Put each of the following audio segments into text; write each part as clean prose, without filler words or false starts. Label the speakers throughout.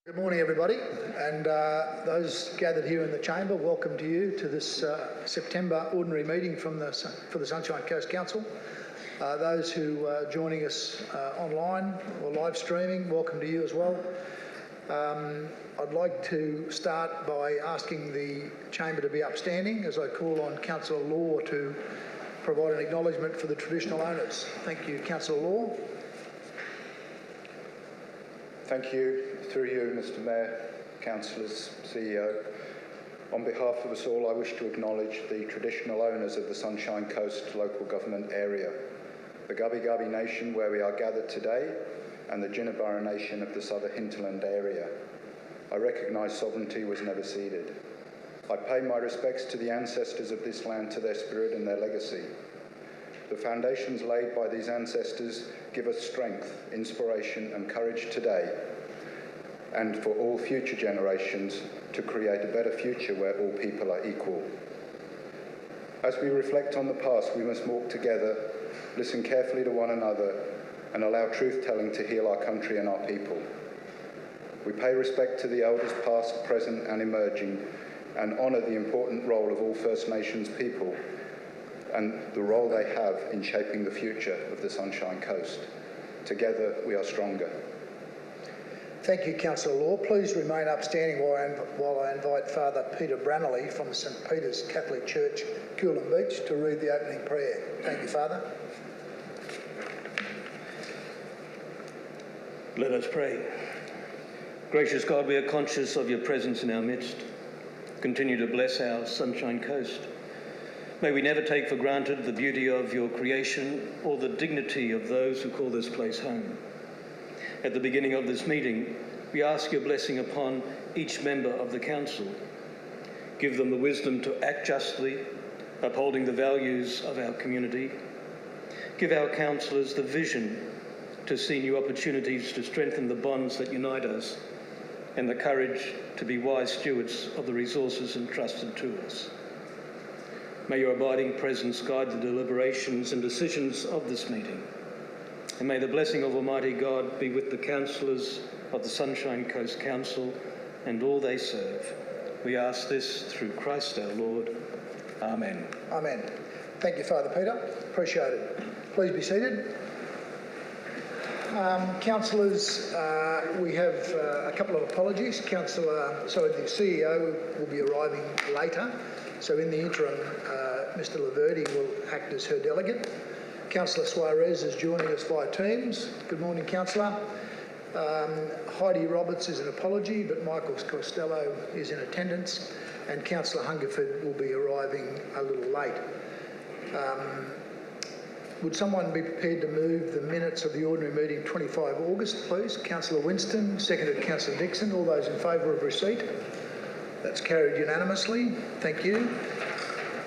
Speaker 1: Good morning, everybody, and those gathered here in the chamber, welcome to you to this September ordinary meeting for the Sunshine Coast Council. Those who are joining us online or live streaming, welcome to you as well. I'd like to start by asking the chamber to be upstanding as I call on Councillor Law to provide an acknowledgement for the traditional owners. Thank you, Councillor Law.
Speaker 2: Thank you. Through you, Mr Mayor, Councillors, CEO. On behalf of us all, I wish to acknowledge the traditional owners of the Sunshine Coast local government area, the Gubbi Gubbi Nation where we are gathered today, and the Jinnaburra Nation of the southern hinterland area. I recognise sovereignty was never ceded. I pay my respects to the ancestors of this land, to their spirit and their legacy. The foundations laid by these ancestors give us strength, inspiration and courage today, and for all future generations to create a better future where all people are equal. As we reflect on the past, we must walk together, listen carefully to one another, and allow truth-telling to heal our country and our people. We pay respect to the elders past, present and emerging, and honour the important role of all First Nations people and the role they have in shaping the future of the Sunshine Coast. Together we are stronger.
Speaker 1: Thank you, Councillor Law. Please remain upstanding while I invite Father Peter Brannelly from St Peter's Catholic Church, Coolum Beach, to read the opening prayer. Thank you, Father.
Speaker 3: Let us pray. Gracious God, we are conscious of your presence in our midst. Continue to bless our Sunshine Coast. May we never take for granted the beauty of your creation or the dignity of those who call this place home. At the beginning of this meeting, we ask your blessing upon each member of the Council. Give them the wisdom to act justly, upholding the values of our community. Give our councillors the vision to see new opportunities to strengthen the bonds that unite us, and the courage to be wise stewards of the resources entrusted to us. May your abiding presence guide the deliberations and decisions of this meeting. And may the blessing of Almighty God be with the councillors of the Sunshine Coast Council and all they serve. We ask this through Christ our Lord. Amen.
Speaker 1: Amen. Thank you, Father Peter. Appreciate it. Please be seated. Councillors, we have a couple of apologies. The CEO will be arriving later. So in the interim, Mr Liveability will act as her delegate. Councillor Suarez is joining us via Teams. Good morning, Councillor. Heidi Roberts is an apology, but Michael Costello is in attendance, and Councillor Hungerford will be arriving a little late. Would someone be prepared to move the minutes of the ordinary meeting 25 August, please? Councillor Winston, seconded Councillor Dixon. All those in favour of receipt? That's carried unanimously. Thank you.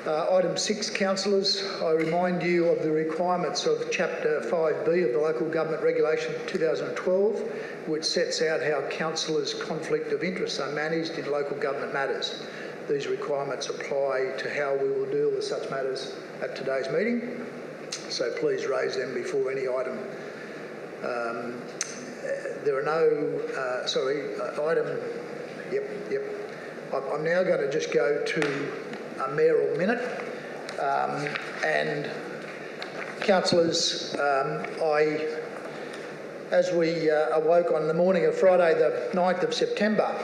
Speaker 1: Item 6, councillors, I remind you of the requirements of Chapter 5B of the Local Government Regulation 2012, which sets out how councillors' conflict of interests are managed in local government matters. These requirements apply to how we will deal with such matters at today's meeting, so please raise them before any item. There are no, I'm now going to just go to a Mayoral Minute. And councillors, as we awoke on the morning of Friday the 9th of September,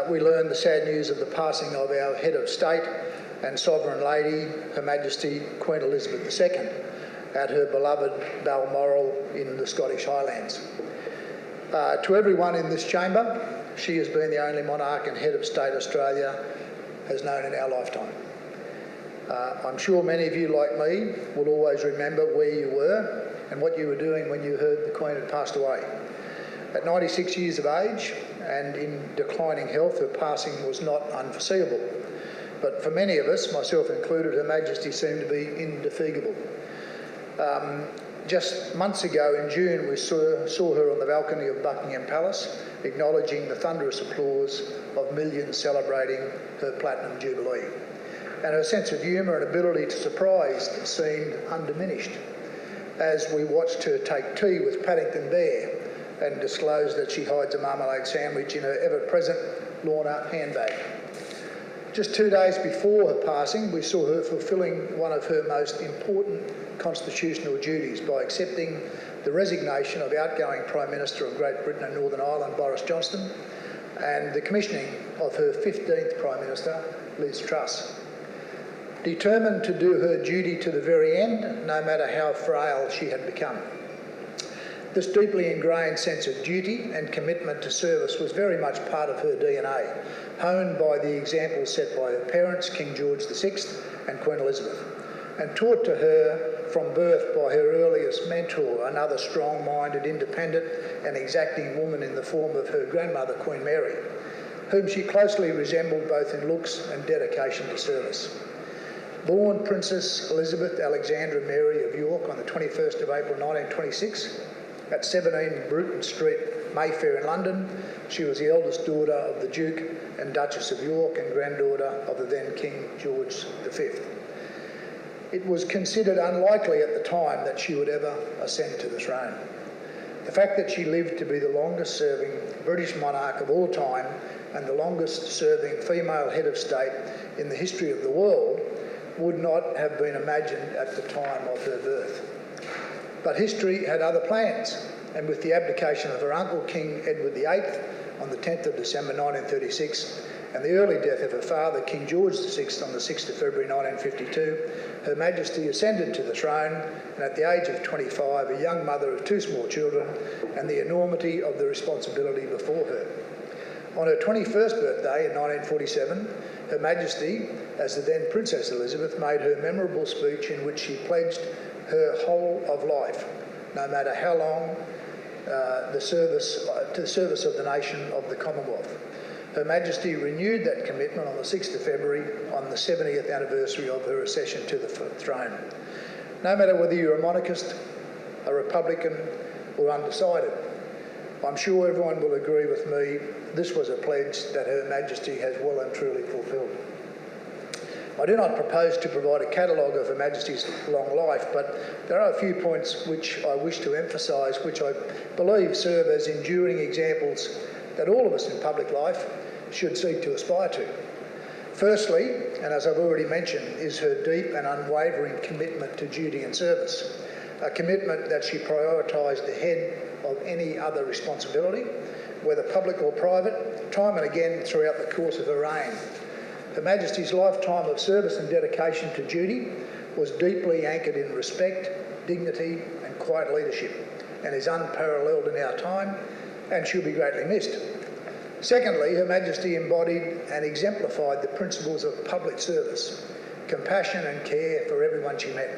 Speaker 1: we learned the sad news of the passing of our Head of State and Sovereign Lady, Her Majesty Queen Elizabeth II, at her beloved Balmoral in the Scottish Highlands. To everyone in this chamber, she has been the only monarch and Head of State Australia has known in our lifetime. I'm sure many of you, like me, will always remember where you were and what you were doing when you heard the Queen had passed away. At 96 years of age and in declining health, her passing was not unforeseeable. But for many of us, myself included, Her Majesty seemed to be indefatigable. Just months ago in June, we saw her on the balcony of Buckingham Palace, acknowledging the thunderous applause of millions celebrating her Platinum Jubilee. And her sense of humour and ability to surprise seemed undiminished as we watched her take tea with Paddington Bear and disclosed that she hides a marmalade sandwich in her ever-present Lorna handbag. Just 2 days before her passing, we saw her fulfilling one of her most important constitutional duties by accepting the resignation of outgoing Prime Minister of Great Britain and Northern Ireland, Boris Johnson, and the commissioning of her 15th Prime Minister, Liz Truss. Determined to do her duty to the very end, no matter how frail she had become. This deeply ingrained sense of duty and commitment to service was very much part of her DNA, honed by the example set by her parents, King George VI and Queen Elizabeth, and taught to her from birth by her earliest mentor, another strong-minded, independent and exacting woman in the form of her grandmother, Queen Mary, whom she closely resembled both in looks and dedication to service. Born Princess Elizabeth Alexandra Mary of York on the 21st of April 1926 at 17 Bruton Street, Mayfair in London, she was the eldest daughter of the Duke and Duchess of York and granddaughter of the then King George V. It was considered unlikely at the time that she would ever ascend to the throne. The fact that she lived to be the longest-serving British monarch of all time and the longest-serving female head of state in the history of the world would not have been imagined at the time of her birth. But history had other plans, and with the abdication of her uncle, King Edward VIII, on the 10th of December 1936, and the early death of her father, King George VI, on the 6th of February 1952, Her Majesty ascended to the throne, and at the age of 25, a young mother of 2 small children, and the enormity of the responsibility before her. On her 21st birthday in 1947, Her Majesty, as the then Princess Elizabeth, made her memorable speech in which she pledged her whole of life, no matter how long, to the service of the nation of the Commonwealth. Her Majesty renewed that commitment on the 6th of February on the 70th anniversary of her accession to the throne. No matter whether you're a monarchist, a republican or undecided, I'm sure everyone will agree with me this was a pledge that Her Majesty has well and truly fulfilled. I do not propose to provide a catalogue of Her Majesty's long life, but there are a few points which I wish to emphasise, which I believe serve as enduring examples that all of us in public life should seek to aspire to. Firstly, and as I've already mentioned, is her deep and unwavering commitment to duty and service, a commitment that she prioritised ahead of any other responsibility, whether public or private, time and again throughout the course of her reign. Her Majesty's lifetime of service and dedication to duty was deeply anchored in respect, dignity and quiet leadership, and is unparalleled in our time, and she'll be greatly missed. Secondly, Her Majesty embodied and exemplified the principles of public service, compassion and care for everyone she met.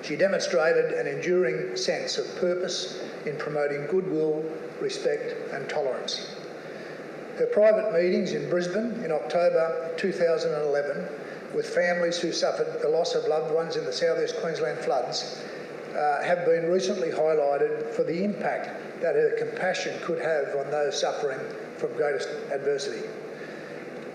Speaker 1: She demonstrated an enduring sense of purpose in promoting goodwill, respect and tolerance. Her private meetings in Brisbane in October 2011 with families who suffered the loss of loved ones in the southeast Queensland floods have been recently highlighted for the impact that her compassion could have on those suffering from greatest adversity.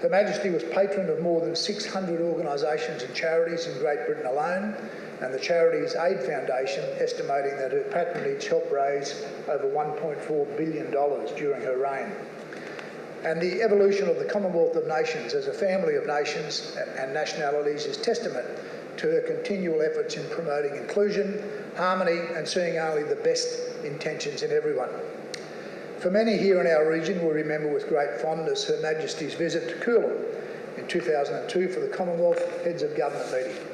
Speaker 1: Her Majesty was patron of more than 600 organisations and charities in Great Britain alone, and the Charities Aid Foundation estimating that her patronage helped raise over $1.4 billion during her reign. And the evolution of the Commonwealth of Nations as a family of nations and nationalities is testament to her continual efforts in promoting inclusion, harmony and seeing only the best intentions in everyone. For many here in our region will remember with great fondness Her Majesty's visit to Coolum in 2002 for the Commonwealth Heads of Government meeting.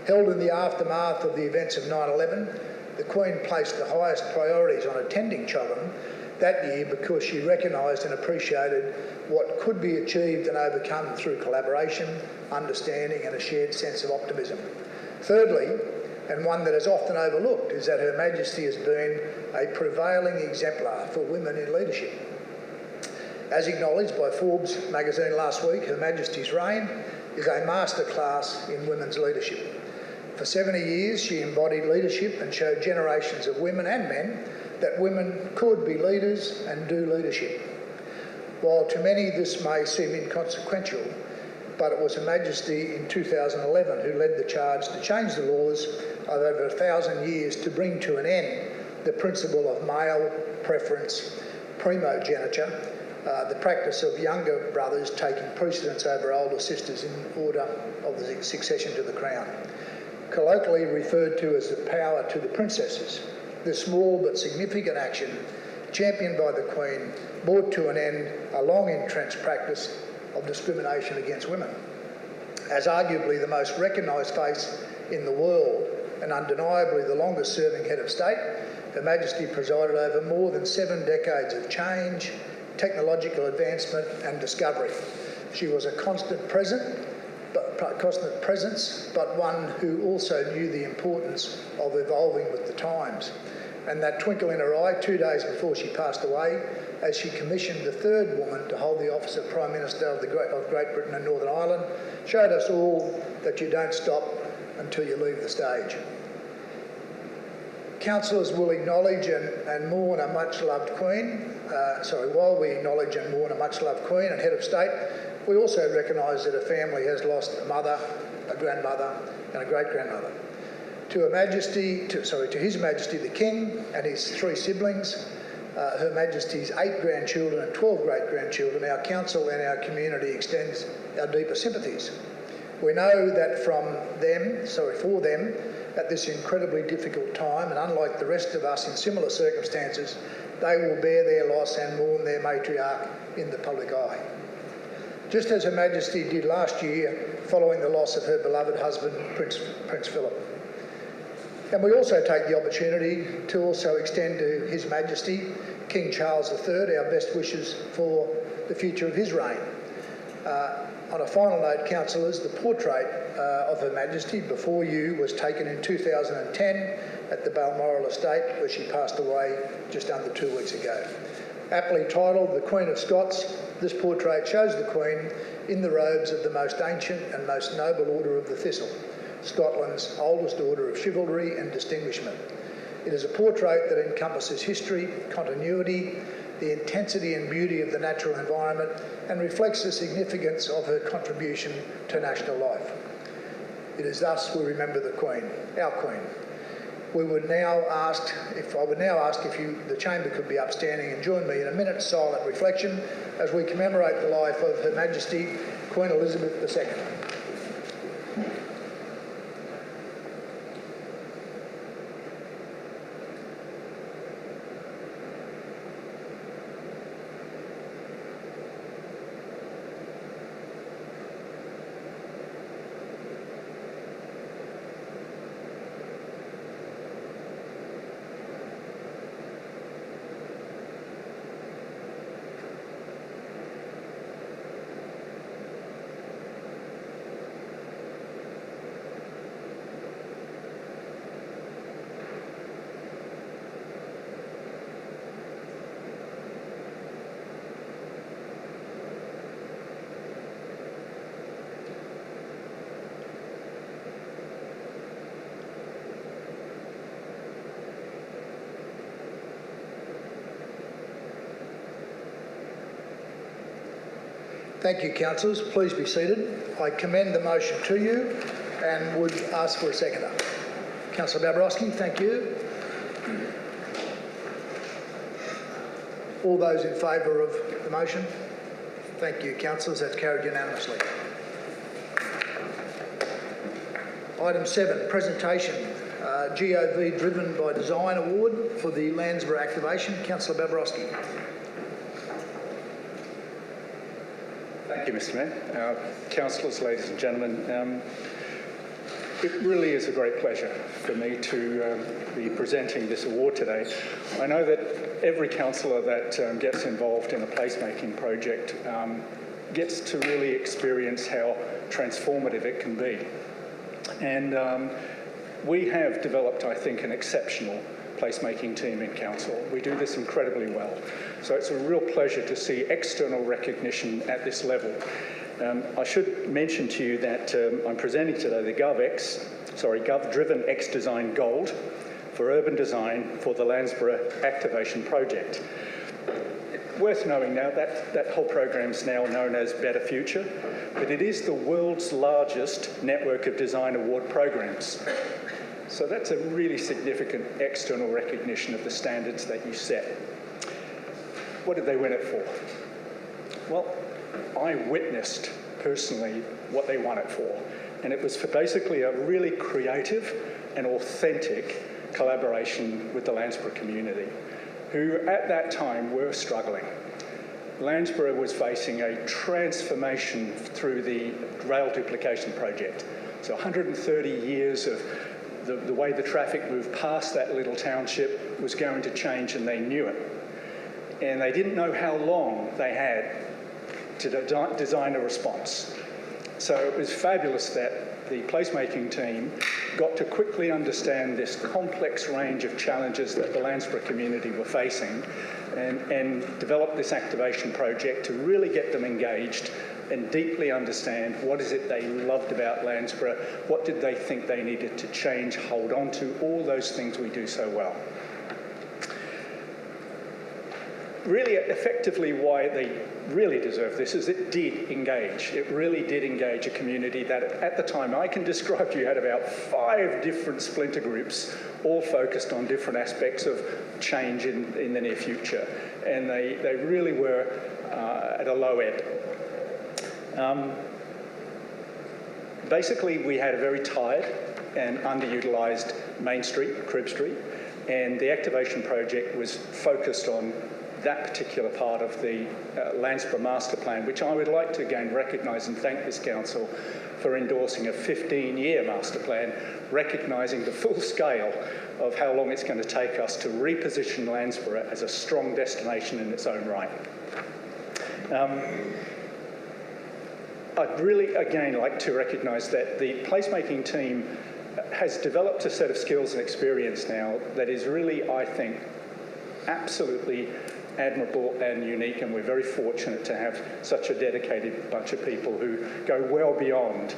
Speaker 1: Held in the aftermath of the events of 9/11, the Queen placed the highest priorities on attending Coolum that year because she recognised and appreciated what could be achieved and overcome through collaboration, understanding and a shared sense of optimism. Thirdly, and one that is often overlooked, is that Her Majesty has been a prevailing exemplar for women in leadership. As acknowledged by Forbes magazine last week, Her Majesty's reign is a masterclass in women's leadership. For 70 years she embodied leadership and showed generations of women and men that women could be leaders and do leadership. While to many this may seem inconsequential, but it was Her Majesty in 2011 who led the charge to change the laws of over 1,000 years to bring to an end the principle of male preference primogeniture, the practice of younger brothers taking precedence over older sisters in order of the succession to the crown. Colloquially referred to as the power to the princesses, the small but significant action championed by the Queen brought to an end a long-entrenched practice of discrimination against women. As arguably the most recognised face in the world and undeniably the longest-serving head of state, Her Majesty presided over more than 7 decades of change, technological advancement and discovery. She was a constant presence, but one who also knew the importance of evolving with the times. And that twinkle in her eye 2 days before she passed away, as she commissioned the 3rd woman to hold the office of Prime Minister of Great Britain and Northern Ireland, showed us all that you don't stop until you leave the stage. Councillors will acknowledge and mourn a much-loved Queen. While we acknowledge and mourn a much-loved Queen and Head of State, we also recognise that a family has lost a mother, a grandmother and a great-grandmother. To His Majesty the King and his 3 siblings, Her Majesty's 8 grandchildren and 12 great-grandchildren, our Council and our community extends our deepest sympathies. We know that for them, at this incredibly difficult time, and unlike the rest of us in similar circumstances, they will bear their loss and mourn their matriarch in the public eye. Just as Her Majesty did last year following the loss of her beloved husband, Prince Philip. And we also take the opportunity to also extend to His Majesty, King Charles III, our best wishes for the future of his reign. On a final note, councillors, the portrait of Her Majesty before you was taken in 2010 at the Balmoral estate, where she passed away just under 2 weeks ago. Aptly titled The Queen of Scots, this portrait shows the Queen in the robes of the most ancient and most noble Order of the Thistle, Scotland's oldest order of chivalry and distinguishment. It is a portrait that encompasses history, continuity, the intensity and beauty of the natural environment, and reflects the significance of her contribution to national life. It is thus we remember the Queen, our Queen. I would now ask if the Chamber could be upstanding and join me in a minute's silent reflection as we commemorate the life of Her Majesty Queen Elizabeth II. Thank you, councillors. Please be seated. I commend the motion to you and would ask for a seconder. Councillor Babrowski, thank you. All those in favour of the motion? Thank you, councillors. That's carried unanimously. Item 7, presentation. GOV Driven by Design Award for the Landsborough activation. Councillor Babrowski.
Speaker 4: Thank you, Mr Mayor. Councillors, ladies and gentlemen, it really is a great pleasure for me to be presenting this award today. I know that every councillor that gets involved in a placemaking project gets to really experience how transformative it can be. And we have developed, I think, an exceptional placemaking team in council. We do this incredibly well. So it's a real pleasure to see external recognition at this level. I should mention to you that I'm presenting today the Gov Driven X Design Gold for urban design for the Landsborough activation project. Worth knowing now that whole program is now known as Better Future, but it is the world's largest network of design award programs. So that's a really significant external recognition of the standards that you set. What did they win it for? Well, I witnessed personally what they won it for. And it was for basically a really creative and authentic collaboration with the Landsborough community, who at that time were struggling. Landsborough was facing a transformation through the rail duplication project. So 130 years of the way the traffic moved past that little township was going to change, and they knew it. And they didn't know how long they had to design a response. So it was fabulous that the placemaking team got to quickly understand this complex range of challenges that the Landsborough community were facing, and develop this activation project to really get them engaged and deeply understand what is it they loved about Landsborough, what did they think they needed to change, hold on to, all those things we do so well. Really, effectively, why they really deserve this is it did engage. It really did engage a community that at the time I can describe to you had about 5 different splinter groups, all focused on different aspects of change in the near future. And they really were at a low ebb. Basically, we had a very tired and underutilised Main Street, Crib Street, and the activation project was focused on that particular part of the Landsborough Master Plan, which I would like to again recognise and thank this council for endorsing a 15-year master plan, recognising the full scale of how long it's going to take us to reposition Landsborough as a strong destination in its own right. I'd really, again, like to recognise that the placemaking team has developed a set of skills and experience now that is really, I think, absolutely admirable and unique, and we're very fortunate to have such a dedicated bunch of people who go well beyond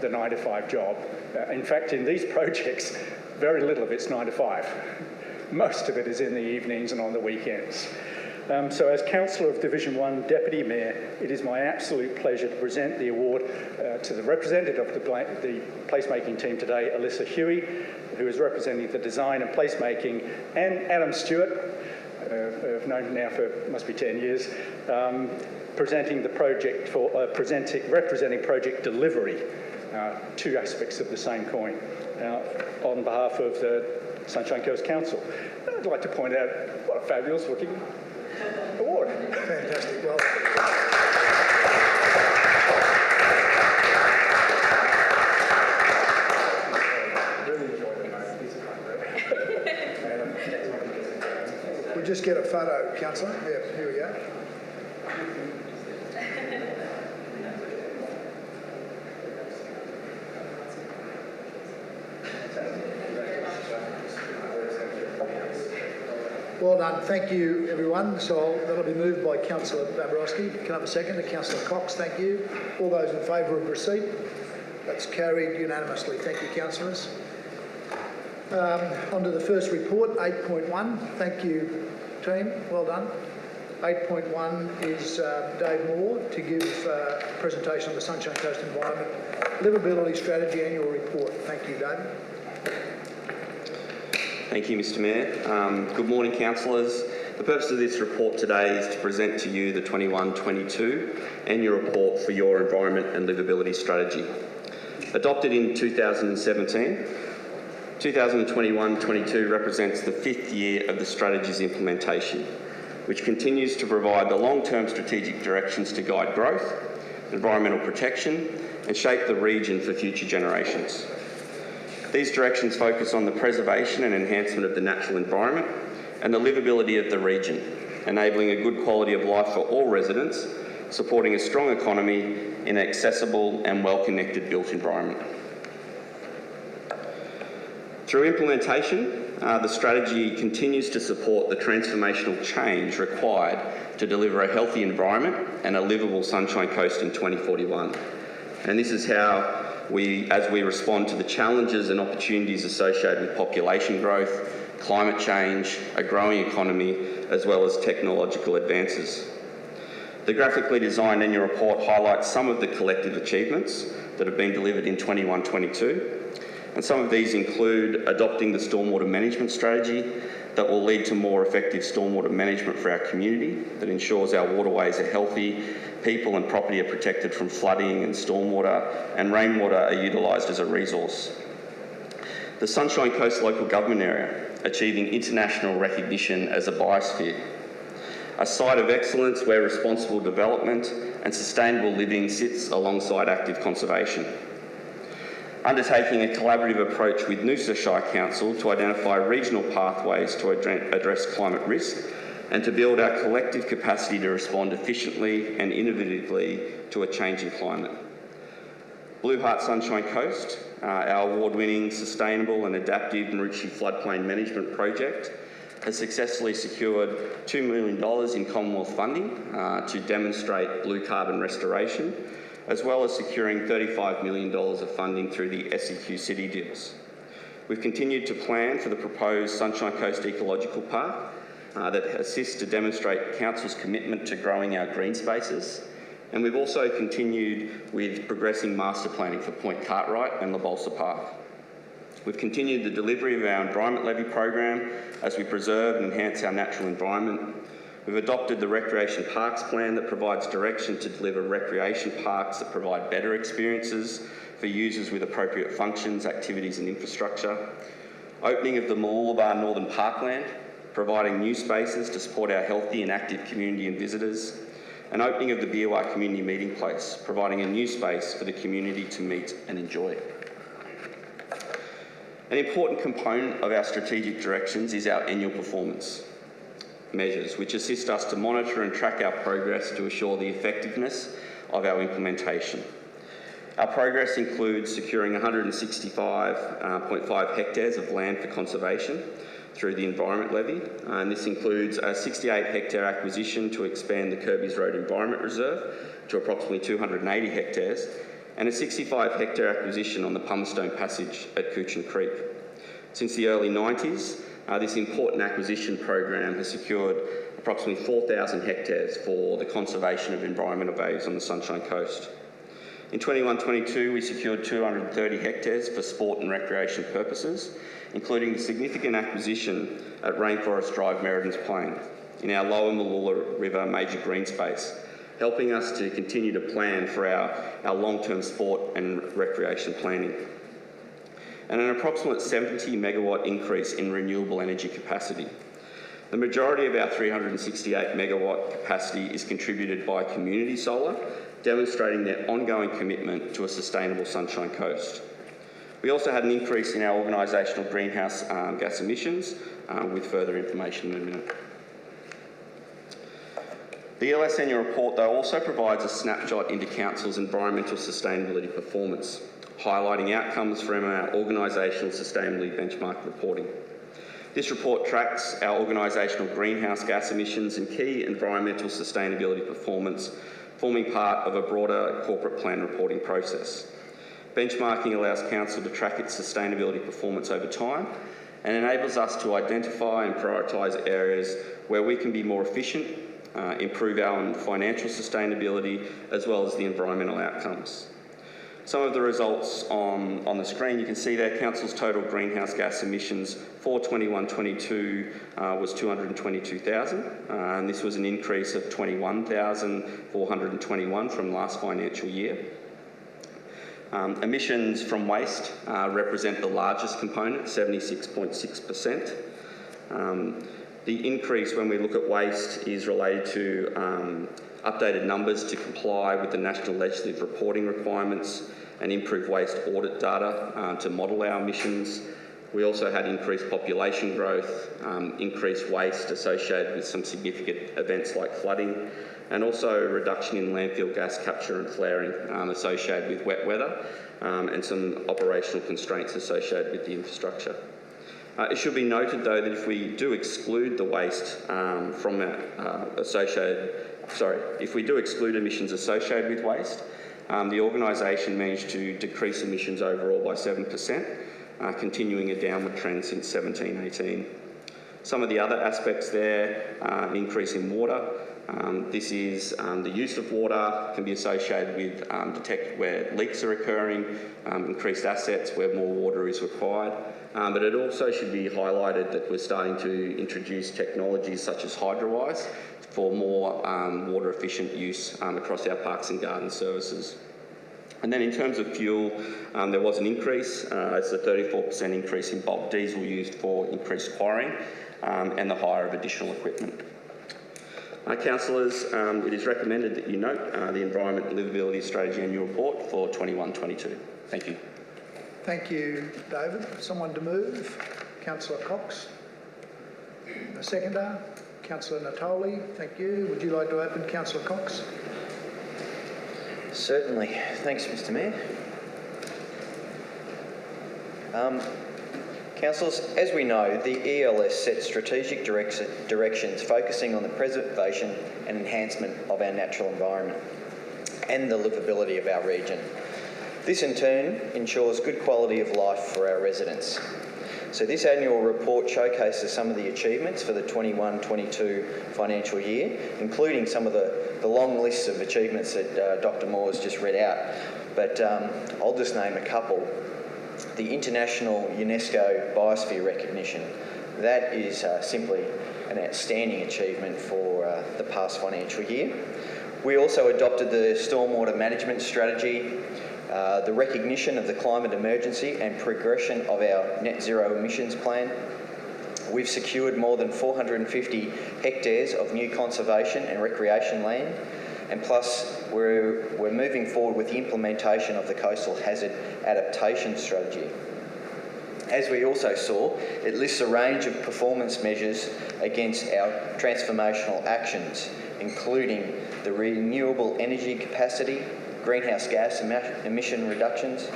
Speaker 4: the 9-to-5 job. In fact, in these projects, very little of it's 9 to 5. Most of it is in the evenings and on the weekends. So as Councillor of Division 1 Deputy Mayor, it is my absolute pleasure to present the award to the representative of the placemaking team today, Alyssa Huey, who is representing the design and placemaking, and Adam Stewart, I've known him now for must be 10 years, presenting the project for representing project delivery, 2 aspects of the same coin, on behalf of the Sunshine Coast Council. I'd like to point out what a fabulous looking award.
Speaker 1: Fantastic. Well,
Speaker 4: Really enjoyed it, mate. These are fun.
Speaker 1: we'll just get a photo, Councillor. Yeah, here we go. Well done. Thank you, everyone. So that'll be moved by Councillor Babarowski. Can I have a second? To Councillor Cox, thank you. All those in favour of receipt? That's carried unanimously. Thank you, councillors. On to the first report, 8.1. Thank you, team. Well done. 8.1 is Dave Moore to give a presentation on the Sunshine Coast Environment Liveability Strategy Annual Report. Thank you, David.
Speaker 5: Thank you, Mr Mayor. Good morning, councillors. The purpose of this report today is to present to you the 21-22 annual report for your environment and livability strategy. Adopted in 2017, 2021-22 represents the 5th year of the strategy's implementation, which continues to provide the long-term strategic directions to guide growth, environmental protection, and shape the region for future generations. These directions focus on the preservation and enhancement of the natural environment and the livability of the region, enabling a good quality of life for all residents, supporting a strong economy in an accessible and well-connected built environment. Through implementation, the strategy continues to support the transformational change required to deliver a healthy environment and a livable Sunshine Coast in 2041. And this is how as we respond to the challenges and opportunities associated with population growth, climate change, a growing economy, as well as technological advances. The graphically designed annual report highlights some of the collective achievements that have been delivered in 21-22 And some of these include adopting the stormwater management strategy that will lead to more effective stormwater management for our community, that ensures our waterways are healthy, people and property are protected from flooding and stormwater, and rainwater are utilised as a resource. The Sunshine Coast local government area, achieving international recognition as a biosphere, a site of excellence where responsible development and sustainable living sits alongside active conservation. Undertaking a collaborative approach with Noosa Shire Council to identify regional pathways to address climate risk and to build our collective capacity to respond efficiently and innovatively to a changing climate. Blue Heart Sunshine Coast, our award-winning sustainable and adaptive Maroochydore floodplain management project, has successfully secured $2 million in Commonwealth funding to demonstrate blue carbon restoration, as well as securing $35 million of funding through the SEQ City deals. We've continued to plan for the proposed Sunshine Coast Ecological Park that assists to demonstrate Council's commitment to growing our green spaces. And we've also continued with progressing master planning for Point Cartwright and Lebalsa Park. We've continued the delivery of our Environment Levy program as we preserve and enhance our natural environment. We've adopted the Recreation Parks Plan that provides direction to deliver recreation parks that provide better experiences for users with appropriate functions, activities and infrastructure. Opening of the Mooloolaba Northern Parkland, providing new spaces to support our healthy and active community and visitors. And opening of the BOR Community Meeting Place, providing a new space for the community to meet and enjoy. An important component of our strategic directions is our annual performance measures, which assist us to monitor and track our progress to assure the effectiveness of our implementation. Our progress includes securing 165.5 hectares of land for conservation through the Environment Levy, and this includes a 68 hectare acquisition to expand the Kirby's Road Environment Reserve to approximately 280 hectares, and a 65 hectare acquisition on the Pumice-Stone Passage at Coochin Creek. Since the early 90s, this important acquisition program has secured approximately 4,000 hectares for the conservation of environmental values on the Sunshine Coast. In 21-22, we secured 230 hectares for sport and recreation purposes, including the significant acquisition at Rainforest Drive, Merridans Plain, in our lower Mooloolaba River major green space, helping us to continue to plan for our long-term sport and recreation planning. And an approximate 70 megawatt increase in renewable energy capacity. The majority of our 368 megawatt capacity is contributed by community solar, demonstrating their ongoing commitment to a sustainable Sunshine Coast. We also had an increase in our organisational greenhouse gas emissions, with further information in a minute. The LS annual report, though, also provides a snapshot into Council's environmental sustainability performance, highlighting outcomes from our organisational sustainability benchmark reporting. This report tracks our organisational greenhouse gas emissions and key environmental sustainability performance, forming part of a broader corporate plan reporting process. Benchmarking allows Council to track its sustainability performance over time and enables us to identify and prioritise areas where we can be more efficient, improve our financial sustainability, as well as the environmental outcomes. Some of the results on the screen, you can see there, Council's total greenhouse gas emissions for 21-22 was 222,000, and this was an increase of 21,421 from last financial year. Emissions from waste represent the largest component, 76.6%. The increase when we look at waste is related to updated numbers to comply with the national legislative reporting requirements and improve waste audit data to model our emissions. We also had increased population growth, increased waste associated with some significant events like flooding, and also a reduction in landfill gas capture and flaring associated with wet weather, and some operational constraints associated with the infrastructure. It should be noted, though, that if we do exclude the waste if we do exclude emissions associated with waste, the organisation managed to decrease emissions overall by 7%, continuing a downward trend since 17-18. Some of the other aspects there are an increase in water. This is the use of water can be associated with detect where leaks are occurring, increased assets where more water is required. But it also should be highlighted that we're starting to introduce technologies such as Hydrowise for more water efficient use across our parks and garden services. And then in terms of fuel, there was an increase. It's a 34% increase in bulk diesel used for increased quarrying and the hire of additional equipment. Councillors, it is recommended that you note the Environment and Liveability Strategy Annual Report for 21-22. Thank you.
Speaker 1: Thank you, David. Someone to move? Councillor Cox. A seconder? Councillor Natoli. Thank you. Would you like to open, Councillor Cox?
Speaker 6: Certainly. Thanks, Mr. Mayor. Councillors, as we know, the ELS sets strategic directions focusing on the preservation and enhancement of our natural environment and the livability of our region. This in turn ensures good quality of life for our residents. So this annual report showcases some of the achievements for the 21-22 financial year, including some of the long lists of achievements that Dr. Moore has just read out. But I'll just name a couple. The International UNESCO Biosphere Recognition. That is simply an outstanding achievement for the past financial year. We also adopted the Stormwater Management Strategy, the recognition of the climate emergency and progression of our net zero emissions plan. We've secured more than 450 hectares of new conservation and recreation land, and plus we're moving forward with the implementation of the Coastal Hazard Adaptation Strategy. As we also saw, it lists a range of performance measures against our transformational actions, including the renewable energy capacity, greenhouse gas emission reductions,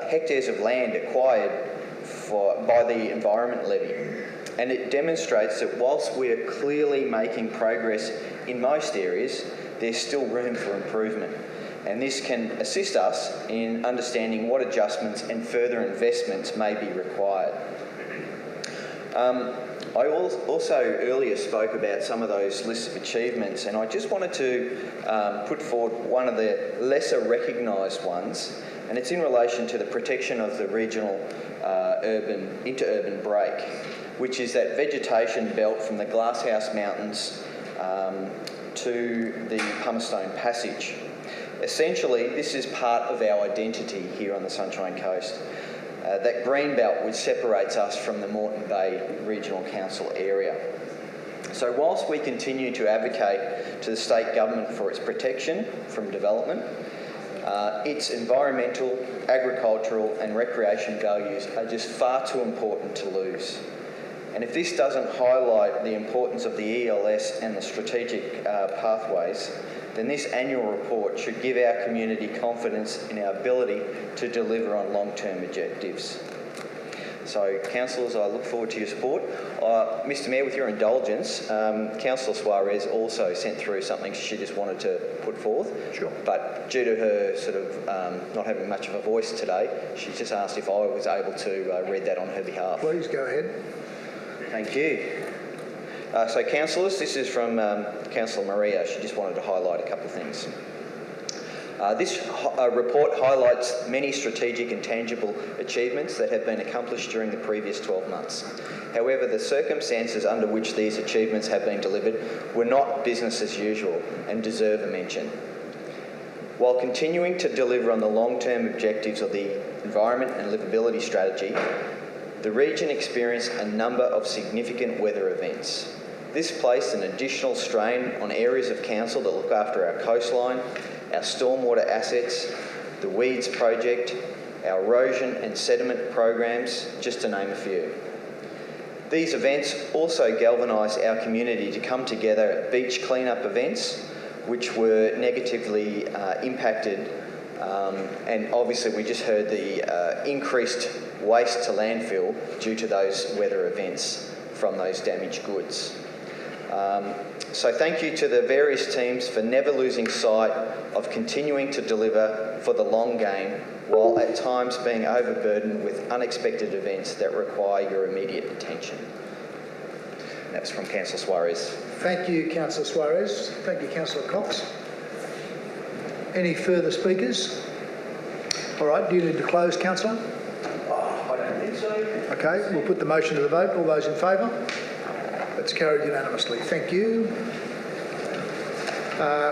Speaker 6: hectares of land acquired by the Environment Levy. And it demonstrates that whilst we are clearly making progress in most areas, there's still room for improvement. And this can assist us in understanding what adjustments and further investments may be required. I also earlier spoke about some of those lists of achievements, and I just wanted to put forward one of the lesser recognised ones, and it's in relation to the protection of the regional interurban break, which is that vegetation belt from the Glasshouse Mountains to the Pumicestone Passage. Essentially, this is part of our identity here on the Sunshine Coast. That green belt which separates us from the Moreton Bay Regional Council area. So whilst we continue to advocate to the state government for its protection from development, its environmental, agricultural and recreation values are just far too important to lose. And if this doesn't highlight the importance of the ELS and the strategic pathways, then this annual report should give our community confidence in our ability to deliver on long-term objectives. So, councillors, I look forward to your support. Mr. Mayor, with your indulgence, Councillor Suarez also sent through something she just wanted to put forth. Sure. But due to her sort of not having much of a voice today, she just asked if I was able to read that on her behalf.
Speaker 1: Please go ahead.
Speaker 6: Thank you. So, councillors, this is from Councillor Maria. She just wanted to highlight a couple of things. This report highlights many strategic and tangible achievements that have been accomplished during the previous 12 months. However, the circumstances under which these achievements have been delivered were not business as usual and deserve a mention. While continuing to deliver on the long-term objectives of the Environment and Liveability Strategy, the region experienced a number of significant weather events. This placed an additional strain on areas of council that look after our coastline, our stormwater assets, the weeds project, our erosion and sediment programs, just to name a few. These events also galvanised our community to come together at beach clean-up events, which were negatively impacted, and obviously we just heard the increased waste to landfill due to those weather events from those damaged goods. So thank you to the various teams for never losing sight of continuing to deliver for the long game, while at times being overburdened with unexpected events that require your immediate attention. That's from Councillor Suarez.
Speaker 1: Thank you, Councillor Suarez. Thank you, Councillor Cox. Any further speakers? All right, do you need to close, Councillor?
Speaker 3: I don't think so.
Speaker 1: Okay, we'll put the motion to the vote. All those in favour? That's carried unanimously. Thank you.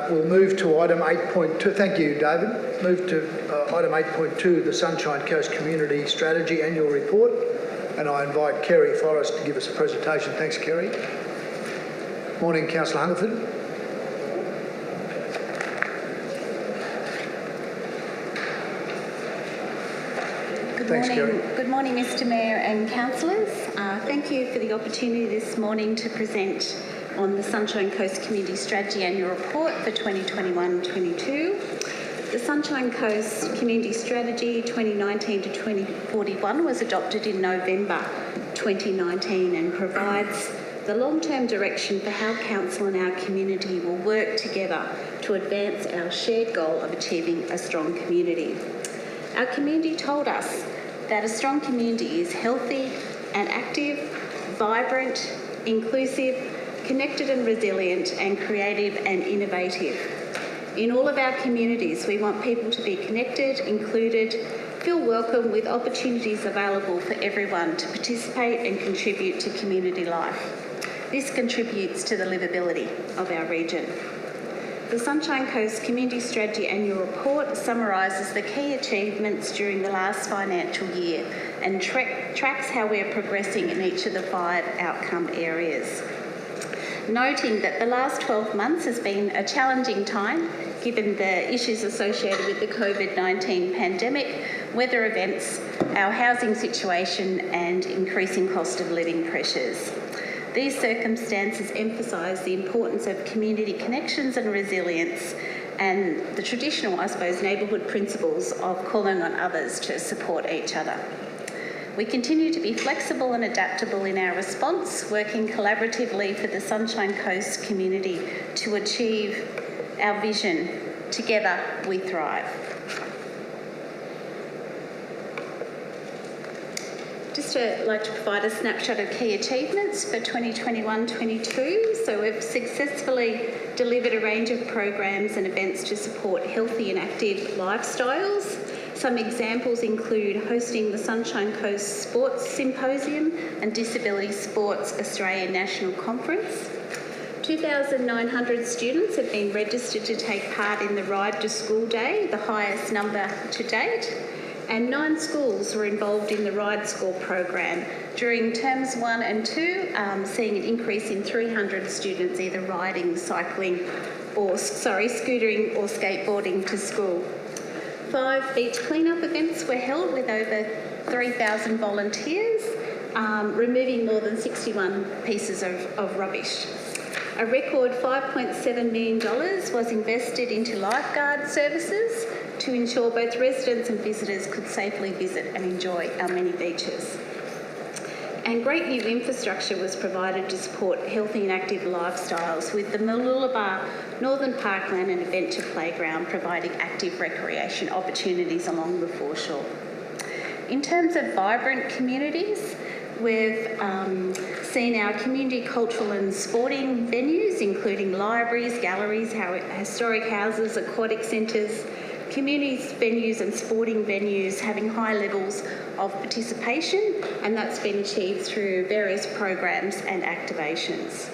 Speaker 1: We'll move to item 8.2. Thank you, David. Move to item 8.2, the Sunshine Coast Community Strategy Annual Report. And I invite Kerry Forrest to give us a presentation. Thanks, Kerry. Morning, Councillor Hungerford. Thanks, Kerry.
Speaker 7: Good morning, Mr Mayor and councillors. Thank you for the opportunity this morning to present on the Sunshine Coast Community Strategy Annual Report for 2021-22. The Sunshine Coast Community Strategy 2019 to 2041 was adopted in November 2019 and provides the long-term direction for how council and our community will work together to advance our shared goal of achieving a strong community. Our community told us that a strong community is healthy and active, vibrant, inclusive, connected and resilient, and creative and innovative. In all of our communities, we want people to be connected, included, feel welcome, with opportunities available for everyone to participate and contribute to community life. This contributes to the livability of our region. The Sunshine Coast Community Strategy Annual Report summarises the key achievements during the last financial year and tracks how we are progressing in each of the 5 outcome areas. Noting that the last 12 months has been a challenging time given the issues associated with the COVID-19 pandemic, weather events, our housing situation and increasing cost of living pressures. These circumstances emphasise the importance of community connections and resilience and the traditional, I suppose, neighbourhood principles of calling on others to support each other. We continue to be flexible and adaptable in our response, working collaboratively for the Sunshine Coast community to achieve our vision. Together we thrive. Just like to provide a snapshot of key achievements for 2021-22. So we've successfully delivered a range of programs and events to support healthy and active lifestyles. Some examples include hosting the Sunshine Coast Sports Symposium and Disability Sports Australian National Conference. 2,900 students have been registered to take part in the Ride to School Day, the highest number to date. And 9 schools were involved in the Ride School program during terms 1 and 2, seeing an increase in 300 students either riding, cycling, scootering or skateboarding to school. 5 beach clean-up events were held with over 3,000 volunteers, removing more than 61 pieces of rubbish. A record $5.7 million was invested into lifeguard services to ensure both residents and visitors could safely visit and enjoy our many beaches. And great new infrastructure was provided to support healthy and active lifestyles, with the Mooloolaba Northern Parkland and Adventure Playground providing active recreation opportunities along the foreshore. In terms of vibrant communities, we've seen our community cultural and sporting venues, including libraries, galleries, historic houses, aquatic centres, community venues and sporting venues having high levels of participation, and that's been achieved through various programs and activations.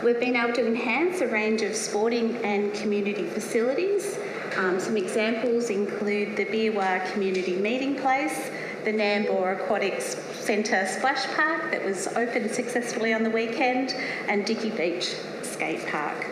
Speaker 7: We've been able to enhance a range of sporting and community facilities. Some examples include the Beerwah Community Meeting Place, the Nambour Aquatic Centre Splash Park that was opened successfully on the weekend, and Dicky Beach Skate Park.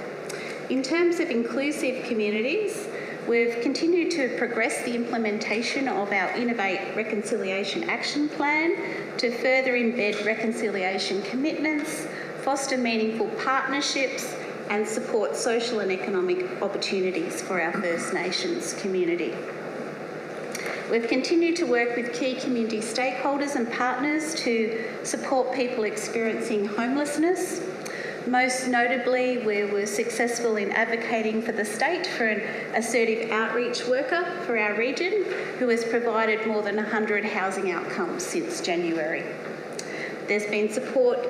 Speaker 7: In terms of inclusive communities, we've continued to progress the implementation of our Innovate Reconciliation Action Plan to further embed reconciliation commitments, foster meaningful partnerships and support social and economic opportunities for our First Nations community. We've continued to work with key community stakeholders and partners to support people experiencing homelessness. Most notably, we were successful in advocating for the state for an assertive outreach worker for our region who has provided more than 100 housing outcomes since January. There's been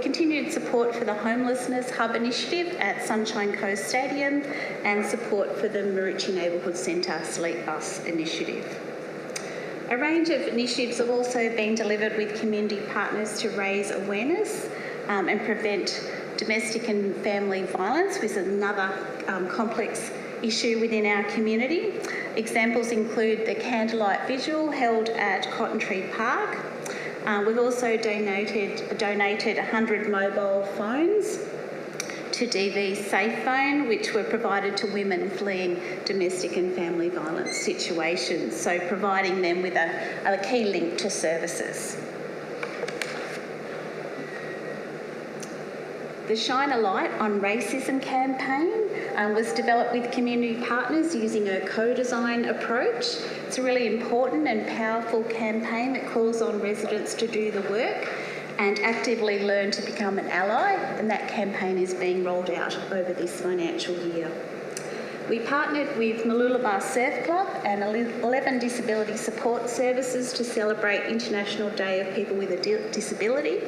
Speaker 7: continued support for the Homelessness Hub initiative at Sunshine Coast Stadium and support for the Maroochy Neighbourhood Centre Sleep Bus initiative. A range of initiatives have also been delivered with community partners to raise awareness and prevent domestic and family violence, which is another complex issue within our community. Examples include the candlelight vigil held at Cotton Tree Park. We've also donated 100 mobile phones to DV Safe Phone, which were provided to women fleeing domestic and family violence situations, so providing them with a key link to services. The Shine a Light on Racism campaign was developed with community partners using a co-design approach. It's a really important and powerful campaign that calls on residents to do the work and actively learn to become an ally, and that campaign is being rolled out over this financial year. We partnered with Mooloolaba Surf Club and 11 disability support services to celebrate International Day of People with a Disability.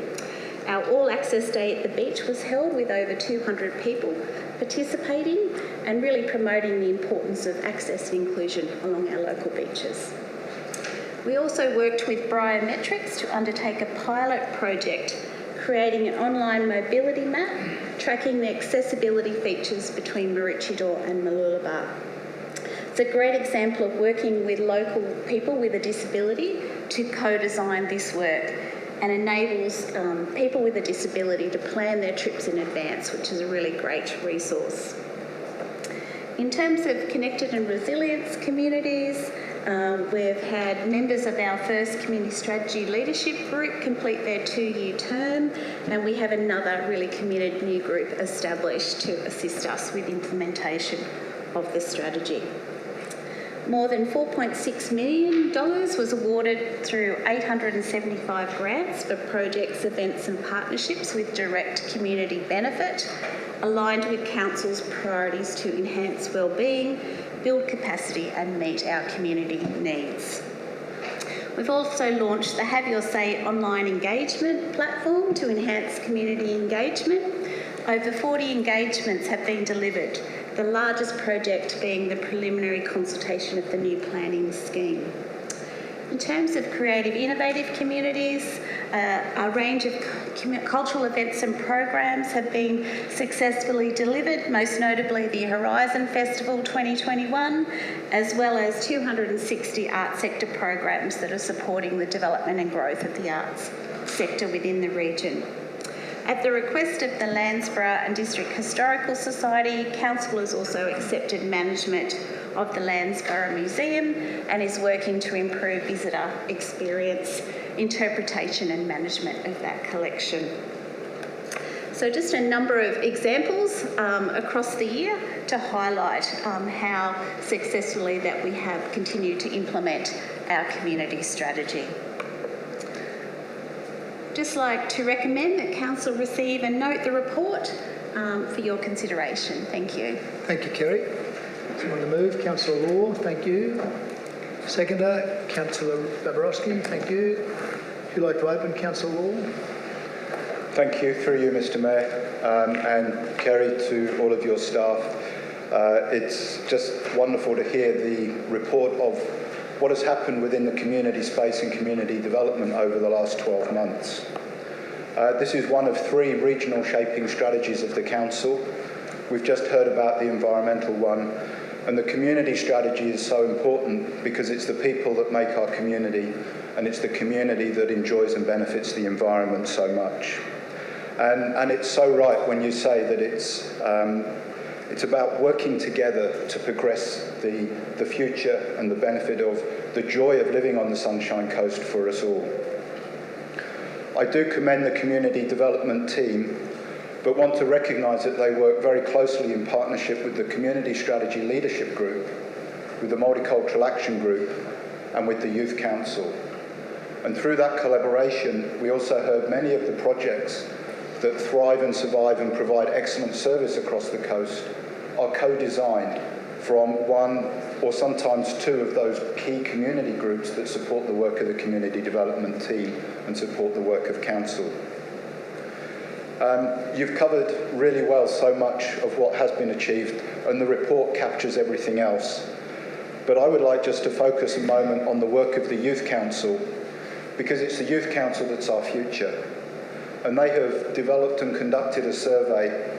Speaker 7: Our all-access day at the beach was held with over 200 people participating and really promoting the importance of access and inclusion along our local beaches. We also worked with Biometrics to undertake a pilot project, creating an online mobility map, tracking the accessibility features between Maroochydore and Mooloolaba. It's a great example of working with local people with a disability to co-design this work, and enables people with a disability to plan their trips in advance, which is a really great resource. In terms of connected and resilience communities, we've had members of our first community strategy leadership group complete their 2-year term, and we have another really committed new group established to assist us with implementation of the strategy. More than $4.6 million was awarded through 875 grants for projects, events and partnerships with direct community benefit, aligned with Council's priorities to enhance wellbeing, build capacity and meet our community needs. We've also launched the Have Your Say online engagement platform to enhance community engagement. Over 40 engagements have been delivered, the largest project being the preliminary consultation of the new planning scheme. In terms of creative, innovative communities, a range of cultural events and programs have been successfully delivered, most notably the Horizon Festival 2021, as well as 260 art sector programs that are supporting the development and growth of the arts sector within the region. At the request of the Landsborough and District Historical Society, Council has also accepted management of the Landsborough Museum and is working to improve visitor experience, interpretation and management of that collection. So just a number of examples across the year to highlight how successfully that we have continued to implement our community strategy. Just like to recommend that Council receive and note the report for your consideration. Thank you.
Speaker 1: Thank you, Kerry. Someone to move? Councillor Law, thank you. Seconder, Councillor Babarowski, thank you. If you'd like to open, Councillor Law.
Speaker 2: Thank you, through you, Mr Mayor, and Kerry, to all of your staff. It's just wonderful to hear the report of what has happened within the community space and community development over the last 12 months. This is one of 3 regional shaping strategies of the Council. We've just heard about the environmental one, and the community strategy is so important because it's the people that make our community, and it's the community that enjoys and benefits the environment so much. And it's so right when you say that it's about working together to progress the future and the benefit of the joy of living on the Sunshine Coast for us all. I do commend the community development team, but want to recognise that they work very closely in partnership with the Community Strategy Leadership Group, with the Multicultural Action Group and with the Youth Council. And through that collaboration, we also heard many of the projects that thrive and survive and provide excellent service across the coast are co-designed from one or sometimes 2 of those key community groups that support the work of the community development team and support the work of Council. You've covered really well so much of what has been achieved, and the report captures everything else. But I would like just to focus a moment on the work of the Youth Council, because it's the Youth Council that's our future. And they have developed and conducted a survey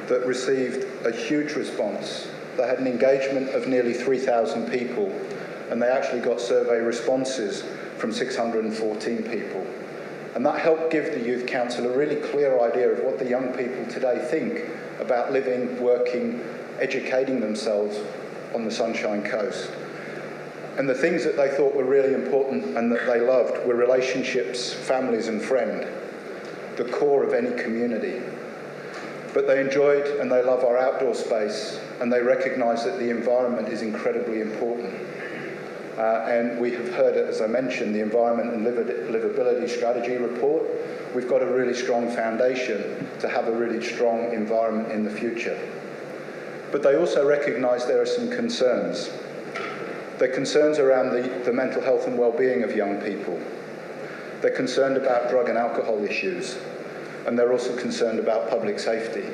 Speaker 2: that received a huge response. They had an engagement of nearly 3,000 people, and they actually got survey responses from 614 people. And that helped give the Youth Council a really clear idea of what the young people today think about living, working, educating themselves on the Sunshine Coast. And the things that they thought were really important and that they loved were relationships, families and friend, the core of any community. But they enjoyed and they love our outdoor space, and they recognise that the environment is incredibly important. And we have heard, as I mentioned, the Environment and Liveability Strategy report. We've got a really strong foundation to have a really strong environment in the future. But they also recognise there are some concerns. They're concerns around the mental health and well-being of young people. They're concerned about drug and alcohol issues. And they're also concerned about public safety.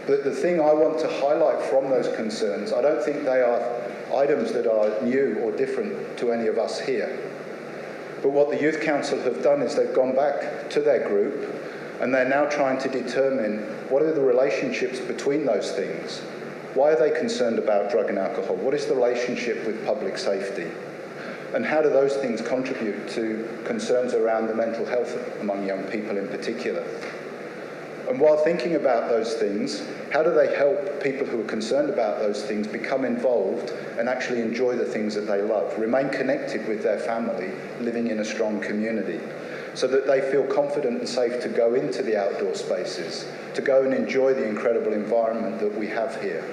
Speaker 2: But the thing I want to highlight from those concerns, I don't think they are items that are new or different to any of us here. But what the Youth Council have done is they've gone back to their group, and they're now trying to determine what are the relationships between those things. Why are they concerned about drug and alcohol? What is the relationship with public safety? And how do those things contribute to concerns around the mental health among young people in particular? And while thinking about those things, how do they help people who are concerned about those things become involved and actually enjoy the things that they love, remain connected with their family, living in a strong community, so that they feel confident and safe to go into the outdoor spaces, to go and enjoy the incredible environment that we have here.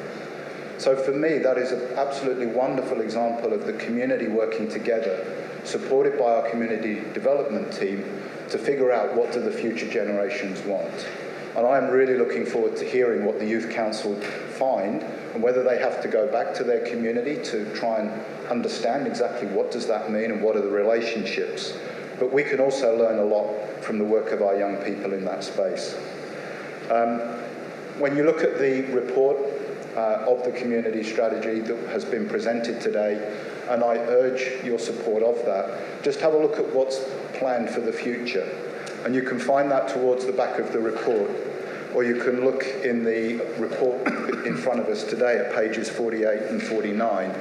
Speaker 2: So for me, that is an absolutely wonderful example of the community working together, supported by our community development team, to figure out what do the future generations want. And I am really looking forward to hearing what the Youth Council find and whether they have to go back to their community to try and understand exactly what does that mean and what are the relationships. But we can also learn a lot from the work of our young people in that space. When you look at the report of the community strategy that has been presented today, and I urge your support of that, just have a look at what's planned for the future. And you can find that towards the back of the report, or you can look in the report in front of us today at pages 48 and 49,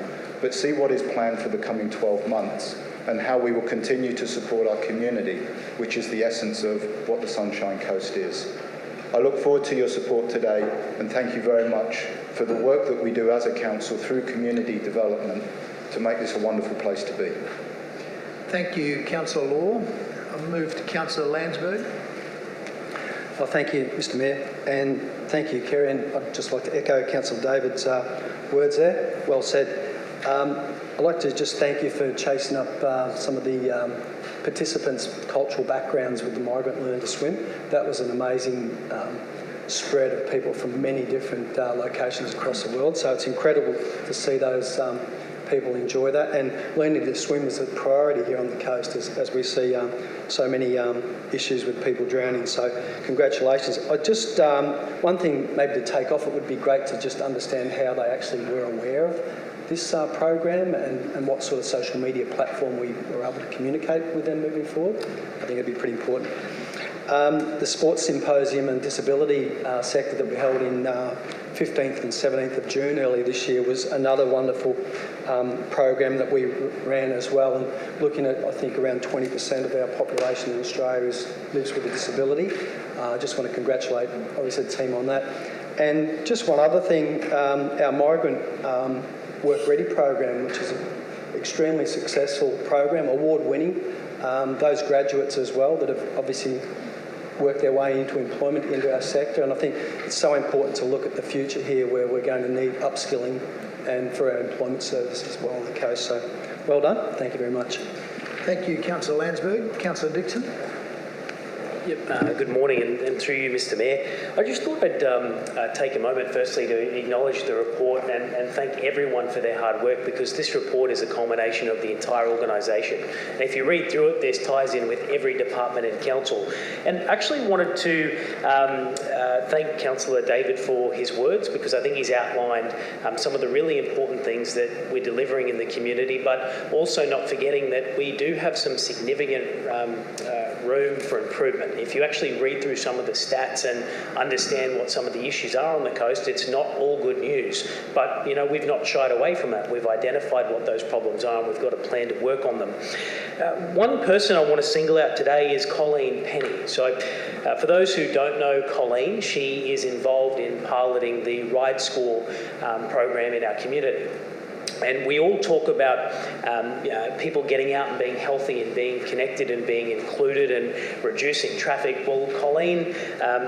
Speaker 2: but see what is planned for the coming 12 months and how we will continue to support our community, which is the essence of what the Sunshine Coast is. I look forward to your support today, and thank you very much for the work that we do as a council through community development to make this a wonderful place to be.
Speaker 1: Thank you, Councillor Law. I'll move to Councillor Landsborough.
Speaker 8: Well, thank you, Mr Mayor, and thank you, Kerry, and I'd just like to echo Councillor David's words there. Well said. I'd like to just thank you for chasing up some of the participants' cultural backgrounds with the Migrant Learn to Swim. That was an amazing spread of people from many different locations across the world, so it's incredible to see those people enjoy that, and learning to swim is a priority here on the coast as we see so many issues with people drowning, so congratulations. I just, one thing maybe to take off, it would be great to just understand how they actually were aware of this program and what sort of social media platform we were able to communicate with them moving forward. I think it'd be pretty important. The Sports Symposium and Disability sector that we held in 15th and 17th of June earlier this year was another wonderful program that we ran as well, and looking at, I think, around 20% of our population in Australia lives with a disability. I just want to congratulate, obviously, the team on that. And just one other thing, our Migrant Work Ready program, which is an extremely successful program, award-winning. Those graduates as well that have obviously worked their way into employment into our sector, and I think it's so important to look at the future here where we're going to need upskilling and for our employment service as well on the coast. So well done. Thank you very much.
Speaker 1: Thank you, Councillor Landsborough. Councillor Dixon.
Speaker 9: Good morning, and through you, Mr. Mayor. I just thought I'd take a moment firstly to acknowledge the report and thank everyone for their hard work, because this report is a culmination of the entire organisation. And if you read through it, this ties in with every department and council. And actually wanted to thank Councillor David for his words, because I think he's outlined some of the really important things that we're delivering in the community, but also not forgetting that we do have some significant room for improvement. If you actually read through some of the stats and understand what some of the issues are on the coast, it's not all good news. But, you know, we've not shied away from that. We've identified what those problems are and we've got a plan to work on them. One person I want to single out today is Colleen Penny. So for those who don't know Colleen, she is involved in piloting the Ride Score program in our community. And we all talk about people getting out and being healthy and being connected and being included and reducing traffic. Well, Colleen,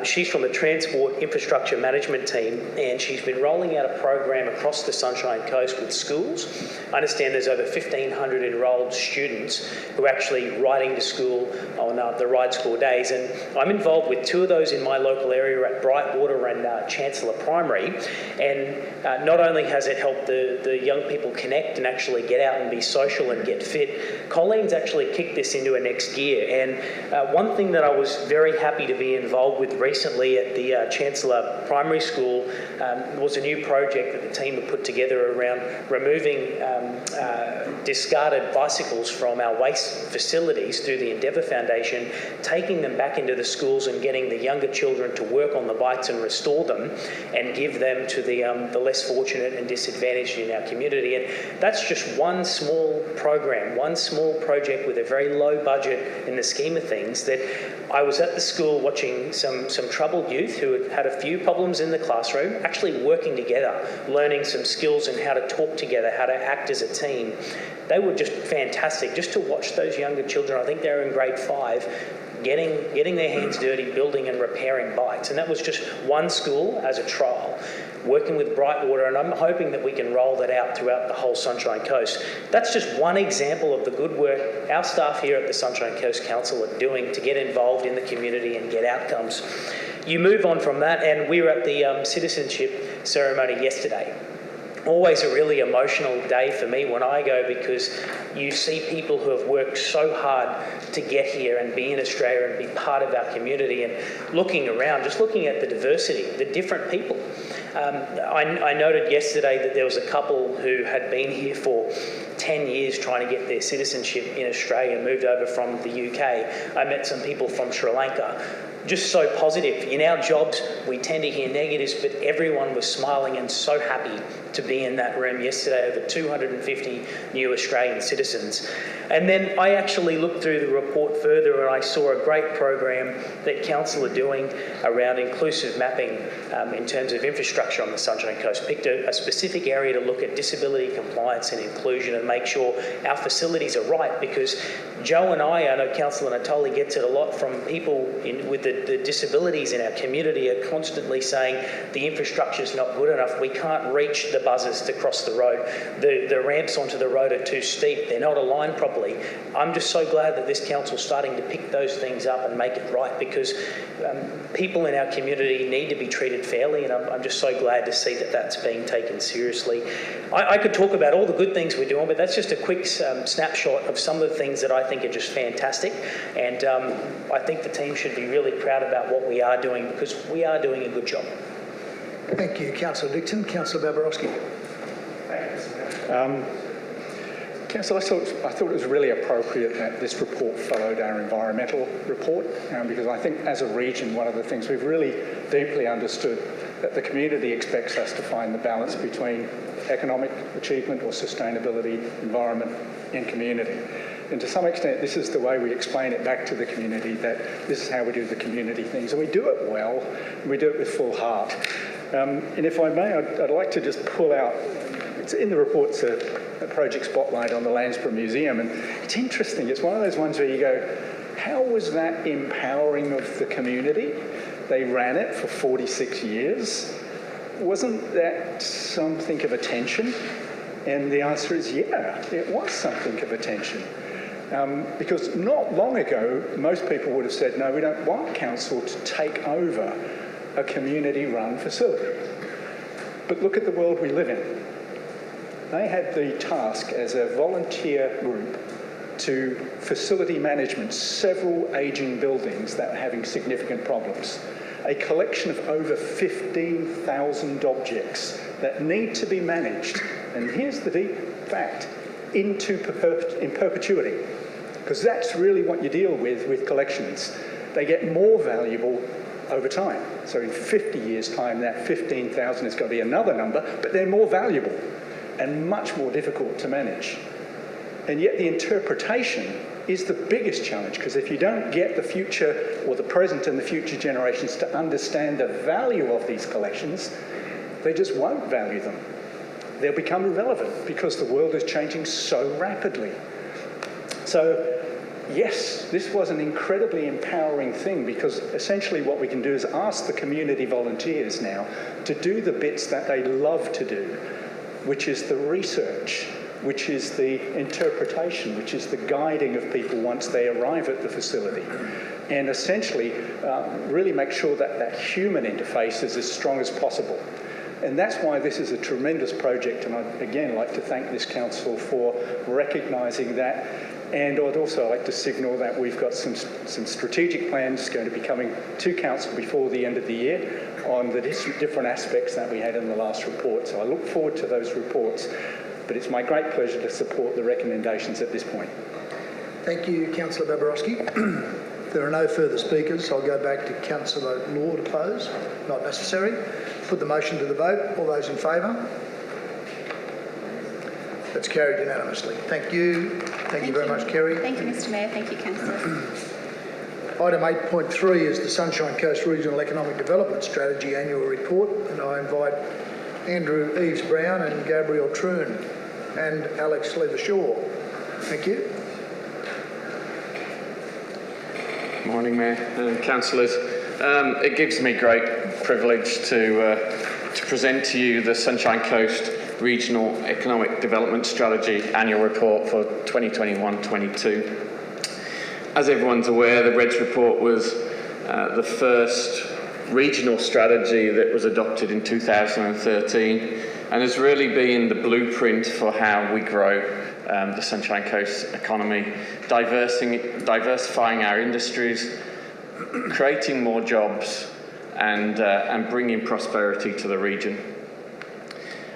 Speaker 9: she's from the Transport Infrastructure Management team, and she's been rolling out a program across the Sunshine Coast with schools. I understand there's over 1,500 enrolled students who are actually riding to school on the Ride Score days. And I'm involved with two of those in my local area at Brightwater and Chancellor Primary. And not only has it helped the young people connect and actually get out and be social and get fit, Colleen's actually kicked this into a next gear. And one thing that I was very happy to be involved with recently at the Chancellor Primary School was a new project that the team had put together around removing discarded bicycles from our waste facilities through the Endeavour Foundation, taking them back into the schools and getting the younger children to work on the bikes and restore them and give them to the less fortunate and disadvantaged in our community. And that's just one small program, one small project with a very low budget in the scheme of things. That I was at the school watching some troubled youth who had a few problems in the classroom, actually working together, learning some skills and how to talk together, how to act as a team. They were just fantastic. Just to watch those younger children, I think they were in grade 5, getting their hands dirty, building and repairing bikes. And that was just one school as a trial, working with Brightwater, and I'm hoping that we can roll that out throughout the whole Sunshine Coast. That's just one example of the good work our staff here at the Sunshine Coast Council are doing to get involved in the community and get outcomes. You move on from that, and we were at the citizenship ceremony yesterday. Always a really emotional day for me when I go, because you see people who have worked so hard to get here and be in Australia and be part of our community, and looking around, just looking at the diversity, the different people. I noted yesterday that there was a couple who had been here for 10 years trying to get their citizenship in Australia, moved over from the UK. I met some people from Sri Lanka. Just so positive. In our jobs, we tend to hear negatives, but everyone was smiling and so happy to be in that room yesterday, over 250 new Australian citizens. And then I actually looked through the report further and I saw a great program that Council are doing around inclusive mapping in terms of infrastructure on the Sunshine Coast. Picked a specific area to look at disability compliance and inclusion and make sure our facilities are right, because Joe and I know Councillor Natoli gets it a lot from people with the disabilities in our community are constantly saying the infrastructure is not good enough. We can't reach the buzzers to cross the road. The ramps onto the road are too steep. They're not aligned properly. I'm just so glad that this council's starting to pick those things up and make it right, because people in our community need to be treated fairly, and I'm just so glad to see that that's being taken seriously. I could talk about all the good things we're doing, but that's just a quick snapshot of some of the things that I think are just fantastic, and I think the team should be really proud about what we are doing, because we are doing a good job.
Speaker 1: Thank you, Councillor Dixon. Councillor Babarowski.
Speaker 4: Councillor, I thought it was really appropriate that this report followed our environmental report, because I think as a region, one of the things we've really deeply understood that the community expects us to find the balance between economic achievement or sustainability, environment and community. And to some extent, this is the way we explain it back to the community, that this is how we do the community things. And we do it well, and we do it with full heart. And if I may, I'd like to just pull out, it's in the report's a project spotlight on the Landsborough Museum. And it's interesting. It's one of those ones where you go, how was that empowering of the community? They ran it for 46 years. Wasn't that something of attention? And the answer is, yeah, it was something of attention. Because not long ago, most people would have said, no, we don't want council to take over a community-run facility. But look at the world we live in. They had the task as a volunteer group to facility management several ageing buildings that were having significant problems. A collection of over 15,000 objects that need to be managed, and here's the deep fact, in perpetuity, because that's really what you deal with collections. They get more valuable over time. So in 50 years' time, that 15,000 is going to be another number, but they're more valuable and much more difficult to manage. And yet the interpretation is the biggest challenge, because if you don't get the future or the present and the future generations to understand the value of these collections, they just won't value them. They'll become irrelevant because the world is changing so rapidly. So yes, this was an incredibly empowering thing, because essentially what we can do is ask the community volunteers now to do the bits that they love to do, which is the research, which is the interpretation, which is the guiding of people once they arrive at the facility, and essentially really make sure that that human interface is as strong as possible. And that's why this is a tremendous project, and I'd again like to thank this council for recognising that. And I'd also like to signal that we've got some strategic plans going to be coming to council before the end of the year on the different aspects that we had in the last report. So I look forward to those reports, but it's my great pleasure to support the recommendations at this point.
Speaker 1: Thank you, Councillor Babarowski. If there are no further speakers, I'll go back to Councillor Law to pose. Not necessary. Put the motion to the vote. All those in favour? That's carried unanimously. Thank you. Thank you very much, Kerry.
Speaker 7: Thank you, Mr Mayor. Thank you, Councillor.
Speaker 1: Item 8.3 is the Sunshine Coast Regional Economic Development Strategy Annual Report, and I invite Andrew Eves-Brown and Gabriel Troon and Alex Levershaw. Thank you.
Speaker 10: Morning, Mayor and Councillors. It gives me great privilege to present to you the Sunshine Coast Regional Economic Development Strategy Annual Report for 2021-22. As everyone's aware, the REDS report was the first regional strategy that was adopted in 2013 and has really been the blueprint for how we grow the Sunshine Coast economy, diversifying our industries, creating more jobs and bringing prosperity to the region.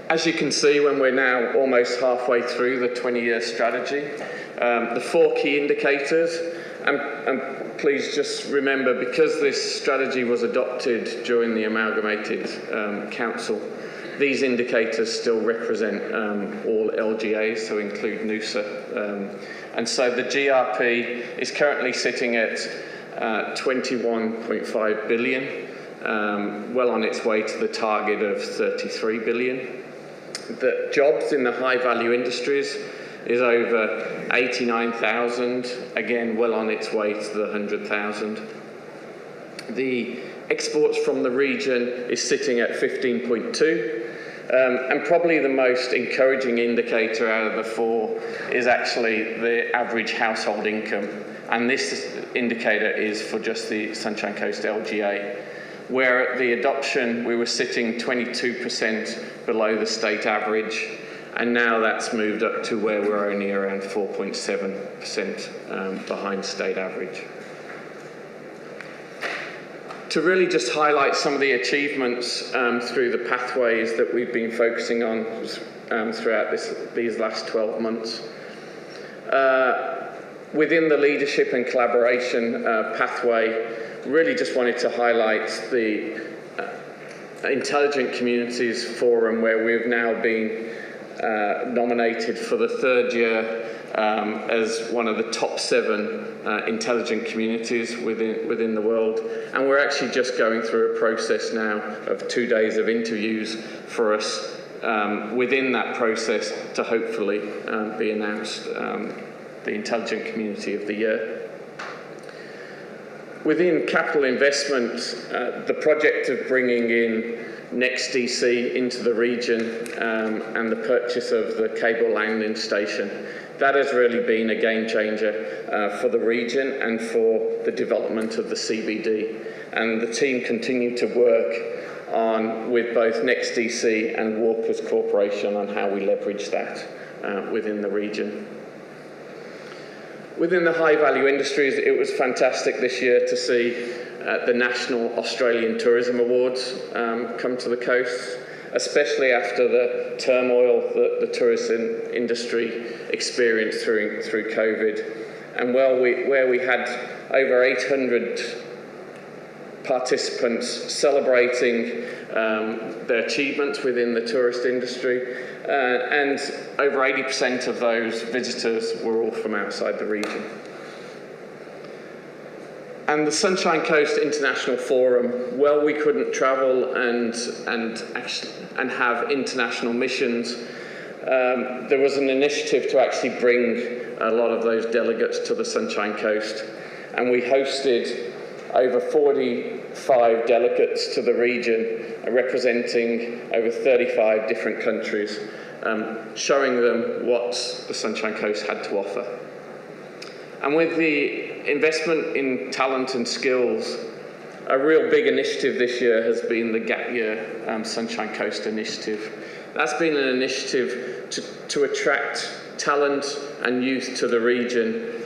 Speaker 10: As you can see, when we're now almost halfway through the 20-year strategy, the 4 key indicators, and please just remember, because this strategy was adopted during the amalgamated council, these indicators still represent all LGAs, so include Noosa. And so the GRP is currently sitting at 21.5 billion, well on its way to the target of 33 billion. The jobs in the high value industries is over 89,000, again well on its way to the 100,000. The exports from the region is sitting at 15.2, and probably the most encouraging indicator out of the 4 is actually the average household income, and this indicator is for just the Sunshine Coast LGA, where at the adoption we were sitting 22% below the state average, and now that's moved up to where we're only around 4.7% behind state average. To really just highlight some of the achievements through the pathways that we've been focusing on throughout these last 12 months. Within the leadership and collaboration pathway, really just wanted to highlight the Intelligent Communities Forum, where we've now been nominated for the 3rd year as one of the top 7 intelligent communities within the world. And we're actually just going through a process now of 2 days of interviews for us within that process to hopefully be announced the Intelligent Community of the Year. Within capital investment, the project of bringing in Next DC into the region and the purchase of the cable landing station. That has really been a game changer for the region and for the development of the CBD. And the team continue to work on with both Next DC and Walkers Corporation on how we leverage that within the region. Within the high value industries, it was fantastic this year to see the National Australian Tourism Awards come to the coast, especially after the turmoil that the tourism industry experienced through COVID. And where we had over 800 participants celebrating their achievements within the tourist industry, and over 80% of those visitors were all from outside the region. And the Sunshine Coast International Forum, well, we couldn't travel and have international missions. There was an initiative to actually bring a lot of those delegates to the Sunshine Coast, and we hosted over 45 delegates to the region, representing over 35 different countries, showing them what the Sunshine Coast had to offer. And with the investment in talent and skills, a real big initiative this year has been the Gap Year Sunshine Coast Initiative. That's been an initiative to attract talent and youth to the region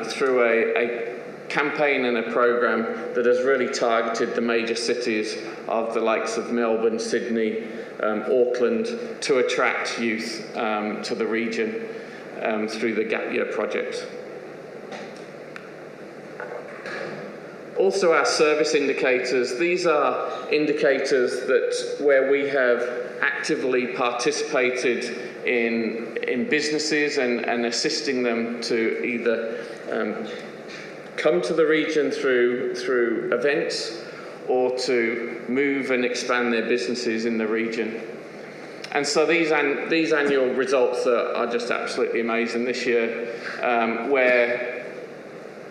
Speaker 10: through a campaign and a program that has really targeted the major cities of the likes of Melbourne, Sydney, Auckland, to attract youth to the region through the Gap Year project. Also, our service indicators. These are indicators that where we have actively participated in businesses and assisting them to either come to the region through events or to move and expand their businesses in the region. And so these annual results are just absolutely amazing this year, where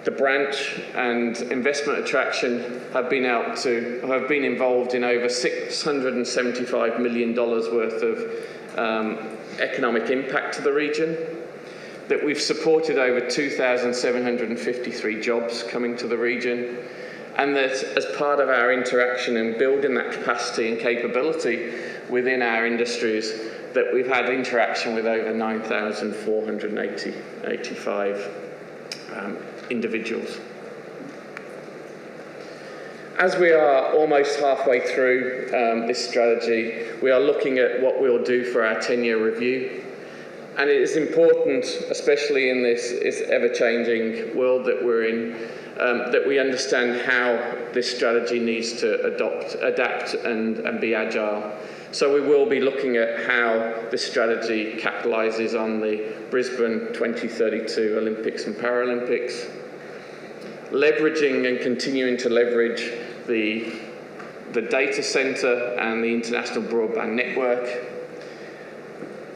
Speaker 10: the branch and investment attraction have been involved in over $675 million worth of economic impact to the region, that we've supported over 2,753 jobs coming to the region, and that as part of our interaction and building that capacity and capability within our industries, that we've had interaction with over 9,485 individuals. As we are almost halfway through this strategy, we are looking at what we'll do for our 10-year review. And it is important, especially in this ever-changing world that we're in, that we understand how this strategy needs to adapt and be agile. So we will be looking at how this strategy capitalises on the Brisbane 2032 Olympics and Paralympics, leveraging and continuing to leverage the data centre and the international broadband network,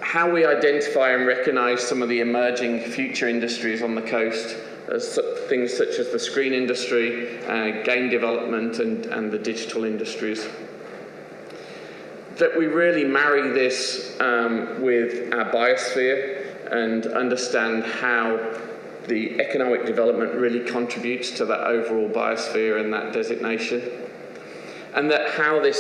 Speaker 10: how we identify and recognise some of the emerging future industries on the coast, as things such as the screen industry, game development and the digital industries. That we really marry this with our biosphere and understand how the economic development really contributes to that overall biosphere and that designation, and that how the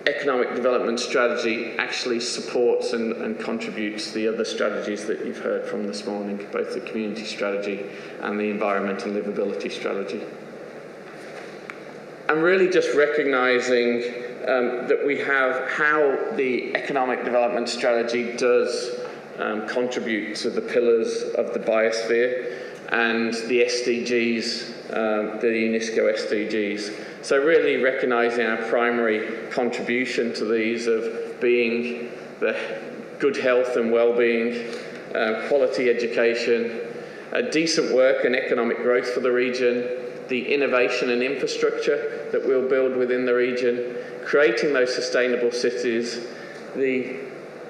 Speaker 10: economic development strategy actually supports and contributes to the other strategies that you've heard from this morning, both the community strategy and the environmental livability strategy. And really just recognising that we have how the economic development strategy does contribute to the pillars of the biosphere and the SDGs, the UNESCO SDGs. So really recognising our primary contribution to these of being the good health and well-being, quality education, decent work and economic growth for the region, the innovation and infrastructure that we'll build within the region, creating those sustainable cities, the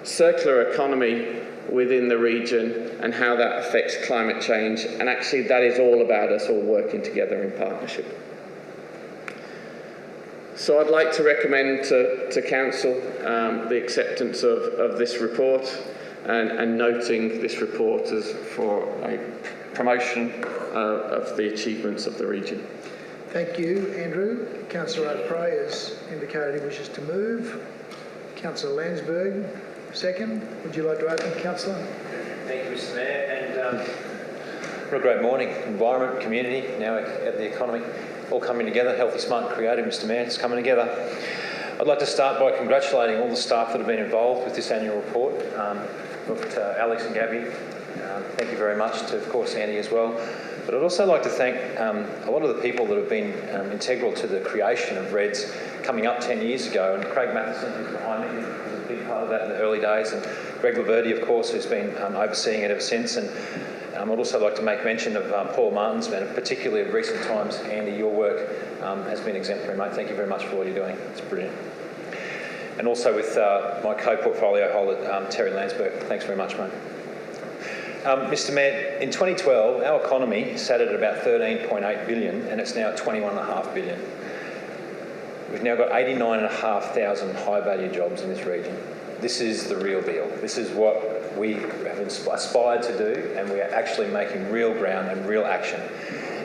Speaker 10: circular economy within the region and how that affects climate change. And actually that is all about us all working together in partnership. So I'd like to recommend to Council the acceptance of this report and noting this report as for a promotion of the achievements of the region.
Speaker 1: Thank you, Andrew. Councillor O'Prey has indicated he wishes to move. Councillor Landsborough, second. Would you like to open, Councillor?
Speaker 11: Thank you, Mr Mayor. And what a great morning. Environment, community, now at the economy, all coming together. Healthy, smart and creative, Mr Mayor. It's coming together. I'd like to start by congratulating all the staff that have been involved with this annual report. Alex and Gabby, thank you very much. To, of course, Andy as well. But I'd also like to thank a lot of the people that have been integral to the creation of REDS coming up 10 years ago. And Craig Matheson, who's behind me, was a big part of that in the early days. And Greg Liveability, of course, who's been overseeing it ever since. And I'd also like to make mention of Paul Martin's, and particularly of recent times. Andy, your work has been exemplary, mate. Thank you very much for what you're doing. It's brilliant. And also with my co-portfolio holder, Terry Landsborough. Thanks very much, mate. Mr Mayor, in 2012, our economy sat at about 13.8 billion and it's now at 21.5 billion. We've now got 89,500 high-value jobs in this region. This is the real deal. This is what we have aspired to do, and we are actually making real ground and real action.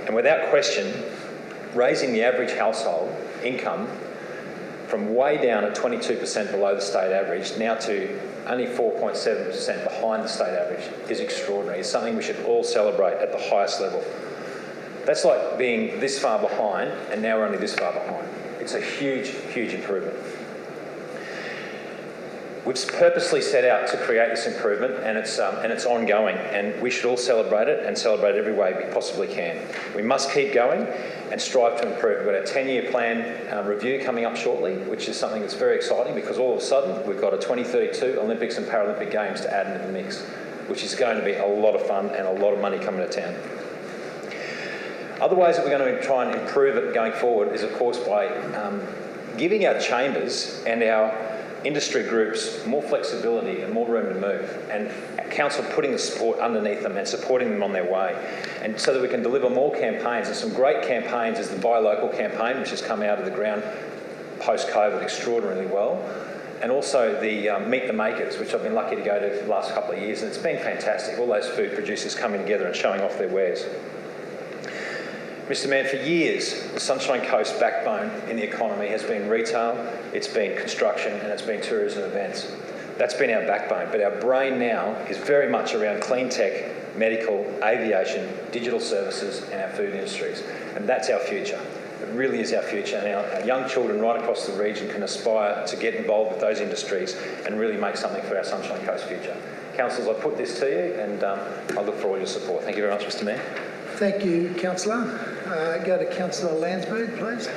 Speaker 11: And without question, raising the average household income from way down at 22% below the state average now to only 4.7% behind the state average is extraordinary. It's something we should all celebrate at the highest level. That's like being this far behind and now we're only this far behind. It's a huge, huge improvement. We've purposely set out to create this improvement and it's ongoing, and we should all celebrate it and celebrate it every way we possibly can. We must keep going and strive to improve. We've got our 10-year plan review coming up shortly, which is something that's very exciting because all of a sudden we've got a 2032 Olympics and Paralympic Games to add into the mix, which is going to be a lot of fun and a lot of money coming to town. Other ways that we're going to try and improve it going forward is, of course, by giving our chambers and our industry groups more flexibility and more room to move, and council putting the support underneath them and supporting them on their way, and so that we can deliver more campaigns. And some great campaigns is the Buy Local campaign, which has come out of the ground post-COVID extraordinarily well, and also the Meet the Makers, which I've been lucky to go to for the last couple of years, and it's been fantastic. All those food producers coming together and showing off their wares. Mr Mayor, for years, the Sunshine Coast backbone in the economy has been retail, it's been construction, and it's been tourism events. That's been our backbone, but our brain now is very much around clean tech, medical, aviation, digital services, and our food industries. And that's our future. It really is our future, and our young children right across the region can aspire to get involved with those industries and really make something for our Sunshine Coast future. Councillors, I put this to you, and I look for all your support. Thank you very much, Mr Mayor.
Speaker 1: Thank you, Councillor. Go to Councillor Landsborough, please.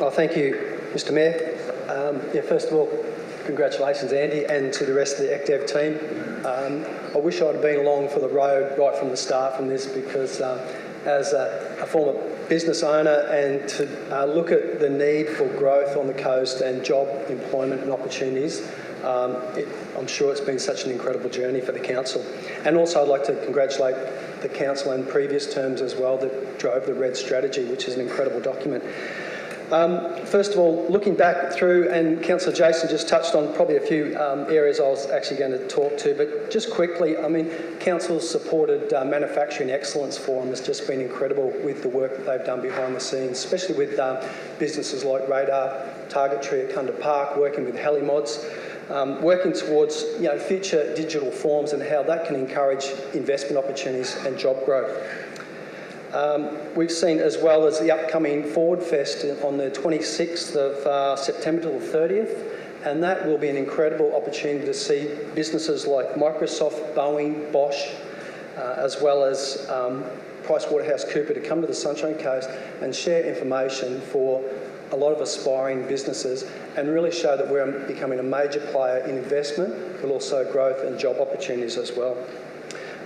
Speaker 8: Oh, thank you, Mr Mayor. First of all, congratulations, Andy, and to the rest of the ECDEV team. I wish I'd been along for the road right from the start from this, because as a former business owner, and to look at the need for growth on the coast and job employment and opportunities, I'm sure it's been such an incredible journey for the council. And also I'd like to congratulate the council in previous terms as well that drove the RED strategy, which is an incredible document. First of all, looking back through, and Councillor Jason just touched on probably a few areas I was actually going to talk to, but just quickly, I mean, Council's supported Manufacturing Excellence Forum has just been incredible with the work that they've done behind the scenes, especially with businesses like Radar, Target Tree at Carpark, working with Helimods, working towards future digital forms and how that can encourage investment opportunities and job growth. We've seen, as well as the upcoming Forward Fest on the 26th of September to the 30th, and that will be an incredible opportunity to see businesses like Microsoft, Boeing, Bosch, as well as PricewaterhouseCoopers to come to the Sunshine Coast and share information for a lot of aspiring businesses and really show that we're becoming a major player in investment, but also growth and job opportunities as well.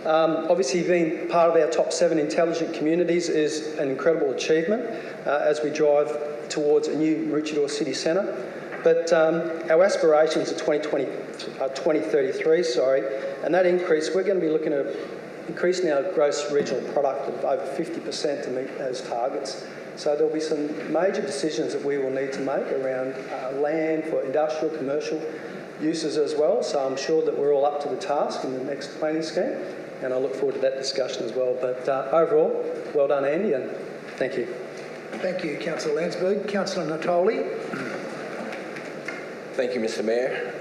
Speaker 8: Obviously, being part of our top 7 intelligent communities is an incredible achievement as we drive towards a new Maroochydore city centre. But our aspirations are 2033, and that increase, we're going to be looking at increasing our gross regional product of over 50% to meet those targets. So there'll be some major decisions that we will need to make around land for industrial, commercial uses as well. So I'm sure that we're all up to the task in the next planning scheme, and I look forward to that discussion as well. But overall, well done, Andy, and thank you.
Speaker 1: Thank you, Councillor Landsborough. Councillor Natoli.
Speaker 12: Thank you, Mr. Mayor,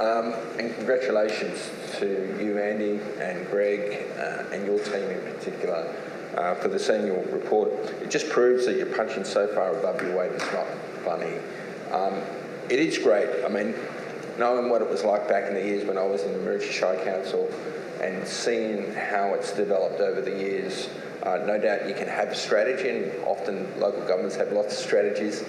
Speaker 12: and congratulations to you, Andy, and Greg, and your team in particular for this annual report. It just proves that you're punching so far above your weight. It's not funny. It is great. I mean, knowing what it was like back in the years when I was in the Maroochydore Council and seeing how it's developed over the years, no doubt you can have a strategy, and often local governments have lots of strategies.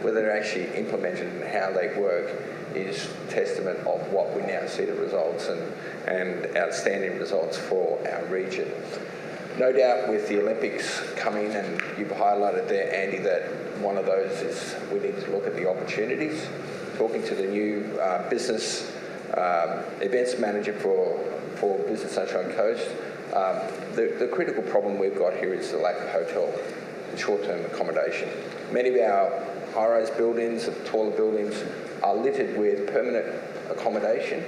Speaker 12: Whether they're actually implemented and how they work is testament of what we now see the results and outstanding results for our region. No doubt with the Olympics coming, and you've highlighted there, Andy, that one of those is we need to look at the opportunities. Talking to the new business events manager for Business Sunshine Coast, the critical problem we've got here is the lack of hotel and short-term accommodation. Many of our high-rise buildings, taller buildings, are littered with permanent accommodation,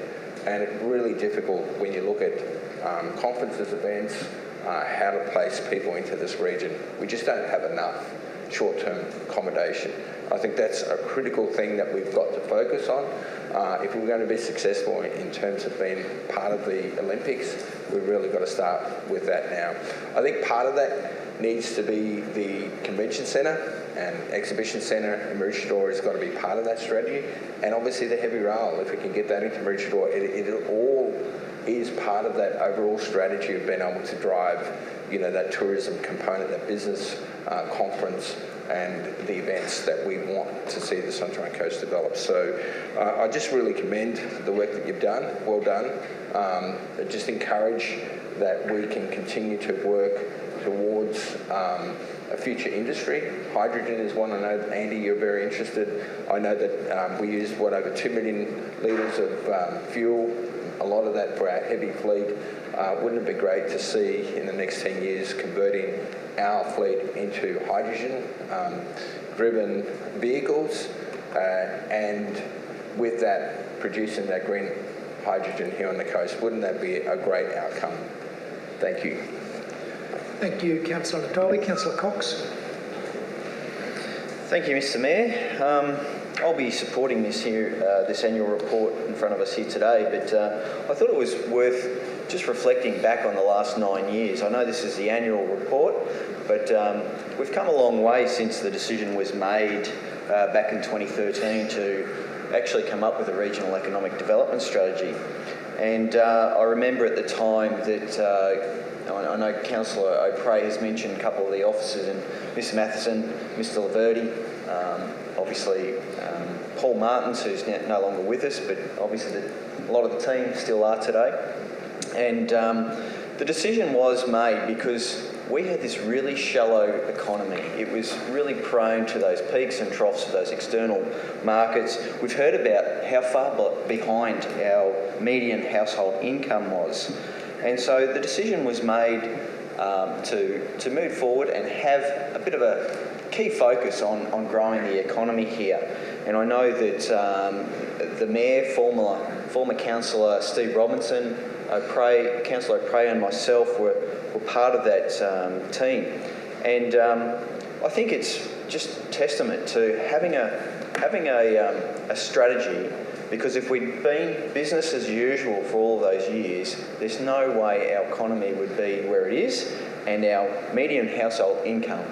Speaker 12: and it's really difficult when you look at conferences, events, how to place people into this region. We just don't have enough short-term accommodation. I think that's a critical thing that we've got to focus on. If we're going to be successful in terms of being part of the Olympics, we've really got to start with that now. I think part of that needs to be the convention centre and exhibition centre in Maroochydore has got to be part of that strategy. And obviously the heavy rail, if we can get that into Maroochydore, it all is part of that overall strategy of being able to drive, you know, that tourism component, that business conference and the events that we want to see the Sunshine Coast develop. So I just really commend the work that you've done. Well done. Just encourage that we can continue to work towards a future industry. Hydrogen is one. I know, Andy, you're very interested. I know that we used, over 2 million litres of fuel, a lot of that for our heavy fleet. Wouldn't it be great to see in the next 10 years converting our fleet into hydrogen-driven vehicles, and with that, producing that green hydrogen here on the coast? Wouldn't that be a great outcome? Thank you.
Speaker 1: Thank you, Councillor Natoli. Councillor Cox.
Speaker 6: Thank you, Mr. Mayor. I'll be supporting this annual report in front of us here today, but I thought it was worth just reflecting back on the last 9 years. I know this is the annual report, but we've come a long way since the decision was made back in 2013 to actually come up with a regional economic development strategy. And I remember at the time that I know Councillor O'Prey has mentioned a couple of the officers, and Mr Matheson, Mr Liveability, obviously Paul Martins, who's no longer with us, but obviously a lot of the team still are today. And the decision was made because we had this really shallow economy. It was really prone to those peaks and troughs of those external markets. We've heard about how far behind our median household income was. And so the decision was made to move forward and have a bit of a key focus on growing the economy here. And I know that the Mayor, former Councillor Steve Robinson, Councillor O'Prey and myself were part of that team. And I think it's just testament to having a strategy, because if we'd been business as usual for all of those years, there's no way our economy would be where it is and our median household income.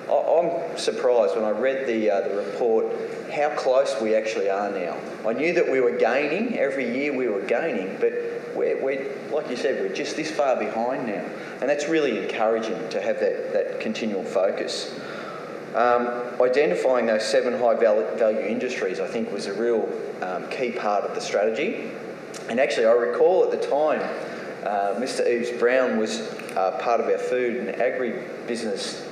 Speaker 6: I'm surprised when I read the report how close we actually are now. I knew that we were gaining, every year we were gaining, but we're like you said, we're just this far behind now. And that's really encouraging to have that continual focus. Identifying those 7 high-value industries, I think, was a real key part of the strategy. And actually, I recall at the time, Mr Eves Brown was part of our food and agri-business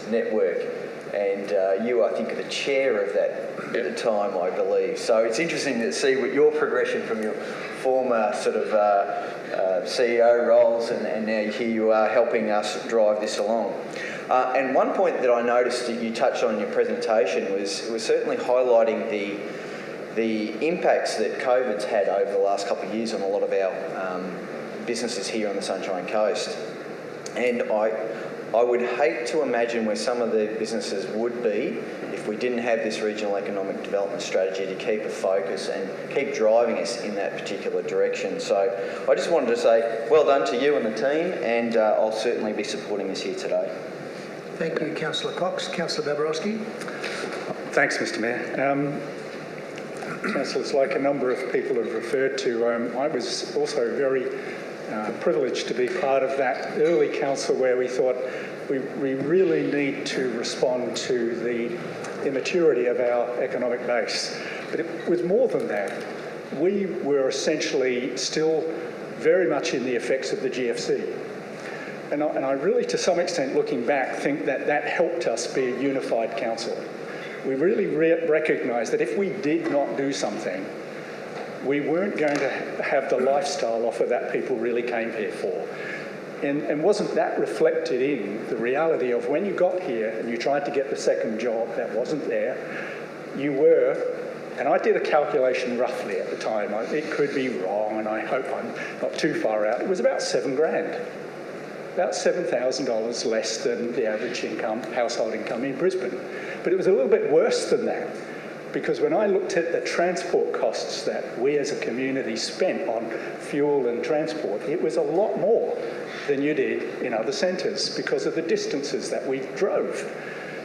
Speaker 6: network, and you, I think, are the chair of that at the time, I believe. So it's interesting to see what your progression from your former sort of CEO roles, and now here you are helping us drive this along. And one point that I noticed that you touched on in your presentation was certainly highlighting the impacts that COVID's had over the last couple of years on a lot of our businesses here on the Sunshine Coast. And I would hate to imagine where some of the businesses would be if we didn't have this regional economic development strategy to keep a focus and keep driving us in that particular direction. So I just wanted to say well done to you and the team, and I'll certainly be supporting this here today.
Speaker 1: Thank you, Councillor Cox. Councillor Babarowski.
Speaker 4: Thanks, Mr Mayor. Councillors, like a number of people have referred to, I was also very privileged to be part of that early council where we thought we really need to respond to the immaturity of our economic base. But it was more than that. We were essentially still very much in the effects of the GFC. And I really, to some extent, looking back, think that helped us be a unified council. We really recognised that if we did not do something, we weren't going to have the lifestyle offer that people really came here for. And wasn't that reflected in the reality of when you got here and you tried to get the second job that wasn't there, you were, and I did a calculation roughly at the time, it could be wrong and I hope I'm not too far out, it was about $7,000. About $7,000 less than the average income, household income in Brisbane. But it was a little bit worse than that, because when I looked at the transport costs that we as a community spent on fuel and transport, it was a lot more than you did in other centres because of the distances that we drove.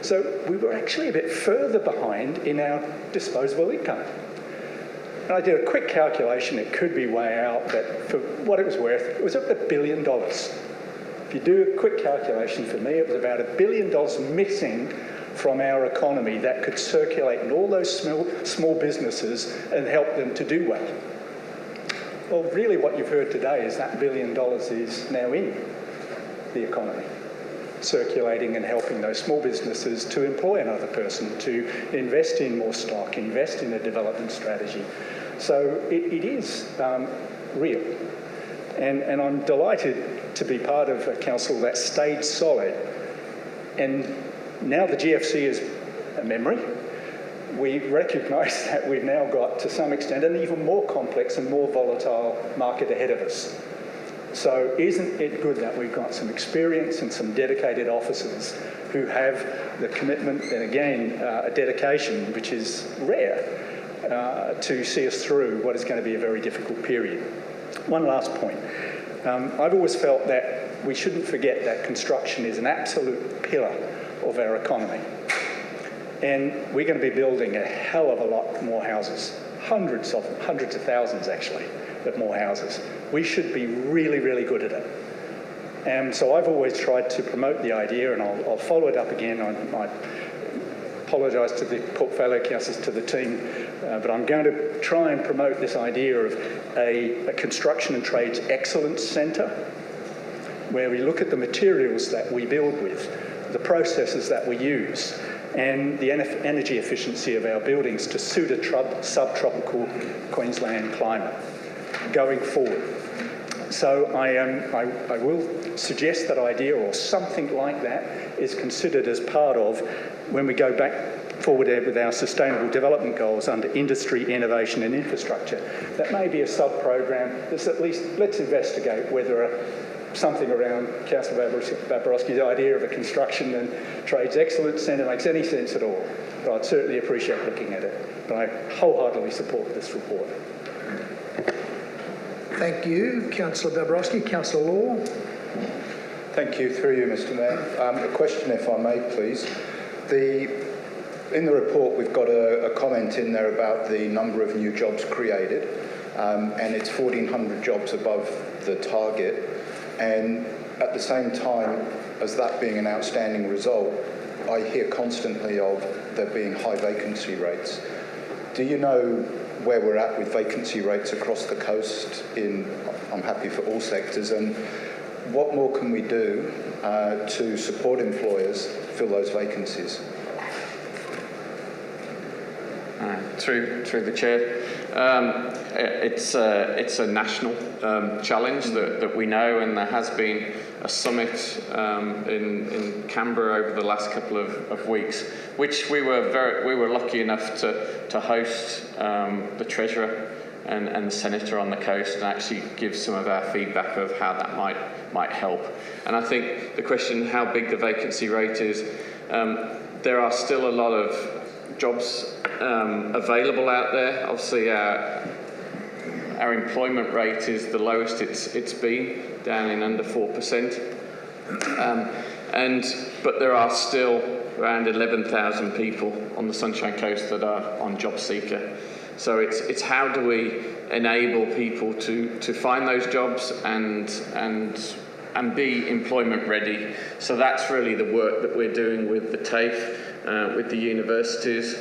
Speaker 4: So we were actually a bit further behind in our disposable income. And I did a quick calculation, it could be way out, but for what it was worth, it was up to $1 billion. If you do a quick calculation, for me, it was about $1 billion missing from our economy that could circulate in all those small businesses and help them to do well. Well, really what you've heard today is that $1 billion is now in the economy, circulating and helping those small businesses to employ another person, to invest in more stock, invest in a development strategy. So it is real. And I'm delighted to be part of a council that stayed solid. And now the GFC is a memory. We recognise that we've now got, to some extent, an even more complex and more volatile market ahead of us. So isn't it good that we've got some experience and some dedicated officers who have the commitment and, again, a dedication, which is rare, to see us through what is going to be a very difficult period. One last point. I've always felt that we shouldn't forget that construction is an absolute pillar of our economy. And we're going to be building a hell of a lot more houses, hundreds of thousands actually, of more houses. We should be really, really good at it. And so I've always tried to promote the idea, and I'll follow it up again. I apologise to the portfolio councillors, to the team, but I'm going to try and promote this idea of a construction and trades excellence centre, where we look at the materials that we build with, the processes that we use, and the energy efficiency of our buildings to suit a subtropical Queensland climate going forward. So I will suggest that idea, or something like that, is considered as part of when we go back forward with our sustainable development goals under industry, innovation and infrastructure. That may be a sub-program that's at least, let's investigate whether something around Councillor Babarowski's idea of a construction and trades excellence centre makes any sense at all. But I'd certainly appreciate looking at it. But I wholeheartedly support this report.
Speaker 1: Thank you, Councillor Babarowski. Councillor Law.
Speaker 2: Thank you, through you, Mr Mayor. A question, if I may, please. In the report, we've got a comment in there about the number of new jobs created, and it's 1,400 jobs above the target. And at the same time as that being an outstanding result, I hear constantly of there being high vacancy rates. Do you know where we're at with vacancy rates across the coast I'm happy for all sectors, and what more can we do to support employers fill those vacancies?
Speaker 10: Through the chair, It's a national challenge that we know, and there has been a summit in Canberra over the last couple of weeks, which we were lucky enough to host the Treasurer and the Senator on the coast and actually give some of our feedback of how that might help. And I think the question how big the vacancy rate is, there are still a lot of jobs available out there. Obviously our employment rate is the lowest it's been, down in under 4%. But there are still around 11,000 people on the Sunshine Coast that are on Job Seeker. So it's how do we enable people to find those jobs and be employment ready. So that's really the work that we're doing with the TAFE, with the universities,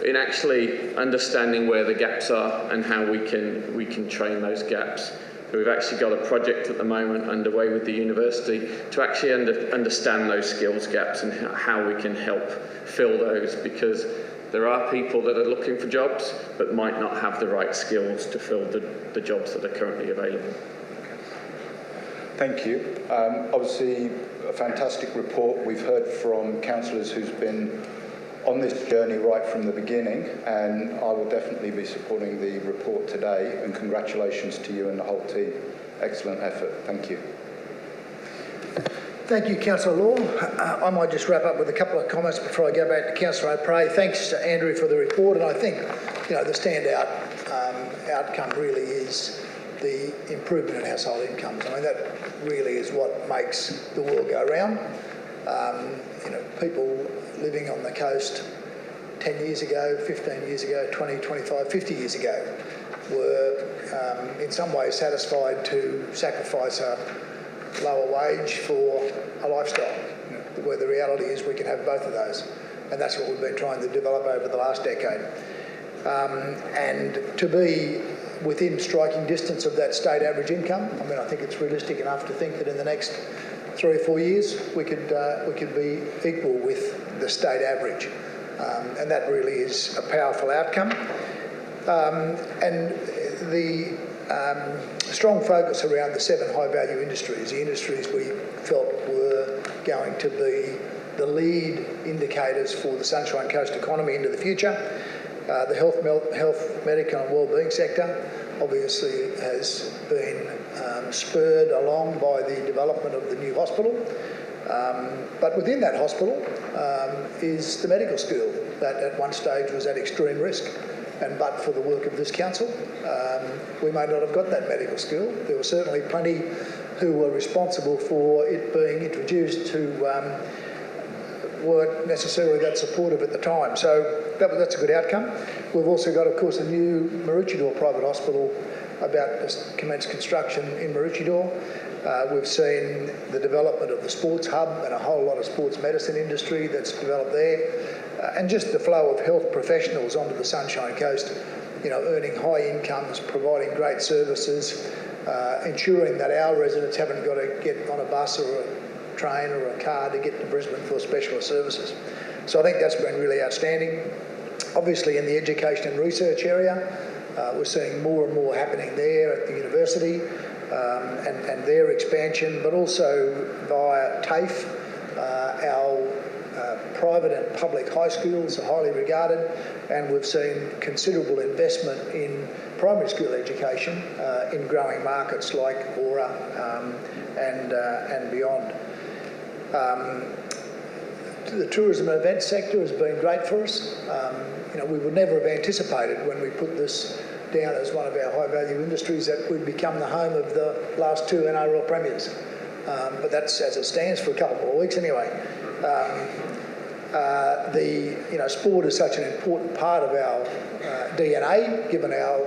Speaker 10: in actually understanding where the gaps are and how we can train those gaps. We've actually got a project at the moment underway with the university to actually understand those skills gaps and how we can help fill those, because there are people that are looking for jobs but might not have the right skills to fill the jobs that are currently available.
Speaker 2: Thank you. Obviously, a fantastic report. We've heard from councillors who's been on this journey right from the beginning, and I will definitely be supporting the report today, and congratulations to you and the whole team. Excellent effort. Thank you.
Speaker 1: Thank you, Councillor Law. I might just wrap up with a couple of comments before I go back to Councillor O'Prey. Thanks to Andrew for the report, and I think the standout outcome really is the improvement in household incomes. I mean, that really is what makes the world go round. People living on the coast 10 years ago, 15 years ago, 20, 25, 50 years ago were in some ways satisfied to sacrifice a lower wage for a lifestyle, where the reality is we can have both of those. And that's what we've been trying to develop over the last decade. And to be within striking distance of that state average income, I mean, I think it's realistic enough to think that in the next 3 or 4 years we could be equal with the state average, and that really is a powerful outcome. And the strong focus around the 7 high-value industries, the industries we felt were going to be the lead indicators for the Sunshine Coast economy into the future. The health, medical and wellbeing sector obviously has been spurred along by the development of the new hospital. But within that hospital is the medical school that at one stage was at extreme risk. And but for the work of this council, we may not have got that medical school. There were certainly plenty who were responsible for it being introduced who weren't necessarily that supportive at the time. So that's a good outcome. We've also got, of course, a new Maroochydore private hospital about to commence construction in Maroochydore. We've seen the development of the sports hub and a whole lot of sports medicine industry that's developed there. And just the flow of health professionals onto the Sunshine Coast, earning high incomes, providing great services, ensuring that our residents haven't got to get on a bus or a train or a car to get to Brisbane for specialist services. So I think that's been really outstanding. Obviously in the education and research area, we're seeing more and more happening there at the university and their expansion, but also via TAFE, our private and public high schools are highly regarded, and we've seen considerable investment in primary school education in growing markets like Aura and beyond. The tourism and events sector has been great for us. We would never have anticipated when we put this down as one of our high-value industries that we'd become the home of the last 2 NRL premiers. But that's as it stands for a couple more weeks anyway. Sport is such an important part of our DNA, given our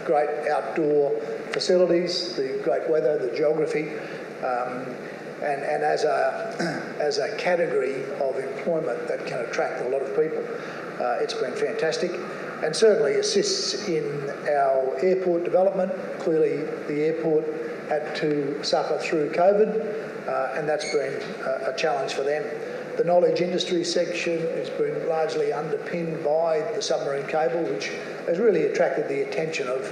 Speaker 1: great outdoor facilities, the great weather, the geography, and as a category of employment that can attract a lot of people. It's been fantastic and certainly assists in our airport development. Clearly the airport had to suffer through COVID and that's been a challenge for them. The knowledge industry section has been largely underpinned by the submarine cable, which has really attracted the attention of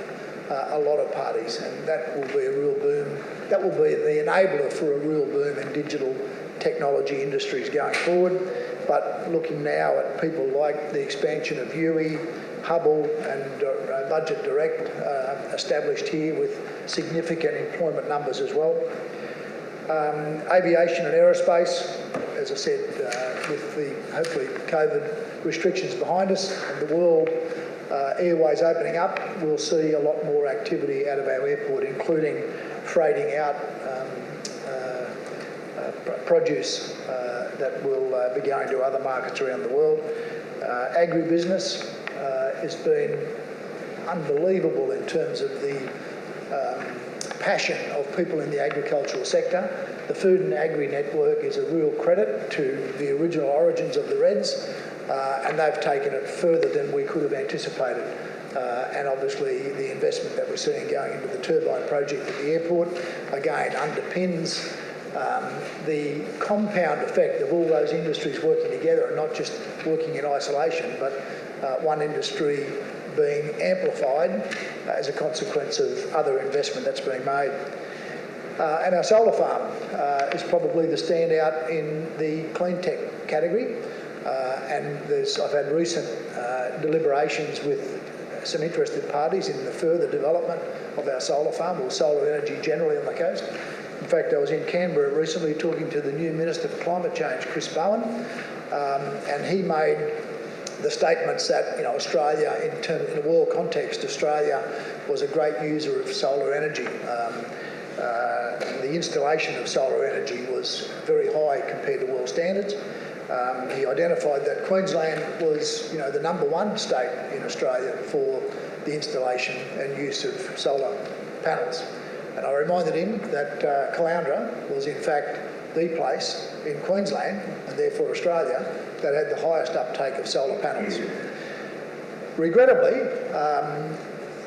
Speaker 1: a lot of parties, and that will be a real boom. That will be the enabler for a real boom in digital technology industries going forward. But looking now at people like the expansion of UE, Hubble and Budget Direct established here with significant employment numbers as well. Aviation and aerospace, as I said, with the hopefully COVID restrictions behind us and the world airways opening up, we'll see a lot more activity out of our airport, including freighting out produce that will be going to other markets around the world. Agribusiness has been unbelievable in terms of the passion of people in the agricultural sector. The Food and Agri Network is a real credit to the original origins of the Reds, and they've taken it further than we could have anticipated. And obviously the investment that we're seeing going into the turbine project at the airport, again, underpins the compound effect of all those industries working together and not just working in isolation, but one industry being amplified as a consequence of other investment that's being made. And our solar farm is probably the standout in the clean tech category. And I've had recent deliberations with some interested parties in the further development of our solar farm, or solar energy generally on the coast. In fact, I was in Canberra recently talking to the new Minister for Climate Change, Chris Bowen, and he made the statements that, Australia, in a world context, Australia was a great user of solar energy. The installation of solar energy was very high compared to world standards. He identified that Queensland was, the #1 state in Australia for the installation and use of solar panels. And I reminded him that Caloundra was in fact the place in Queensland, and therefore Australia, that had the highest uptake of solar panels. Regrettably,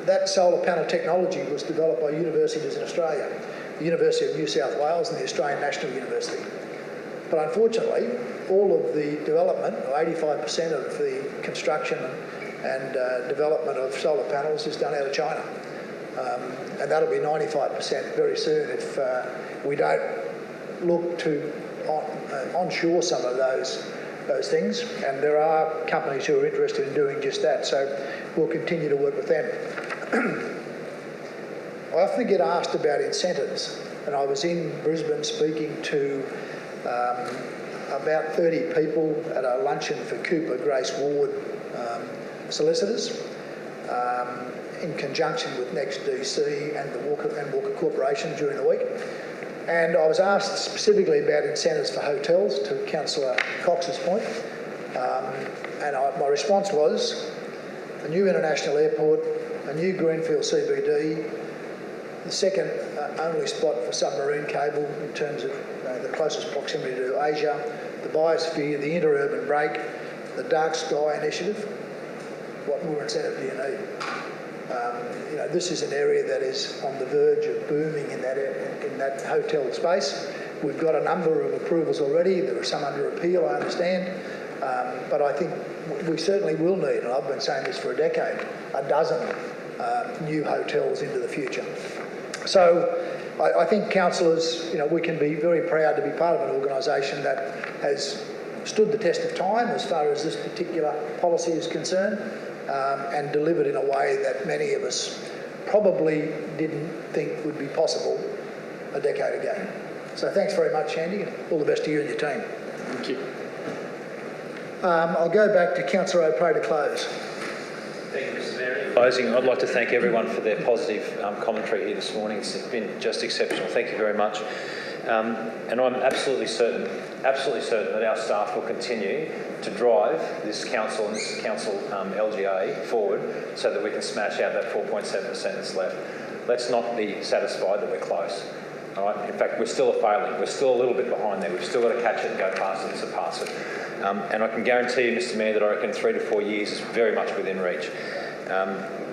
Speaker 1: that solar panel technology was developed by universities in Australia, the University of New South Wales and the Australian National University. But unfortunately, all of the development, or 85% of the construction and development of solar panels is done out of China. And that'll be 95% very soon if we don't look to onshore some of those things. And there are companies who are interested in doing just that, so we'll continue to work with them. I often get asked about incentives, and I was in Brisbane speaking to about 30 people at a luncheon for Cooper Grace Ward solicitors in conjunction with Next DC and the Walker Corporation during the week. And I was asked specifically about incentives for hotels, to Councillor Cox's point, and my response was a new international airport, a new greenfield CBD, the second only spot for submarine cable in terms of the closest proximity to Asia, the biosphere, the interurban break, the dark sky initiative. What more incentive do you need? This is an area that is on the verge of booming in that hotel space. We've got a number of approvals already. There are some under appeal, I understand. But I think we certainly will need, and I've been saying this for a decade, a dozen new hotels into the future. So I think councillors, we can be very proud to be part of an organisation that has stood the test of time as far as this particular policy is concerned, and delivered in a way that many of us probably didn't think would be possible a decade ago. So thanks very much, Andy, and all the best to you and your team.
Speaker 10: Thank you.
Speaker 1: I'll go back to Councillor O'Prey to close.
Speaker 11: Thank you, Mr Mayor. In closing, I'd like to thank everyone for their positive commentary here this morning. It's been just exceptional. Thank you very much. And I'm absolutely certain that our staff will continue to drive this council and this council LGA forward so that we can smash out that 4.7% that's left. Let's not be satisfied that we're close. All right? In fact, we're still failing. We're still a little bit behind there. We've still got to catch it and go past it and surpass it. And I can guarantee you, Mr Mayor, that I reckon 3 to 4 years is very much within reach.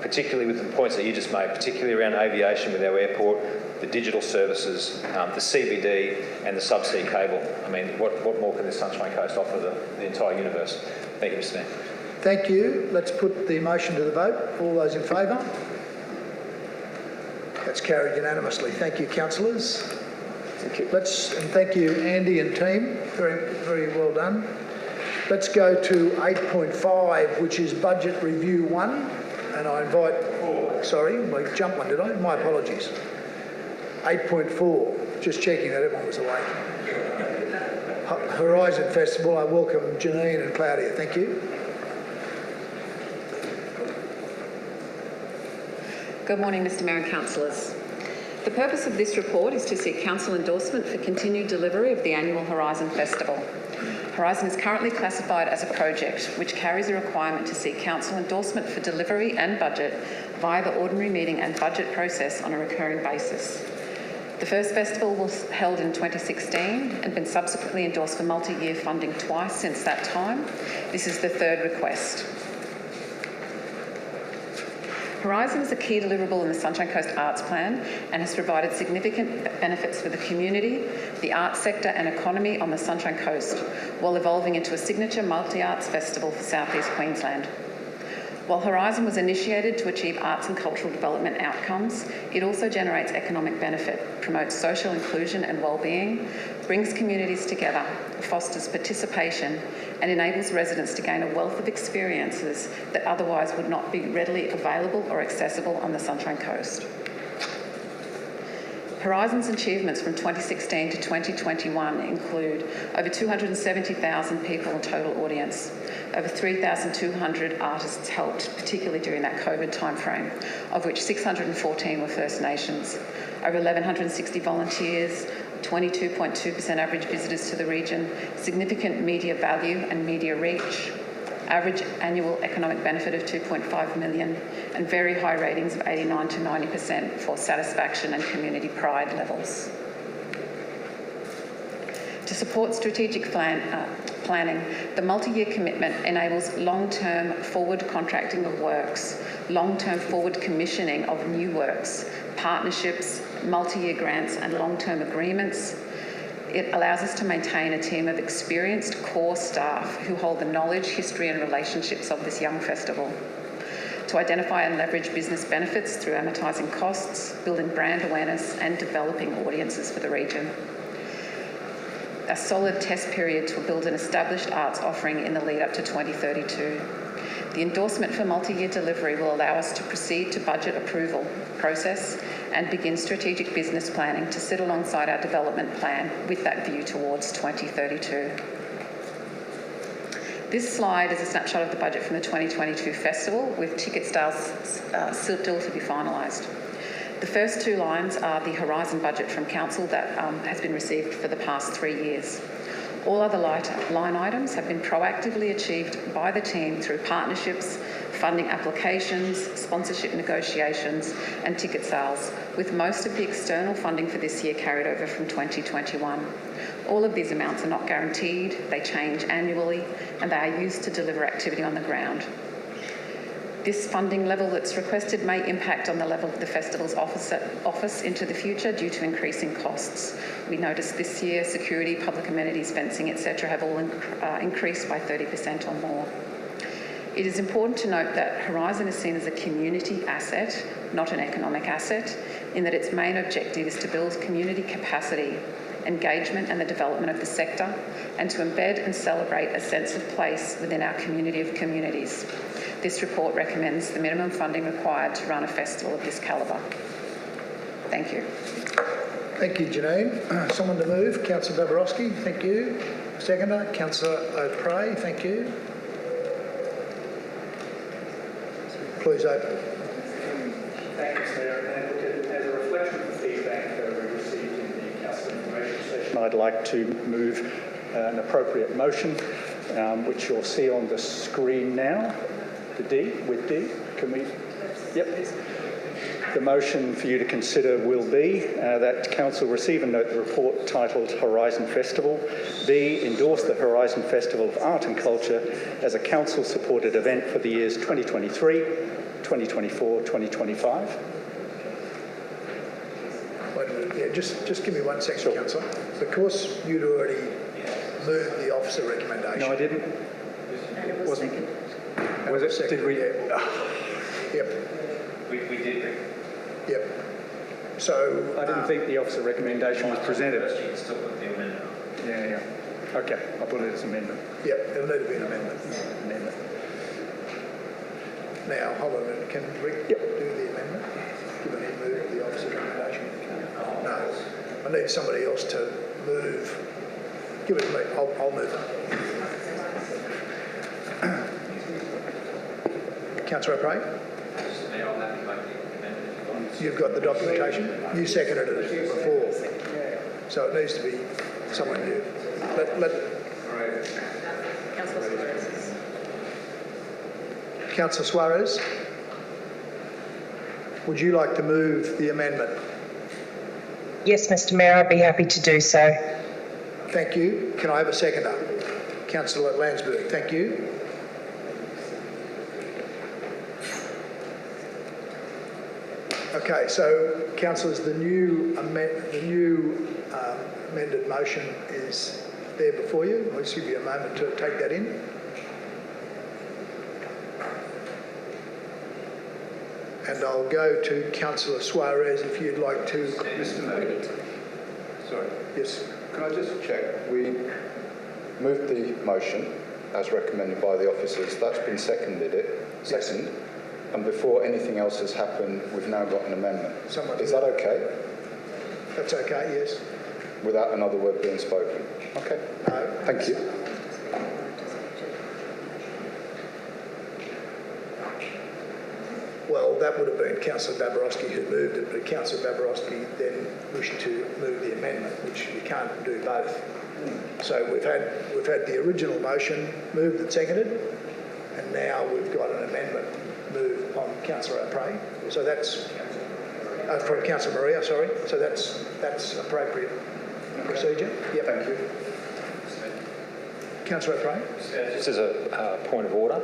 Speaker 11: particularly with the points that you just made, particularly around aviation with our airport, the digital services, the CBD and the subsea cable. I mean, what more can the Sunshine Coast offer the entire universe? Thank you, Mr Mayor.
Speaker 1: Thank you. Let's put the motion to the vote. All those in favour? That's carried unanimously. Thank you, councillors.
Speaker 4: Thank you.
Speaker 1: And thank you, Andy and team. Very, very well done. Let's go to 8.5, which is Budget Review 1. And I invite... Sorry, I jumped one, did I? My apologies. 8.4, just checking that everyone was awake. Horizon Festival, I welcome Janine and Claudia. Thank you.
Speaker 13: Good morning, Mr Mayor and councillors. The purpose of this report is to seek council endorsement for continued delivery of the annual Horizon Festival. Horizon is currently classified as a project, which carries a requirement to seek council endorsement for delivery and budget via the ordinary meeting and budget process on a recurring basis. The first festival was held in 2016 and been subsequently endorsed for multi-year funding twice since that time. This is the third request. Horizon is a key deliverable in the Sunshine Coast Arts Plan and has provided significant benefits for the community, the arts sector and economy on the Sunshine Coast, while evolving into a signature multi-arts festival for South East Queensland. While Horizon was initiated to achieve arts and cultural development outcomes, it also generates economic benefit, promotes social inclusion and well-being, brings communities together, fosters participation, and enables residents to gain a wealth of experiences that otherwise would not be readily available or accessible on the Sunshine Coast. Horizon's achievements from 2016 to 2021 include over 270,000 people in total audience, over 3,200 artists helped, particularly during that COVID timeframe, of which 614 were First Nations, over 1,160 volunteers, 22.2% average visitors to the region, significant media value and media reach, average annual economic benefit of 2.5 million, and very high ratings of 89 to 90% for satisfaction and community pride levels. To support strategic planning, the multi-year commitment enables long-term forward contracting of works, long-term forward commissioning of new works, partnerships, multi-year grants and long-term agreements. It allows us to maintain a team of experienced core staff who hold the knowledge, history and relationships of this young festival. To identify and leverage business benefits through amortising costs, building brand awareness and developing audiences for the region. A solid test period to build an established arts offering in the lead up to 2032. The endorsement for multi-year delivery will allow us to proceed to budget approval process and begin strategic business planning to sit alongside our development plan with that view towards 2032. This slide is a snapshot of the budget from the 2022 festival with ticket sales still to be finalised. The first two lines are the Horizon budget from Council that has been received for the past 3 years. All other line items have been proactively achieved by the team through partnerships, funding applications, sponsorship negotiations and ticket sales, with most of the external funding for this year carried over from 2021. All of these amounts are not guaranteed, they change annually and they are used to deliver activity on the ground. This funding level that's requested may impact on the level of the festival's office into the future due to increasing costs. We noticed this year security, public amenities, fencing, etc. have all increased by 30% or more. It is important to note that Horizon is seen as a community asset, not an economic asset, in that its main objective is to build community capacity, engagement and the development of the sector, and to embed and celebrate a sense of place within our community of communities. This report recommends the minimum funding required to run a festival of this calibre. Thank you.
Speaker 1: Thank you, Janine. Someone to move? Councillor Babarowski, thank you. Seconder, Councillor O'Prey, thank you. Please open.
Speaker 4: Thank you, Mayor. And as a reflection of the feedback that we received in the council information session, I'd like to move an appropriate motion, which you'll see on the screen now. The D, with D, can we? Yep. The motion for you to consider will be that Council receive and note the report titled Horizon Festival. B, endorse the Horizon Festival of Art and Culture as a Council-supported event for the years 2023, 2024-2025.
Speaker 1: Wait a minute, yeah, just give me 1 second, sure. Councillor. Because you'd already moved the officer recommendation.
Speaker 4: No, I didn't.
Speaker 7: And it was second.
Speaker 4: Was it second? Did we?
Speaker 1: Yeah. Yep.
Speaker 11: We did.
Speaker 1: Yep. So
Speaker 4: I didn't think the officer recommendation was presented.
Speaker 11: You can still put the amendment on.
Speaker 4: Yeah. Okay, I'll put it as amendment.
Speaker 1: Yep, it'll need to be an amendment. Now, hold on a minute. Can Rick do the amendment? Given he moved the officer's recommendation? No. I need somebody else to move. Give it to me. I'll move it. Councillor O'Prey? You've got the documentation. You seconded it before. So it needs to be someone new. Councillor Suarez, would you like to move the amendment?
Speaker 14: Yes, Mr Mayor, I'd be happy to do so.
Speaker 1: Thank you. Can I have a seconder? Councillor Landsborough, thank you. Okay, so councillors, the new amended motion is there before you. I'll just give you a moment to take that in. And I'll go to Councillor Suarez if you'd like to.
Speaker 2: Mr Mayor. Sorry.
Speaker 1: Yes.
Speaker 2: Can I just check? We moved the motion as recommended by the officers. That's been seconded. Second. And before anything else has happened, we've now got an amendment. Is that okay?
Speaker 1: That's okay, yes.
Speaker 2: Without another word being spoken? Okay.
Speaker 1: No.
Speaker 2: Thank you.
Speaker 1: Well, that would have been Councillor Babarowski who moved it, but Councillor Babarowski then wished to move the amendment, which you can't do both. So we've had the original motion moved and seconded, and now we've got an amendment moved on Councillor O'Prey. So that's from Councillor Maria, sorry. So that's appropriate procedure. Yep.
Speaker 2: Thank you.
Speaker 1: Councillor O'Prey.
Speaker 11: Just as a point of order,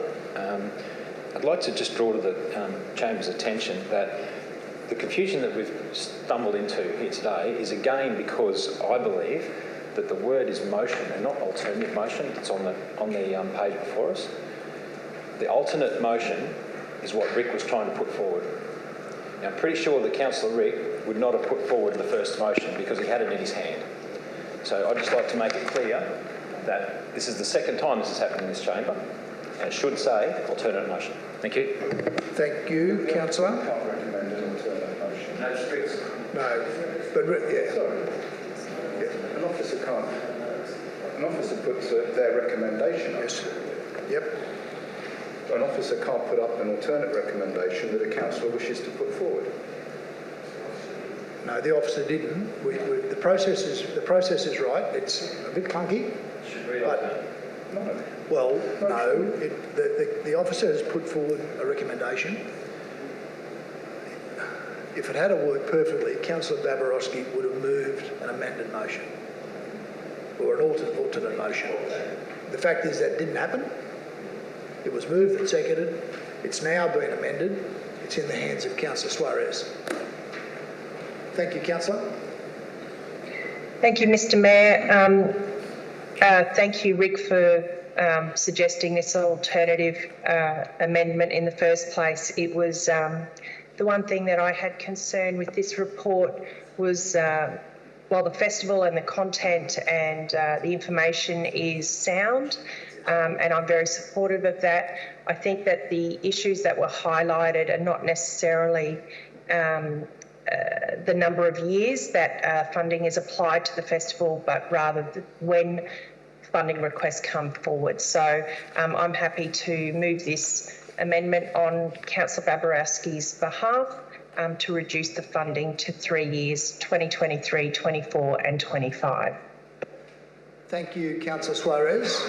Speaker 11: I'd like to just draw to the Chamber's attention that the confusion that we've stumbled into here today is again because I believe that the word is motion and not alternative motion that's on the page before us. The alternate motion is what Rick was trying to put forward. Now, I'm pretty sure that Councillor Rick would not have put forward the first motion because he had it in his hand. So I'd just like to make it clear that this is the second time this has happened in this chamber, and it should say alternate motion. Thank you.
Speaker 1: Thank you, Councillor.
Speaker 2: I can't recommend an alternate motion.
Speaker 11: No strict.
Speaker 1: No, but yeah.
Speaker 2: Sorry. Yeah. An officer can't. An officer puts their recommendation up.
Speaker 1: Yes. Yep.
Speaker 2: An officer can't put up an alternate recommendation that a councillor wishes to put forward.
Speaker 1: No, the officer didn't. The process is right. It's a bit clunky, but
Speaker 2: no.
Speaker 1: Well, no. The officer has put forward a recommendation. If it had worked perfectly, Councillor Babarowski would have moved an amended motion or an alternate motion. The fact is that didn't happen. It was moved and seconded. It's now been amended. It's in the hands of Councillor Suarez. Thank you, Councillor.
Speaker 14: Thank you, Mr Mayor. Thank you, Rick, for suggesting this alternative amendment in the first place. It was the one thing that I had concern with this report was while the festival and the content and the information is sound, and I'm very supportive of that, I think that the issues that were highlighted are not necessarily the number of years that funding is applied to the festival, but rather when funding requests come forward. So I'm happy to move this amendment on Councillor Babarowski's behalf to reduce the funding to 3 years, 2023, 24 and 25.
Speaker 1: Thank you, Councillor Suarez.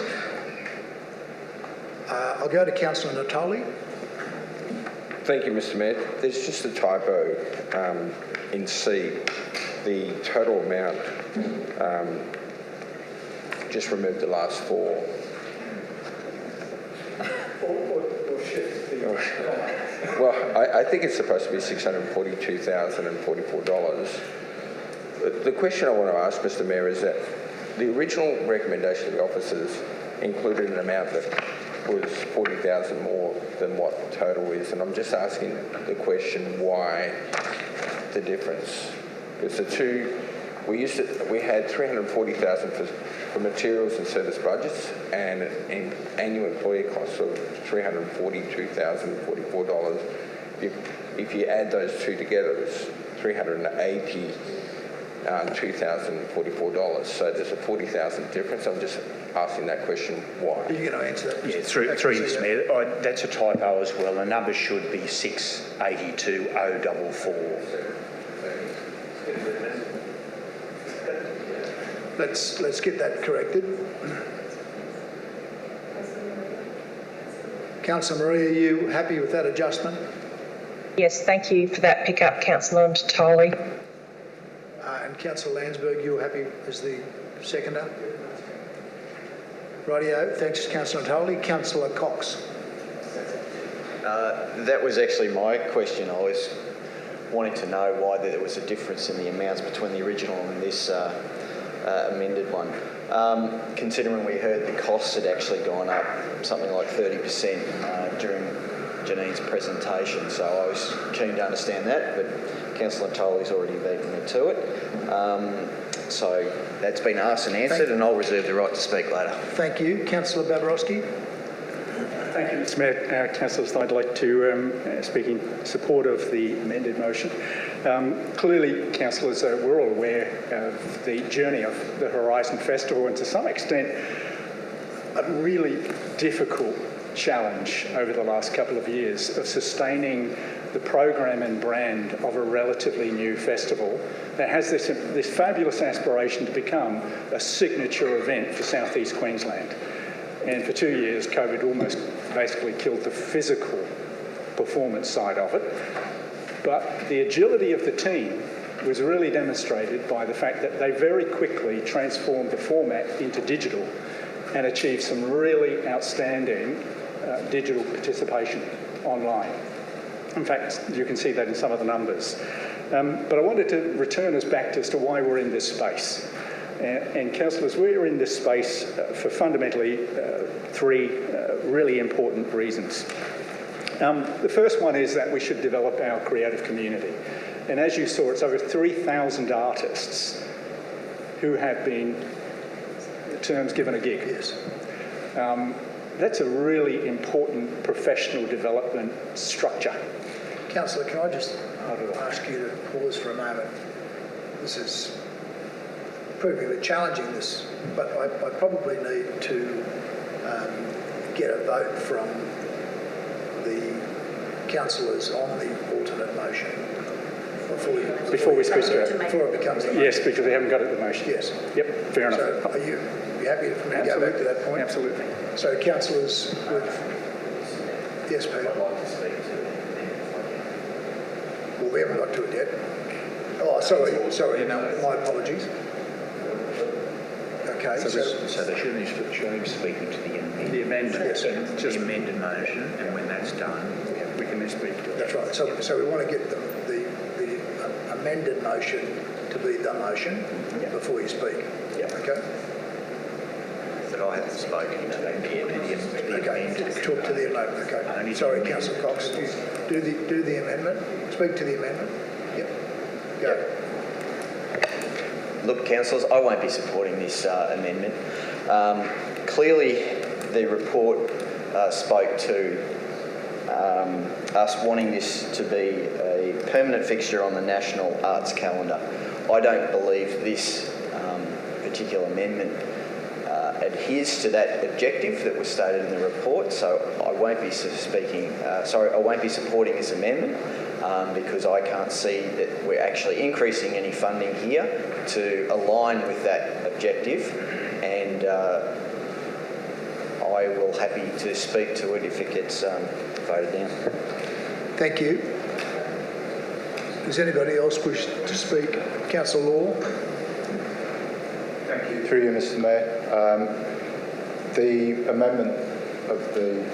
Speaker 1: I'll go to Councillor Natoli.
Speaker 12: Thank you, Mr Mayor. There's just a typo in C. The total amount, just remove the last four.
Speaker 2: Or
Speaker 12: Well, I think it's supposed to be $642,044. The question I want to ask, Mr. Mayor, is that the original recommendation of the officers included an amount that was 40,000 more than what the total is, and I'm just asking the question why the difference. Because the two, we had 340,000 for materials and service budgets and an annual employee cost of $342,044. If you add those two together, it's $382,044. So there's a 40,000 difference. I'm just asking that question why.
Speaker 1: Are you going to answer that?
Speaker 15: Yeah, through you, Mr. Mayor. That's a typo as well. The number should be 682,044.
Speaker 1: Let's get that corrected. Councillor Marie, are you happy with that adjustment?
Speaker 14: Yes, thank you for that pick-up, Councillor Tolly.
Speaker 1: And Councillor Landsborough, you're happy as the seconder? Rightio, thanks Councillor Tolly. Councillor Cox.
Speaker 6: That was actually my question. I was wanting to know why there was a difference in the amounts between the original and this amended one. Considering we heard the costs had actually gone up something like 30% during Janine's presentation, so I was keen to understand that, but Councillor Tolly's already beaten me to it. So that's been asked and answered, and I'll reserve the right to speak later.
Speaker 1: Thank you. Councillor Babarowski.
Speaker 4: Thank you, Mr. Mayor. Councillors, I'd like to speak in support of the amended motion. Clearly, councillors, we're all aware of the journey of the Horizon Festival, and to some extent, a really difficult challenge over the last couple of years of sustaining the program and brand of a relatively new festival that has this fabulous aspiration to become a signature event for South East Queensland. And for 2 years, COVID almost basically killed the physical performance side of it. But the agility of the team was really demonstrated by the fact that they very quickly transformed the format into digital and achieved some really outstanding digital participation online. In fact, you can see that in some of the numbers. But I wanted to return us back as to why we're in this space. And councillors, we're in this space for fundamentally three really important reasons. The first one is that we should develop our creative community. And as you saw, it's over 3,000 artists who have been, the term's given a gig.
Speaker 1: Yes.
Speaker 4: That's a really important professional development structure.
Speaker 1: Councillor, can I just ask you to pause for a moment? This is proving a bit challenging, this, but I probably need to get a vote from the councillors on the alternate motion
Speaker 4: before we speak to it.
Speaker 1: Before it becomes a motion.
Speaker 4: Yes, because we haven't got it at the motion.
Speaker 1: Yes.
Speaker 4: Yep, fair enough.
Speaker 1: So are you happy for me to go back to that point?
Speaker 4: Absolutely.
Speaker 1: So councillors with... Yes, Peter. Well, we haven't got to it yet. Oh, sorry, no, my apologies. Okay,
Speaker 15: so they shouldn't be speaking to the amendment.
Speaker 4: The amendment,
Speaker 1: yes.
Speaker 15: Just the amended motion, and when that's done,
Speaker 4: we can then speak to it.
Speaker 1: That's right. So we want to get the amended motion to be the motion before you speak.
Speaker 6: Yep.
Speaker 1: Okay.
Speaker 6: That I haven't spoken to the amendment.
Speaker 1: Okay. Talk to the amendment. Okay. Sorry, Councillor Cox. Do the amendment. Speak to the amendment. Yep. Go.
Speaker 6: Yep. Look, councillors, I won't be supporting this amendment. Clearly, the report spoke to us wanting this to be a permanent fixture on the national arts calendar. I don't believe this particular amendment adheres to that objective that was stated in the report, so I won't be supporting this amendment. Because I can't see that we're actually increasing any funding here to align with that objective, and I will happy to speak to it if it gets voted down.
Speaker 1: Thank you. Does anybody else wish to speak? Councillor Law.
Speaker 2: Thank you. Through you, Mr. Mayor. The amendment of the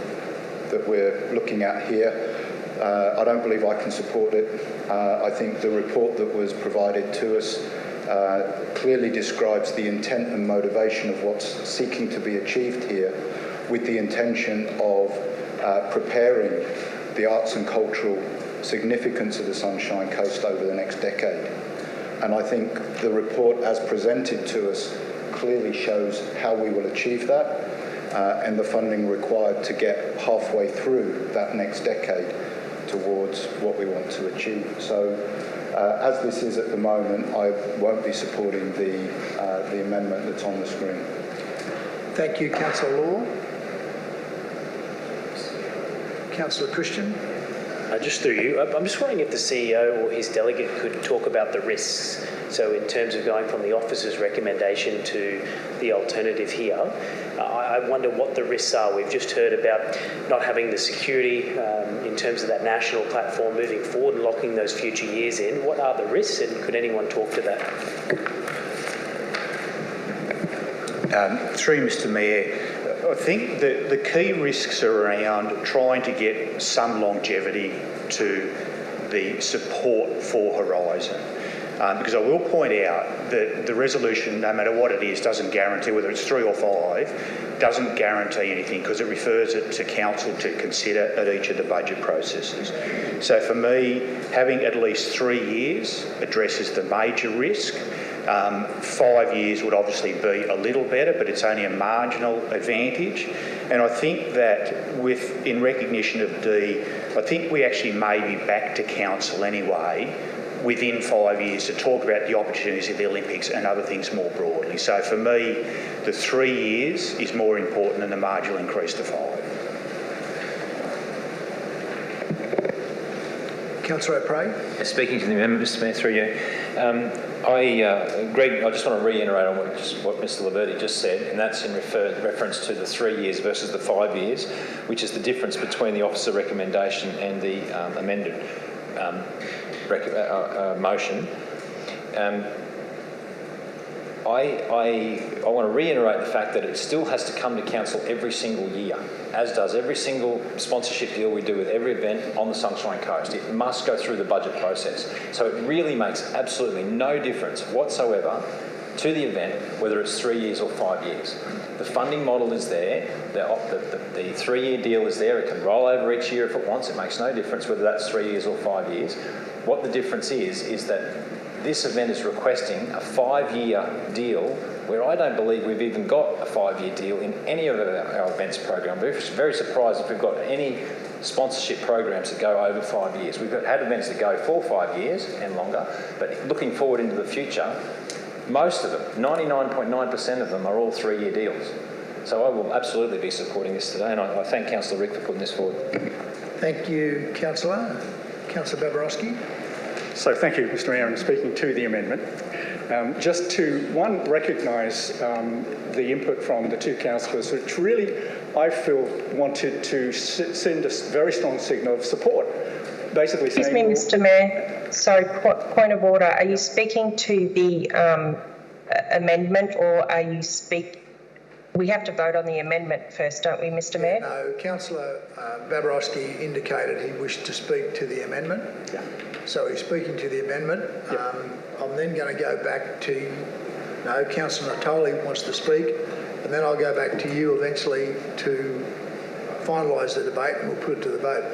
Speaker 2: that we're looking at here. I don't believe I can support it. I think the report that was provided to us clearly describes the intent and motivation of what's seeking to be achieved here, with the intention of preparing the arts and cultural significance of the Sunshine Coast over the next decade. And I think the report as presented to us clearly shows how we will achieve that and the funding required to get halfway through that next decade towards what we want to achieve. So as this is at the moment, I won't be supporting the amendment that's on the screen.
Speaker 1: Thank you, Councillor Law. Councillor Christian.
Speaker 9: Just through you, I'm just wondering if the CEO or his delegate could talk about the risks. So in terms of going from the officer's recommendation to the alternative here, I wonder what the risks are. We've just heard about not having the security in terms of that national platform moving forward and locking those future years in. What are the risks, and could anyone talk to that?
Speaker 15: Through you, Mr Mayor, I think the key risks are around trying to get some longevity to the support for Horizon. Because I will point out that the resolution, no matter what it is, doesn't guarantee, whether it's 3 or 5, doesn't guarantee anything because it refers it to council to consider at each of the budget processes. So for me, having at least 3 years addresses the major risk. 5 years would obviously be a little better, but it's only a marginal advantage. And I think that in recognition of D, I think we actually may be back to council anyway within 5 years to talk about the opportunities of the Olympics and other things more broadly. So for me, the 3 years is more important than the marginal increase to 5.
Speaker 1: Councillor O'Prey.
Speaker 11: Speaking to the amendment, Mr Mayor, through you. Greg, I just want to reiterate on what Mr Liveability just said, and that's in reference to the 3 years versus the 5 years, which is the difference between the officer recommendation and the amended motion. I want to reiterate the fact that it still has to come to council every single year, as does every single sponsorship deal we do with every event on the Sunshine Coast. It must go through the budget process. So it really makes absolutely no difference whatsoever to the event, whether it's 3 years or 5 years. The funding model is there, the 3-year deal is there, it can roll over each year if it wants, it makes no difference whether that's 3 years or 5 years. What the difference is that this event is requesting a 5-year deal where I don't believe we've even got a 5-year deal in any of our events program. We're very surprised if we've got any sponsorship programs that go over 5 years. We've had events that go for 5 years and longer, but looking forward into the future, most of them, 99.9% of them, are all 3-year deals. So I will absolutely be supporting this today, and I thank Councillor Rick for putting this forward.
Speaker 1: Thank you, Councillor. Councillor Babarowski.
Speaker 4: So thank you, Mr Mayor, and speaking to the amendment. Just to, one, recognise the input from the two councillors, which really, I feel, wanted to send a very strong signal of support. Basically
Speaker 14: Excuse
Speaker 4: saying...
Speaker 14: me, Mr Mayor. Sorry, point of order. Are you speaking to the amendment, or are you We have to vote on the amendment first, don't we, Mr Mayor?
Speaker 1: No, Councillor Babarowski indicated he wished to speak to the amendment.
Speaker 4: Yeah.
Speaker 1: So he's speaking to the amendment.
Speaker 4: Yeah.
Speaker 1: I'm then going to go back to, no, Councillor Natoli wants to speak, and then I'll go back to you eventually to finalise the debate, and we'll put it to the vote.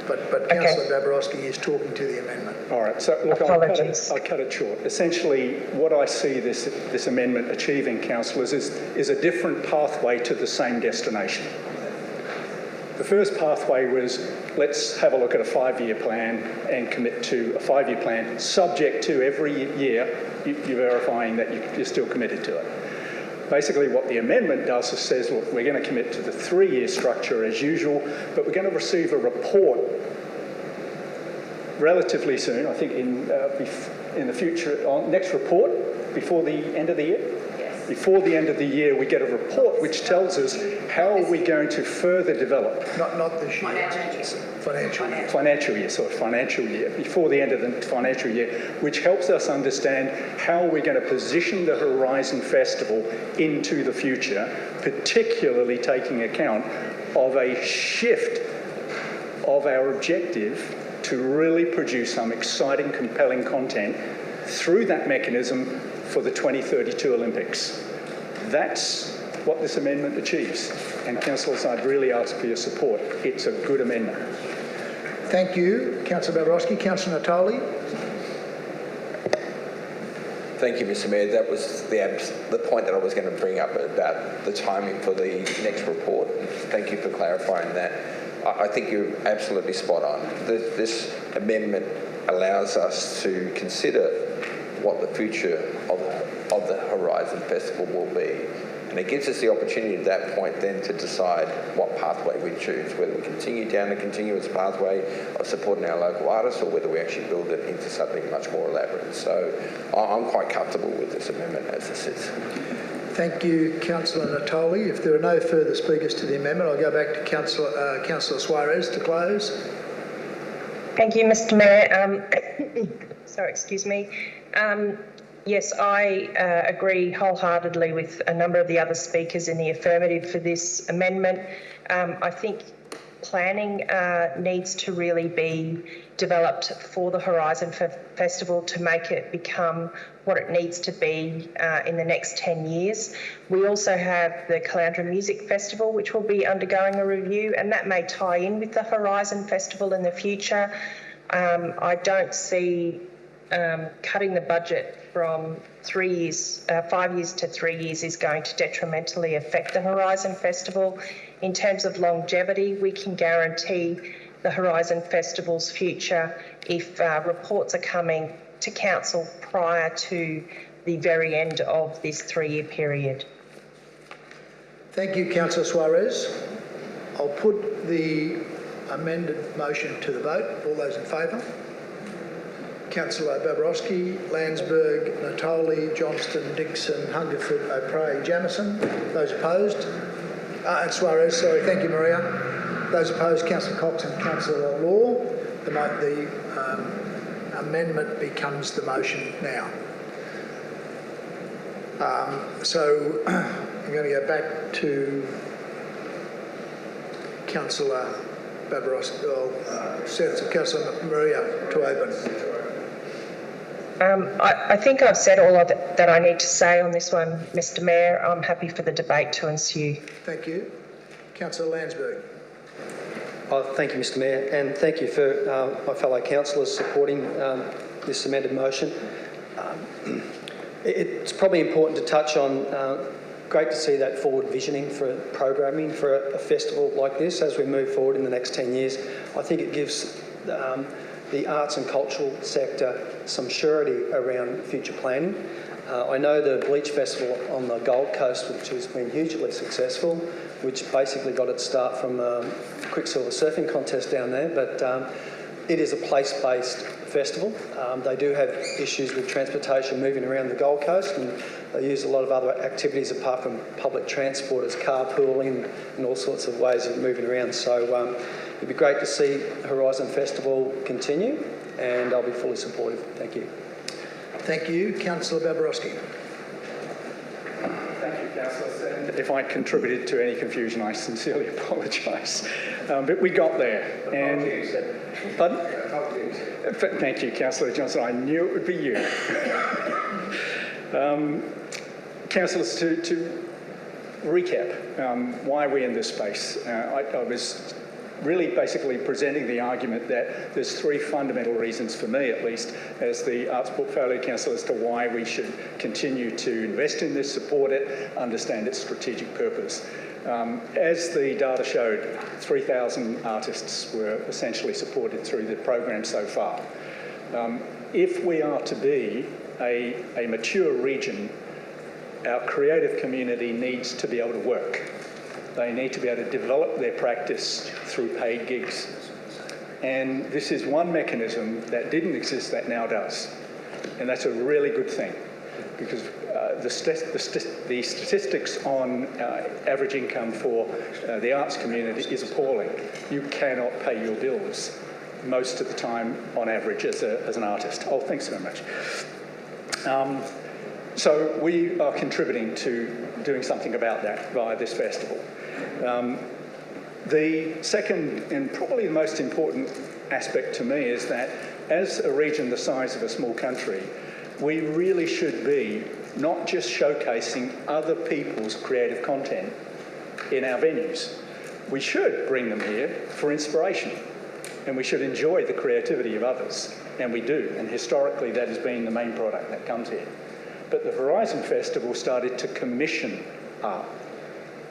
Speaker 1: But
Speaker 14: Okay.
Speaker 1: Councillor Babarowski is talking to the amendment.
Speaker 4: All right, so look, I'll cut it short. Essentially, what I see this amendment achieving, councillors, is a different pathway to the same destination. The first pathway was, let's have a look at a 5-year plan and commit to a 5-year plan, subject to every year you verifying that you're still committed to it. Basically, what the amendment does is says, look, we're going to commit to the 3-year structure as usual, but we're going to receive a report relatively soon, I think in the future, next report, before the end of the year? Yes. Before the end of the year, we get a report which tells us how are we going to further develop.
Speaker 1: Not this year. Financial year. Financial year. Before the end of the financial year, which helps us understand how we're going to position the Horizon Festival into the future, particularly taking account of a shift
Speaker 4: of our objective to really produce some exciting, compelling content through that mechanism for the 2032 Olympics. That's what this amendment achieves. And councillors, I'd really ask for your support. It's a good amendment.
Speaker 1: Thank you, Councillor Babarowski. Councillor Natali.
Speaker 12: Thank you, Mr. Mayor. That was the point that I was going to bring up about the timing for the next report. Thank you for clarifying that. I think you're absolutely spot on. This amendment allows us to consider what the future of the Horizon Festival will be. And it gives us the opportunity at that point then to decide what pathway we choose, whether we continue down the continuous pathway of supporting our local artists or whether we actually build it into something much more elaborate. So I'm quite comfortable with this amendment as it sits.
Speaker 1: Thank you, Councillor Natali. If there are no further speakers to the amendment, I'll go back to Councillor Suarez to close.
Speaker 14: Thank you, Mr. Mayor. Sorry, excuse me. Yes, I agree wholeheartedly with a number of the other speakers in the affirmative for this amendment. I think planning needs to really be developed for the Horizon Festival to make it become what it needs to be in the next 10 years. We also have the Caloundra Music Festival, which will be undergoing a review, and that may tie in with the Horizon Festival in the future. I don't see cutting the budget from 5 years to 3 years is going to detrimentally affect the Horizon Festival. In terms of longevity, we can guarantee the Horizon Festival's future if reports are coming to Council prior to the very end of this 3-year period.
Speaker 1: Thank you, Councillor Suarez. I'll put the amended motion to the vote. All those in favour? Councillor Babarowski, Landsborough, Natali, Johnston, Dixon, Hungerford, O'Prey, Jamieson. Those opposed? And Suarez, sorry. Thank you, Maria. Those opposed, Councillor Cox and Councillor Law. The amendment becomes the motion now. So I'm going to go back to Councillor Babarowski, Councillor Maria to open.
Speaker 14: I think I've said all of it that I need to say on this one, Mr. Mayor. I'm happy for the debate to ensue.
Speaker 1: Thank you. Councillor Landsborough.
Speaker 8: Thank you, Mr. Mayor, and thank you for my fellow councillors supporting this amended motion. It's probably important to touch on, great to see that forward visioning for programming for a festival like this as we move forward in the next 10 years. I think it gives the arts and cultural sector some surety around future planning. I know the Bleach Festival on the Gold Coast, which has been hugely successful, which basically got its start from a quicksilver surfing contest down there, but it is a place-based festival. They do have issues with transportation moving around the Gold Coast, and they use a lot of other activities apart from public transport as carpooling and all sorts of ways of moving around. So it'd be great to see Horizon Festival continue, and I'll be fully supportive. Thank you.
Speaker 1: Thank you. Councillor Babarowski.
Speaker 4: Thank you, councillors. And if I contributed to any confusion, I sincerely apologise. But we got there. And pardon? Thank you, Councillor Johnson. I knew it would be you. Councillors, to recap why we're in this space, I was really basically presenting the argument that there's 3 fundamental reasons, for me at least, as the Arts Portfolio Council, as to why we should continue to invest in this, support it, understand its strategic purpose. As the data showed, 3,000 artists were essentially supported through the program so far. If we are to be a mature region, our creative community needs to be able to work. They need to be able to develop their practice through paid gigs. And this is one mechanism that didn't exist that now does. And that's a really good thing, because the statistics on average income for the arts community is appalling. You cannot pay your bills most of the time on average as an artist. Oh, thanks very much. So we are contributing to doing something about that via this festival. The second and probably the most important aspect to me is that as a region the size of a small country, we really should be not just showcasing other people's creative content in our venues. We should bring them here for inspiration, and we should enjoy the creativity of others, and we do, and historically that has been the main product that comes here. But the Horizon Festival started to commission art,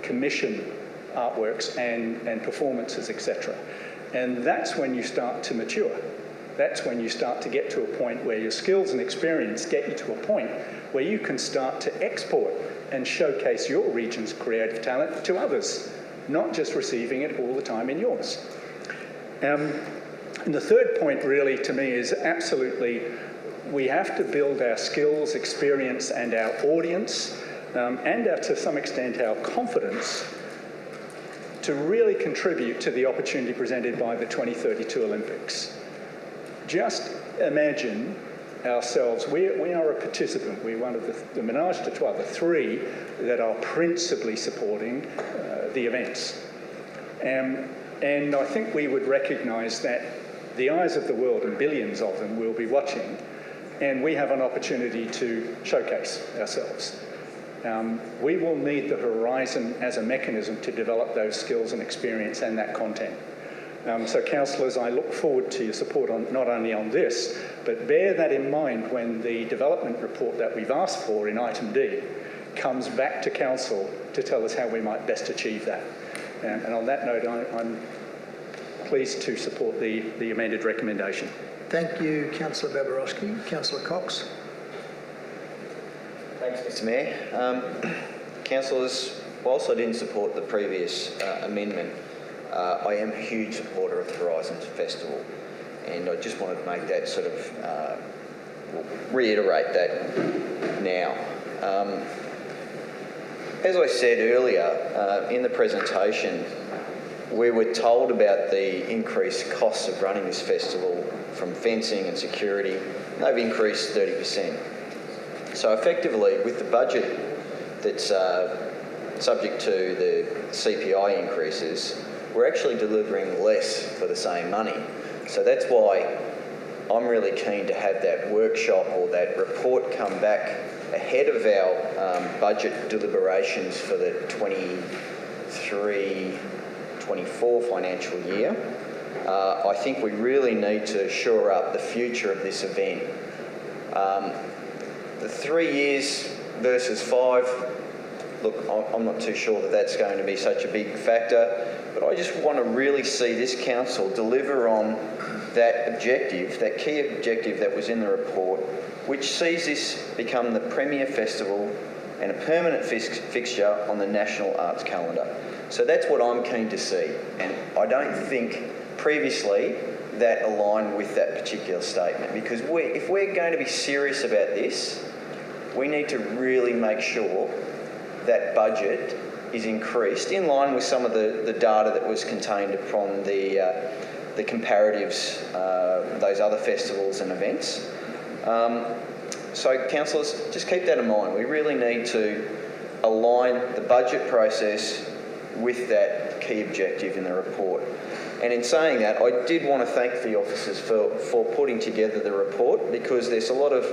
Speaker 4: commission artworks and performances, etc. And that's when you start to mature. That's when you start to get to a point where your skills and experience get you to a point where you can start to export and showcase your region's creative talent to others, not just receiving it all the time in yours. And the third point really to me is absolutely we have to build our skills, experience and our audience and to some extent our confidence to really contribute to the opportunity presented by the 2032 Olympics. Just imagine ourselves, we are a participant, we're one of the menage a trois, the three that are principally supporting the events. And I think we would recognise that the eyes of the world, and billions of them, will be watching, and we have an opportunity to showcase ourselves. We will need the Horizon as a mechanism to develop those skills and experience and that content. So councillors, I look forward to your support on not only on this, but bear that in mind when the development report that we've asked for in item D comes back to council to tell us how we might best achieve that. And on that note, I'm pleased to support the amended recommendation.
Speaker 1: Thank you, Councillor Babarowski. Councillor Cox.
Speaker 6: Thanks, Mr Mayor. Councillors, whilst I didn't support the previous amendment, I am a huge supporter of the Horizons Festival, and I just wanted to make that sort of, reiterate that now. As I said earlier in the presentation, we were told about the increased costs of running this festival from fencing and security. They've increased 30%. So effectively, with the budget that's subject to the CPI increases, we're actually delivering less for the same money. So that's why I'm really keen to have that workshop or that report come back ahead of our budget deliberations for the 23-24 financial year. I think we really need to shore up the future of this event. The 3 years versus 5, look, I'm not too sure that that's going to be such a big factor, but I just want to really see this council deliver on that objective, that key objective that was in the report, which sees this become the premier festival and a permanent fixture on the national arts calendar. So that's what I'm keen to see, and I don't think previously that aligned with that particular statement, because if we're going to be serious about this, we need to really make sure that budget is increased in line with some of the data that was contained from the comparatives, those other festivals and events. So councillors, just keep that in mind. We really need to align the budget process with that key objective in the report. And in saying that, I did want to thank the officers for putting together the report, because there's a lot of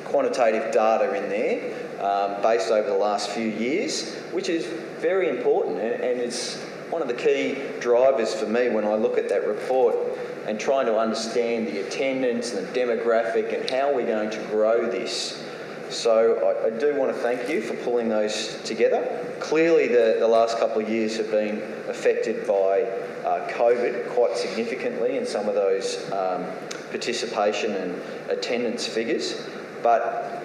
Speaker 6: quantitative data in there based over the last few years, which is very important, and it's one of the key drivers for me when I look at that report and trying to understand the attendance and the demographic and how we're going to grow this. So I do want to thank you for pulling those together. Clearly the last couple of years have been affected by COVID quite significantly in some of those participation and attendance figures, but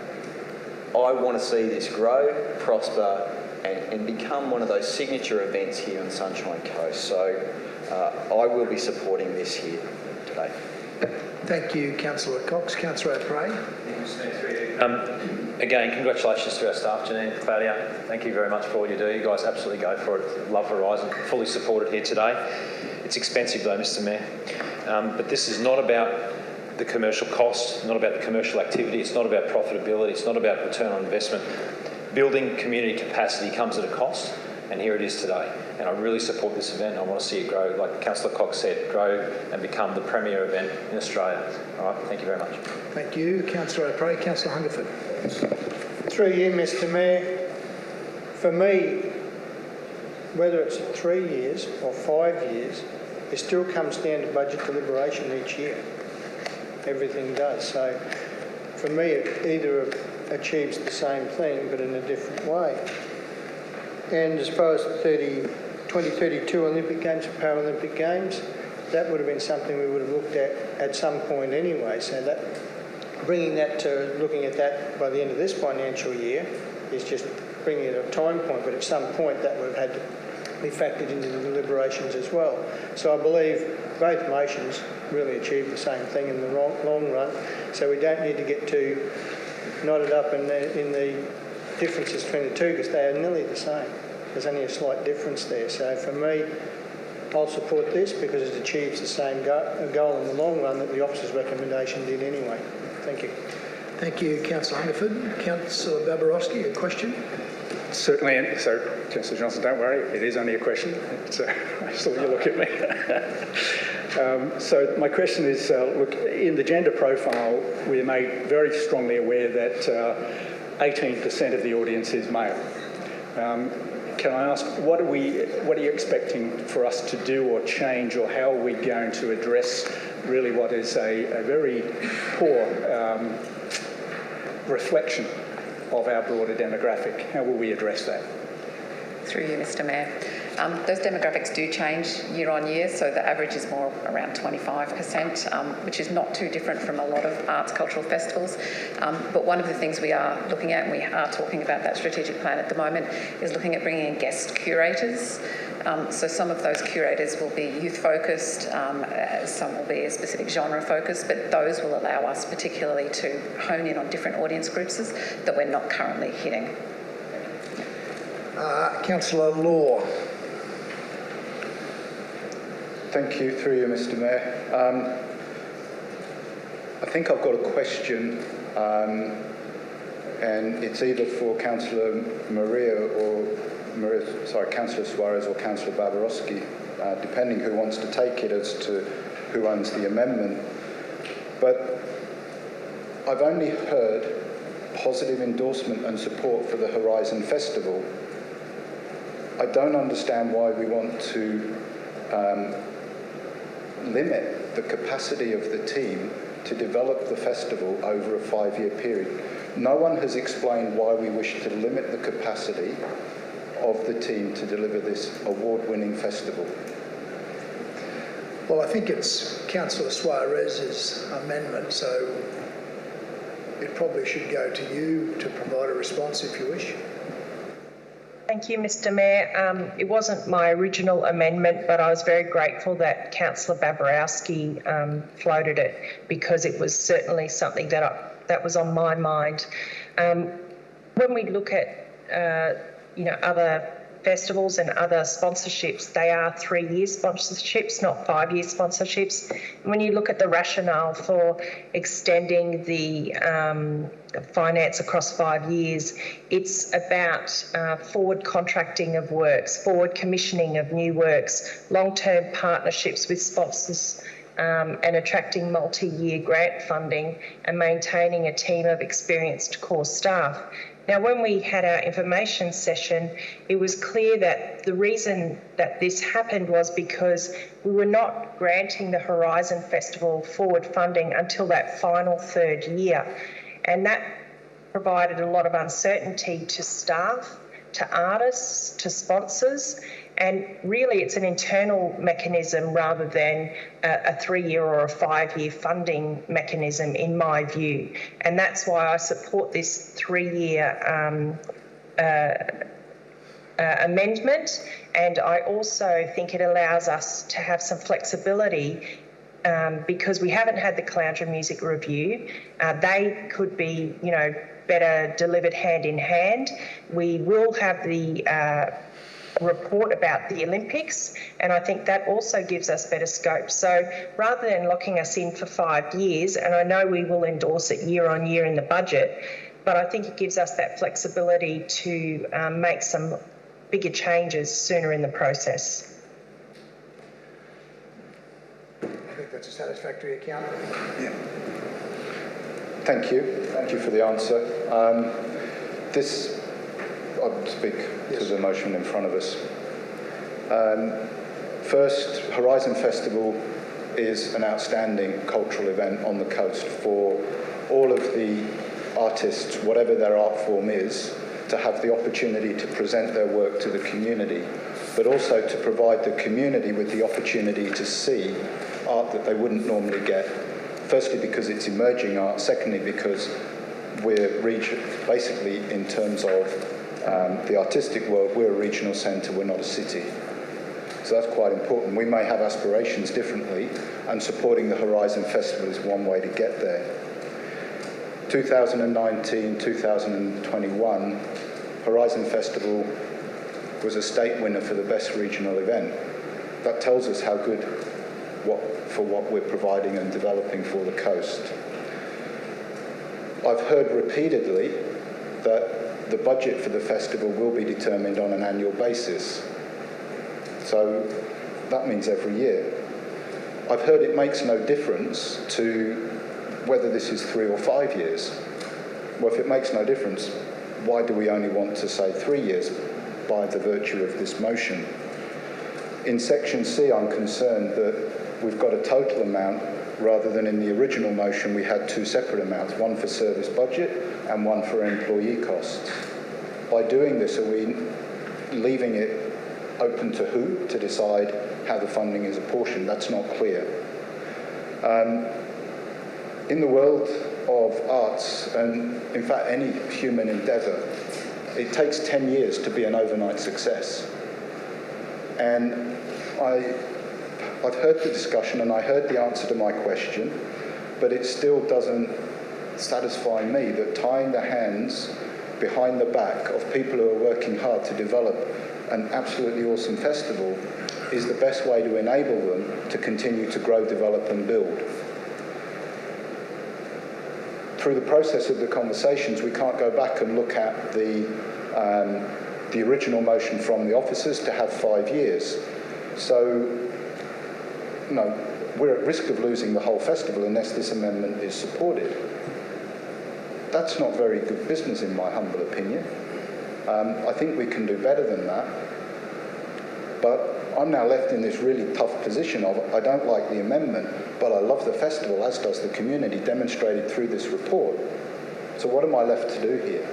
Speaker 6: I want to see this grow, prosper and become one of those signature events here on Sunshine Coast. So I will be supporting this here today.
Speaker 1: Thank you, Councillor Cox. Councillor O'Prey.
Speaker 11: Again, congratulations to our staff, Janine, Claudia. Thank you very much for all you do. You guys absolutely go for it. Love Horizon. Fully supported here today. It's expensive though, Mr Mayor. But this is not about the commercial cost, not about the commercial activity. It's not about profitability. It's not about return on investment. Building community capacity comes at a cost, and here it is today. And I really support this event. I want to see it grow, like Councillor Cox said, grow and become the premier event in Australia. All right, thank you very much.
Speaker 1: Thank you. Councillor O'Prey. Councillor Hungerford.
Speaker 16: Through you, Mr Mayor. For me, whether it's 3 years or 5 years, it still comes down to budget deliberation each year. Everything does. So for me, it either achieves the same thing but in a different way. And as far as the 2032 Olympic Games and Paralympic Games, that would have been something we would have looked at some point anyway. So that bringing that to looking at that by the end of this financial year is just bringing it a time point, but at some point that would have had to be factored into the deliberations as well. So I believe both motions really achieve the same thing in the long run, so we don't need to get too knotted up in the differences between the two, because they are nearly the same. There's only a slight difference there. So for me, I'll support this because it achieves the same goal in the long run that the officer's recommendation did anyway. Thank you.
Speaker 1: Thank you, Councillor Hungerford. Councillor Babarowski, a question?
Speaker 4: Certainly. So, Councillor Johnson, don't worry, it is only a question. I saw you look at me. So my question is, look, in the gender profile, we're made very strongly aware that 18% of the audience is male. Can I ask, what are you expecting for us to do or change, or how are we going to address really what is a very poor reflection of our broader demographic? How will we address that?
Speaker 13: Through you, Mr Mayor. Those demographics do change year on year, so the average is more around 25%, which is not too different from a lot of arts cultural festivals. But one of the things we are looking at, and we are talking about that strategic plan at the moment, is looking at bringing in guest curators. So some of those curators will be youth-focused, some will be a specific genre-focused, but those will allow us particularly to hone in on different audience groups that we're not currently hitting.
Speaker 1: Councillor Law.
Speaker 2: Thank you, through you, Mr Mayor. I think I've got a question, and it's either for Councillor Councillor Suarez or Councillor Babarowski, depending who wants to take it as to who owns the amendment. But I've only heard positive endorsement and support for the Horizon Festival. I don't understand why we want to limit the capacity of the team to develop the festival over a 5-year period. No one has explained why we wish to limit the capacity of the team to deliver this award-winning festival.
Speaker 1: Well, I think it's Councillor Suarez's amendment, so it probably should go to you to provide a response if you wish.
Speaker 14: Thank you, Mr Mayor. It wasn't my original amendment, but I was very grateful that Councillor Babarowski floated it, because it was certainly something that was on my mind. When we look at other festivals and other sponsorships, they are 3-year sponsorships, not 5-year sponsorships. When you look at the rationale for extending the finance across 5 years, it's about forward contracting of works, forward commissioning of new works, long-term partnerships with sponsors, and attracting multi-year grant funding and maintaining a team of experienced core staff. Now, when we had our information session, it was clear that the reason that this happened was because we were not granting the Horizon Festival forward funding until that final 3rd year. And that provided a lot of uncertainty to staff, to artists, to sponsors, and really it's an internal mechanism rather than a 3-year or a 5-year funding mechanism, in my view. And that's why I support this 3-year amendment. And I also think it allows us to have some flexibility because we haven't had the Caloundra Music Review. They could be, better delivered hand in hand. We will have the report about the Olympics, and I think that also gives us better scope. So rather than locking us in for 5 years, and I know we will endorse it year on year in the budget, but I think it gives us that flexibility to make some bigger changes sooner in the process.
Speaker 1: I think that's a satisfactory account.
Speaker 2: Yeah. Thank you. Thank you for the answer. I'll speak to the motion in front of us. First, Horizon Festival is an outstanding cultural event on the coast for all of the artists, whatever their art form is, to have the opportunity to present their work to the community, but also to provide the community with the opportunity to see art that they wouldn't normally get. Firstly, because it's emerging art. Secondly, because we're basically, in terms of the artistic world, we're a regional centre, we're not a city. So that's quite important. We may have aspirations differently, and supporting the Horizon Festival is one way to get there. 2019, 2021, Horizon Festival was a state winner for the best regional event. That tells us how good for what we're providing and developing for the coast. I've heard repeatedly that the budget for the festival will be determined on an annual basis. So that means every year. I've heard it makes no difference to whether this is 3 or 5 years. Well, if it makes no difference, why do we only want to say 3 years by the virtue of this motion? In section C, I'm concerned that we've got a total amount rather than in the original motion we had 2 separate amounts, one for service budget and one for employee costs. By doing this, are we leaving it open to who to decide how the funding is apportioned? That's not clear. In the world of arts, and in fact any human endeavour, it takes 10 years to be an overnight success. And I've heard the discussion and I heard the answer to my question, but it still doesn't satisfy me that tying the hands behind the back of people who are working hard to develop an absolutely awesome festival is the best way to enable them to continue to grow, develop and build. Through the process of the conversations, we can't go back and look at the original motion from the officers to have 5 years. So, no, we're at risk of losing the whole festival unless this amendment is supported. That's not very good business in my humble opinion. I think we can do better than that. But I'm now left in this really tough position of I don't like the amendment, but I love the festival, as does the community, demonstrated through this report. So what am I left to do here?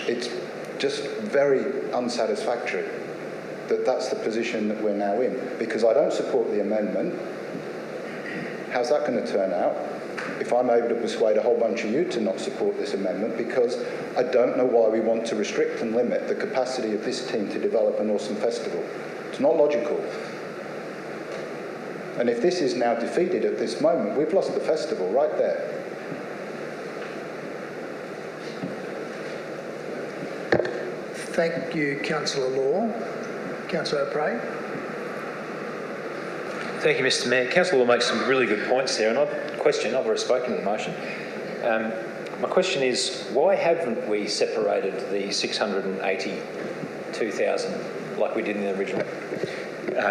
Speaker 2: It's just very unsatisfactory that that's the position that we're now in. Because I don't support the amendment, how's that going to turn out? If I'm able to persuade a whole bunch of you to not support this amendment, because I don't know why we want to restrict and limit the capacity of this team to develop an awesome festival. It's not logical. And if this is now defeated at this moment, we've lost the festival right there.
Speaker 1: Thank you, Councillor Law. Councillor O'Prey.
Speaker 11: Thank you, Mr Mayor. Councillor Law makes some really good points there, and I've already spoken to the motion. My question is, why haven't we separated the 682,000 like we did in the original?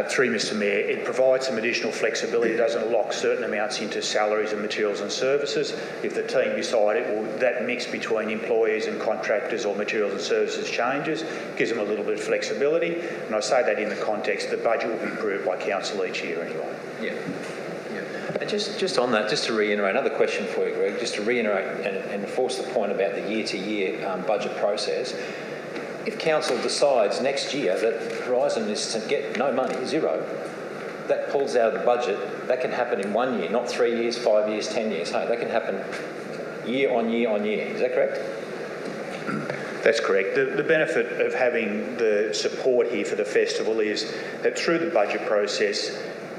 Speaker 15: Through Mr Mayor, it provides some additional flexibility. It doesn't lock certain amounts into salaries and materials and services. If the team decide that mix between employees and contractors or materials and services changes, gives them a little bit of flexibility. And I say that in the context the budget will be approved by council each year anyway.
Speaker 11: Yeah. And just on that, just to reiterate, another question for you, Greg, just to reiterate and enforce the point about the year-to-year budget process. If council decides next year that Horizon is to get no money, zero, that pulls out of the budget, that can happen in 1 year, not 3 years, 5 years, 10 years. Hey, that can happen year on year on year. Is that correct?
Speaker 15: That's correct. The benefit of having the support here for the festival is that through the budget process,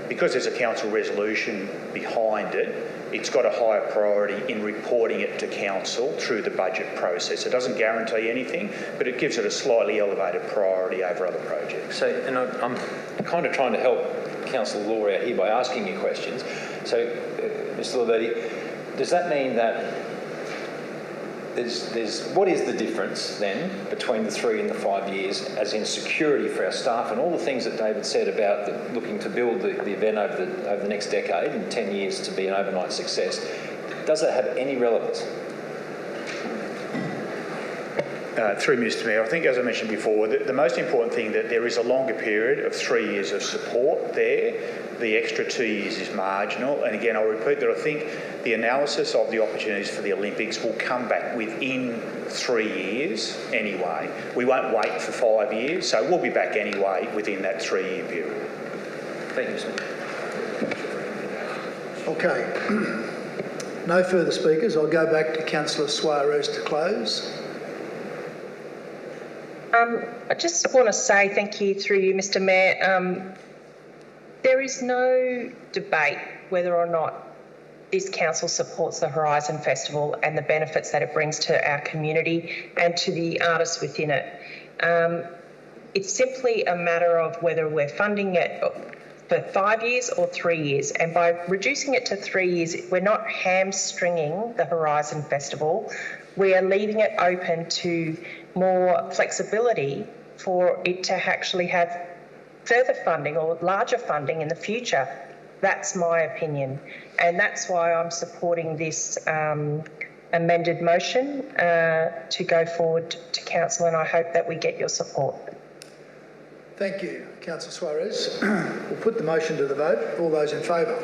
Speaker 15: because there's a council resolution behind it, it's got a higher priority in reporting it to council through the budget process. It doesn't guarantee anything, but it gives it a slightly elevated priority over other projects.
Speaker 11: So, and I'm kind of trying to help Councillor Law out here by asking you questions. So, Mr Liveability, does that mean that what is the difference then between the 3 and the 5 years, as in security for our staff and all the things that David said about looking to build the event over the next decade and 10 years to be an overnight success? Does that have any relevance?
Speaker 15: Through Mr Mayor, I think, as I mentioned before, the most important thing that there is a longer period of 3 years of support there. The extra 2 years is marginal. And again, I'll repeat that I think the analysis of the opportunities for the Olympics will come back within 3 years anyway. We won't wait for 5 years, so we'll be back anyway within that 3-year period.
Speaker 11: Thank you, Mr Mayor.
Speaker 1: Okay. No further speakers. I'll go back to Councillor Suarez to close.
Speaker 14: I just want to say thank you through you, Mr Mayor. There is no debate whether or not this council supports the Horizon Festival and the benefits that it brings to our community and to the artists within it. It's simply a matter of whether we're funding it for 5 years or 3 years. And by reducing it to 3 years, we're not hamstringing the Horizon Festival. We are leaving it open to more flexibility for it to actually have further funding or larger funding in the future. That's my opinion. And that's why I'm supporting this amended motion to go forward to Council, and I hope that we get your support.
Speaker 1: Thank you, Councillor Suarez. We'll put the motion to the vote. All those in favour?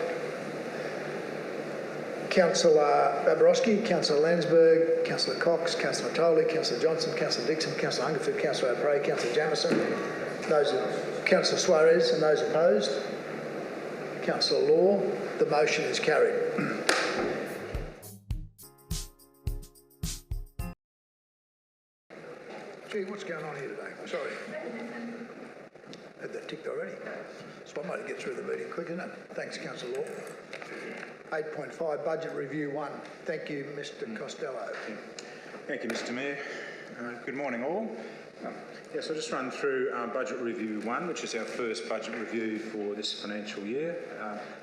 Speaker 1: Councillor Babarowski, Councillor Landsborough, Councillor Cox, Councillor Tolley, Councillor Johnson, Councillor Dixon, Councillor Hungerford, Councillor O'Prey, Councillor Jamieson, Councillor Suarez, and those opposed. Councillor Law. The motion is carried. Gee, what's going on here today? Sorry. Had that ticked already. So I might get through the meeting quick, isn't it? Thanks, Councillor Law. 8.5 Budget Review 1. Thank you, Mr Costello.
Speaker 17: Thank you, Mr Mayor. Good morning, all. Yes, I'll just run through Budget Review 1, which is our first budget review for this financial year.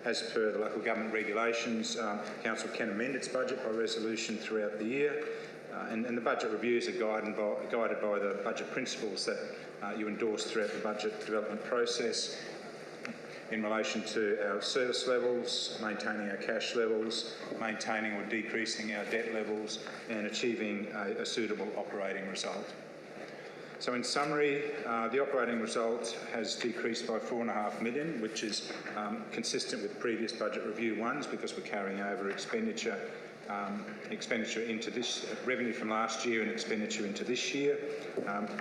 Speaker 17: As per the local government regulations, Council can amend its budget by resolution throughout the year, and the budget reviews are guided by the budget principles that you endorse throughout the budget development process in relation to our service levels, maintaining our cash levels, maintaining or decreasing our debt levels, and achieving a suitable operating result. So in summary, the operating result has decreased by $4.5 million, which is consistent with previous budget review ones because we're carrying over expenditure into this revenue from last year and expenditure into this year,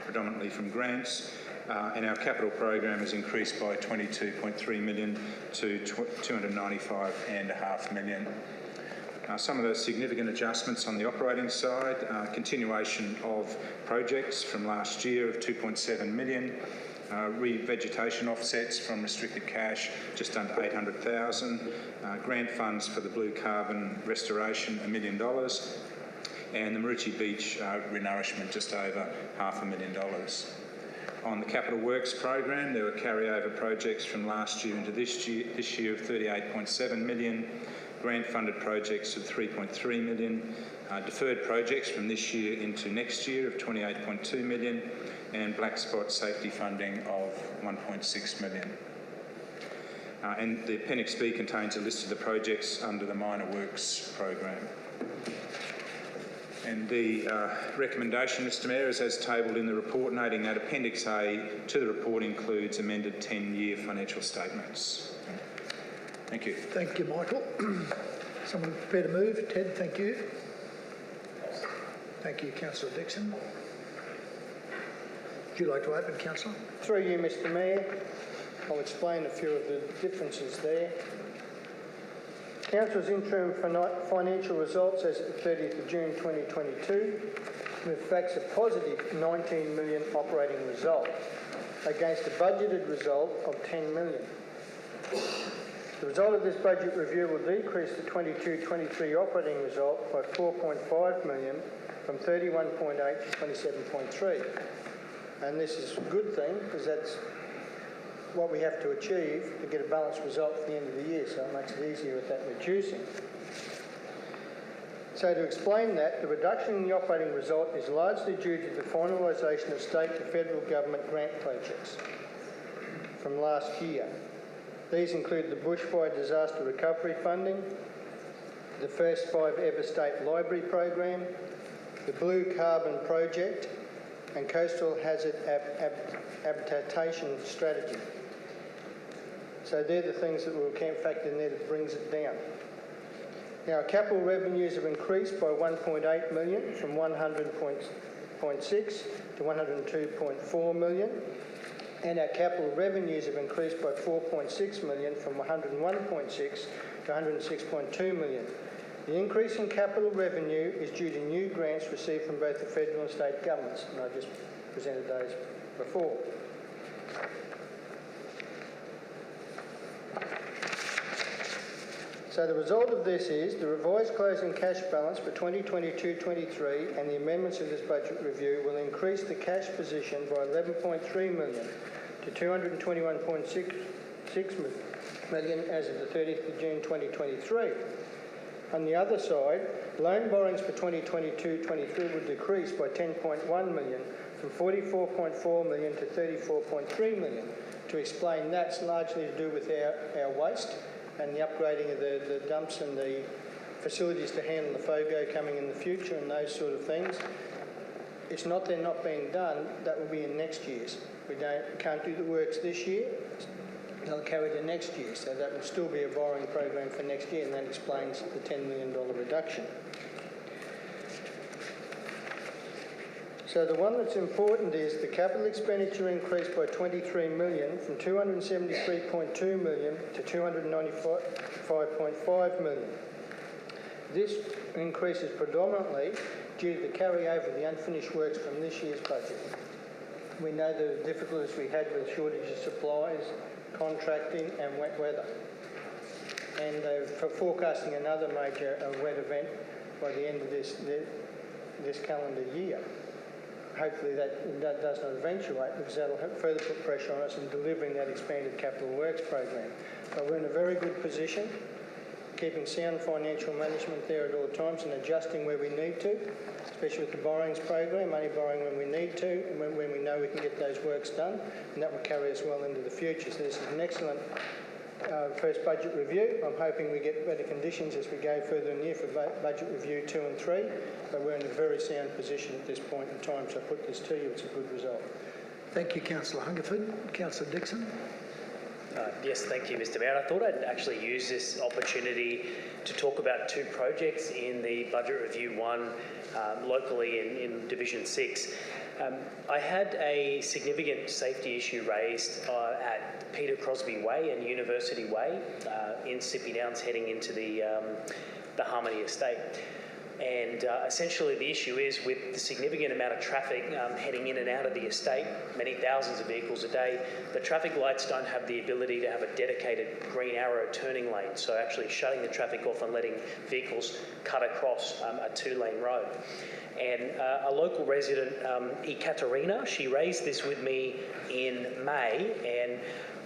Speaker 17: predominantly from grants. And our capital program has increased by $22.3 million to $295.5 million. Some of the significant adjustments on the operating side, continuation of projects from last year of $2.7 million, revegetation offsets from restricted cash just under $800,000, grant funds for the blue carbon restoration $1 million, and the Maroochydore Beach renourishment just over $500,000. On the capital works program, there were carryover projects from last year into this year of $38.7 million, grant-funded projects of $3.3 million, deferred projects from this year into next year of $28.2 million, and black spot safety funding of $1.6 million. And the Appendix B contains a list of the projects under the minor works program. And the recommendation, Mr Mayor, is as tabled in the report, noting that Appendix A to the report includes amended 10-year financial statements. Thank you.
Speaker 1: Thank you, Michael. Someone prepare to move? Ted, thank you. Thank you, Councillor Dixon. Would you like to open, Councillor?
Speaker 16: Through you, Mr Mayor, I'll explain a few of the differences there. Council's interim financial results as at the 30th of June 2022 reflects a positive $19 million operating result against a budgeted result of $10 million. The result of this budget review will decrease the 22-23 operating result by $4.5 million from 31.8 to 27.3. And this is a good thing because that's what we have to achieve to get a balanced result at the end of the year, so it makes it easier with that reducing. So to explain that, the reduction in the operating result is largely due to the finalisation of state and federal government grant projects from last year. These include the Bushfire Disaster Recovery Funding, the first 5 ever state library program, the Blue Carbon Project, and Coastal Hazard Adaptation Strategy. So they're the things that we'll factor in there that brings it down. Now, capital revenues have increased by 1.8 million from 100.6 to 102.4 million, and our capital revenues have increased by 4.6 million from 101.6 to 106.2 million. The increase in capital revenue is due to new grants received from both the federal and state governments, and I just presented those before. So the result of this is the revised closing cash balance for 2022-23 and the amendments of this budget review will increase the cash position by 11.3 million to 221.6 million as of the 30th of June 2023. On the other side, loan borrowings for 2022-23 will decrease by 10.1 million from 44.4 million to 34.3 million. To explain, that's largely to do with our waste and the upgrading of the dumps and the facilities to handle the FOGO coming in the future and those sort of things. It's not they're not being done, that will be in next year's. We can't do the works this year, they'll carry to next year, so that will still be a borrowing program for next year, and that explains the $10 million reduction. So the one that's important is the capital expenditure increased by 23 million from 273.2 million to 295.5 million. This increase is predominantly due to the carryover of the unfinished works from this year's budget. We know the difficulties we had with shortage of supplies, contracting and wet weather. And they're forecasting another major wet event by the end of this calendar year. Hopefully that does not eventuate, because that will further put pressure on us in delivering that expanded capital works program. But we're in a very good position, keeping sound financial management there at all times and adjusting where we need to, especially with the borrowings program, only borrowing when we need to and when we know we can get those works done, and that will carry us well into the future. So this is an excellent first budget review. I'm hoping we get better conditions as we go further in the year for budget review 2 and 3, but we're in a very sound position at this point in time, so I put this to you. It's a good result.
Speaker 1: Thank you, Councillor Hungerford. Councillor Dixon.
Speaker 9: Yes, thank you, Mr. Mayor. I thought I'd actually use this opportunity to talk about 2 projects in the Budget Review 1 locally in Division 6. I had a significant safety issue raised at Peter Crosby Way and University Way in Sippy Downs heading into the Harmony Estate. And essentially the issue is with the significant amount of traffic heading in and out of the estate, many thousands of vehicles a day, the traffic lights don't have the ability to have a dedicated green arrow turning lane, so actually shutting the traffic off and letting vehicles cut across a 2-lane road. And a local resident, Ekaterina, she raised this with me in May, and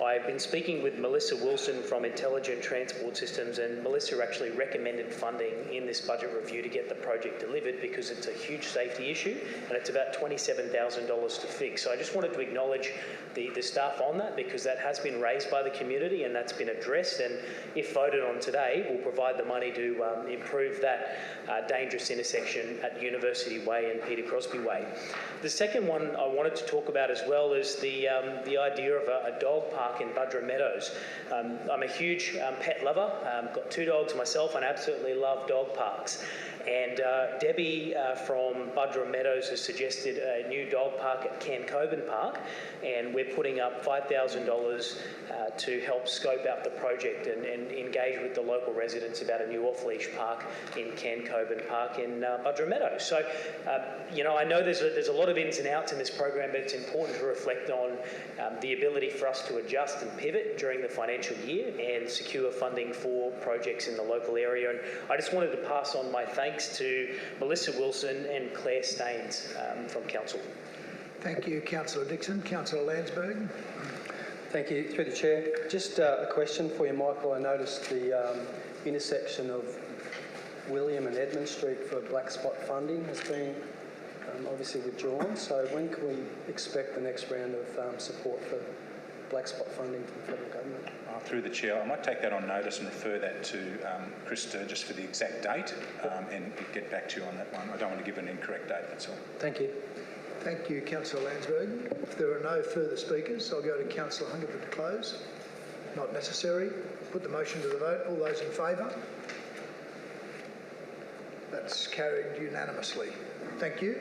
Speaker 9: I've been speaking with Melissa Wilson from Intelligent Transport Systems, and Melissa actually recommended funding in this budget review to get the project delivered because it's a huge safety issue and it's about $27,000 to fix. So I just wanted to acknowledge the staff on that, because that has been raised by the community and that's been addressed, and if voted on today, we'll provide the money to improve that dangerous intersection at University Way and Peter Crosby Way. The second one I wanted to talk about as well is the idea of a dog park in Budra Meadows. I'm a huge pet lover. Got 2 dogs myself and absolutely love dog parks. And Debbie from Budra Meadows has suggested a new dog park at Cancoban Park, and we're putting up $5,000 to help scope out the project and engage with the local residents about a new off-leash park in Cancoban Park in Budra Meadows. So, you know, I know there's a lot of ins and outs in this program, but it's important to reflect on the ability for us to adjust and pivot during the financial year and secure funding for projects in the local area. And I just wanted to pass on my thanks to Melissa Wilson and Claire Staines from Council.
Speaker 1: Thank you, Councillor Dixon. Councillor Landsborough.
Speaker 8: Thank you, through the Chair. Just a question for you, Michael. I noticed the intersection of William and Edmund Street for black spot funding has been obviously withdrawn. So when can we expect the next round of support for black spot funding from the federal government?
Speaker 17: Through the Chair, I might take that on notice and refer that to Chris Sturgis for the exact date and get back to you on that one. I don't want to give an incorrect date, that's all.
Speaker 8: Thank you.
Speaker 1: Thank you, Councillor Landsborough. If there are no further speakers, I'll go to Councillor Hungerford to close. Not necessary. Put the motion to the vote. All those in favour? That's carried unanimously. Thank you.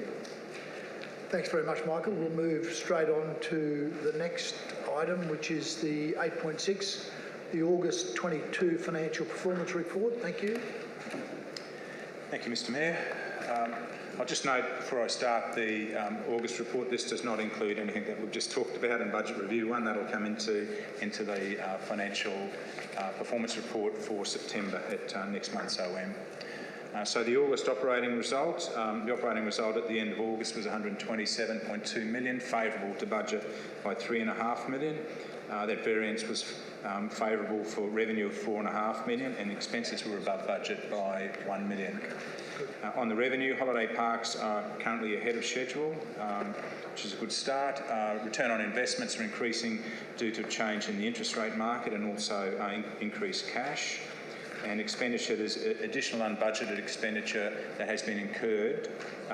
Speaker 1: Thanks very much, Michael. We'll move straight on to the next item, which is the 8.6, the August 22 Financial Performance Report. Thank you.
Speaker 17: Thank you, Mr Mayor. I'll just note before I start the August report, this does not include anything that we've just talked about in Budget Review 1. That'll come into the financial performance report for September at next month's OM. So the August operating result, the operating result at the end of August was $127.2 million, favourable to budget by $3.5 million. That variance was favourable for revenue of $4.5 million, and expenses were above budget by $1 million. On the revenue, holiday parks are currently ahead of schedule, which is a good start. Return on investments are increasing due to a change in the interest rate market and also increased cash. And expenditure, there's additional unbudgeted expenditure that has been incurred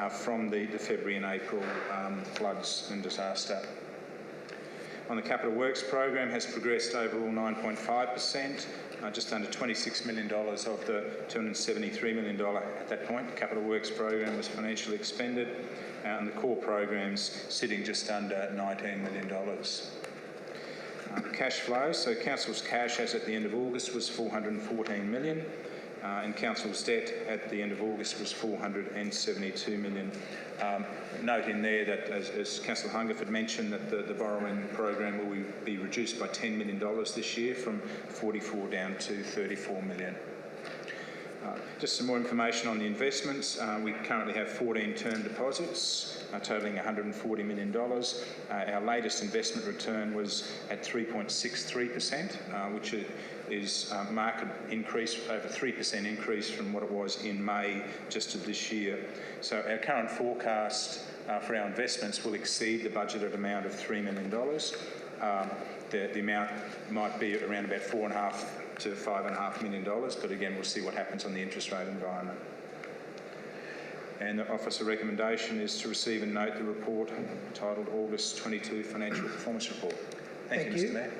Speaker 17: from the February and April floods and disaster. On the capital works program has progressed overall 9.5%, just under $26 million of the $273 million at that point. The capital works program was financially expended, and the core program's sitting just under $19 million. Cash flow, so Council's cash as at the end of August was $414 million, and Council's debt at the end of August was $472 million. Note in there that, as Councillor Hungerford mentioned, that the borrowing program will be reduced by $10 million this year, from 44 down to 34 million. Just some more information on the investments. We currently have 14 term deposits totalling $140 million. Our latest investment return was at 3.63%, which is a marked increase, over 3% increase from what it was in May just of this year. So our current forecast for our investments will exceed the budgeted amount of $3 million. The amount might be around about $4.5 to $5.5 million, but again, we'll see what happens on the interest rate environment. And the Officer recommendation is to receive and note the report titled August 22 Financial Performance Report. Thank you, Mr Mayor.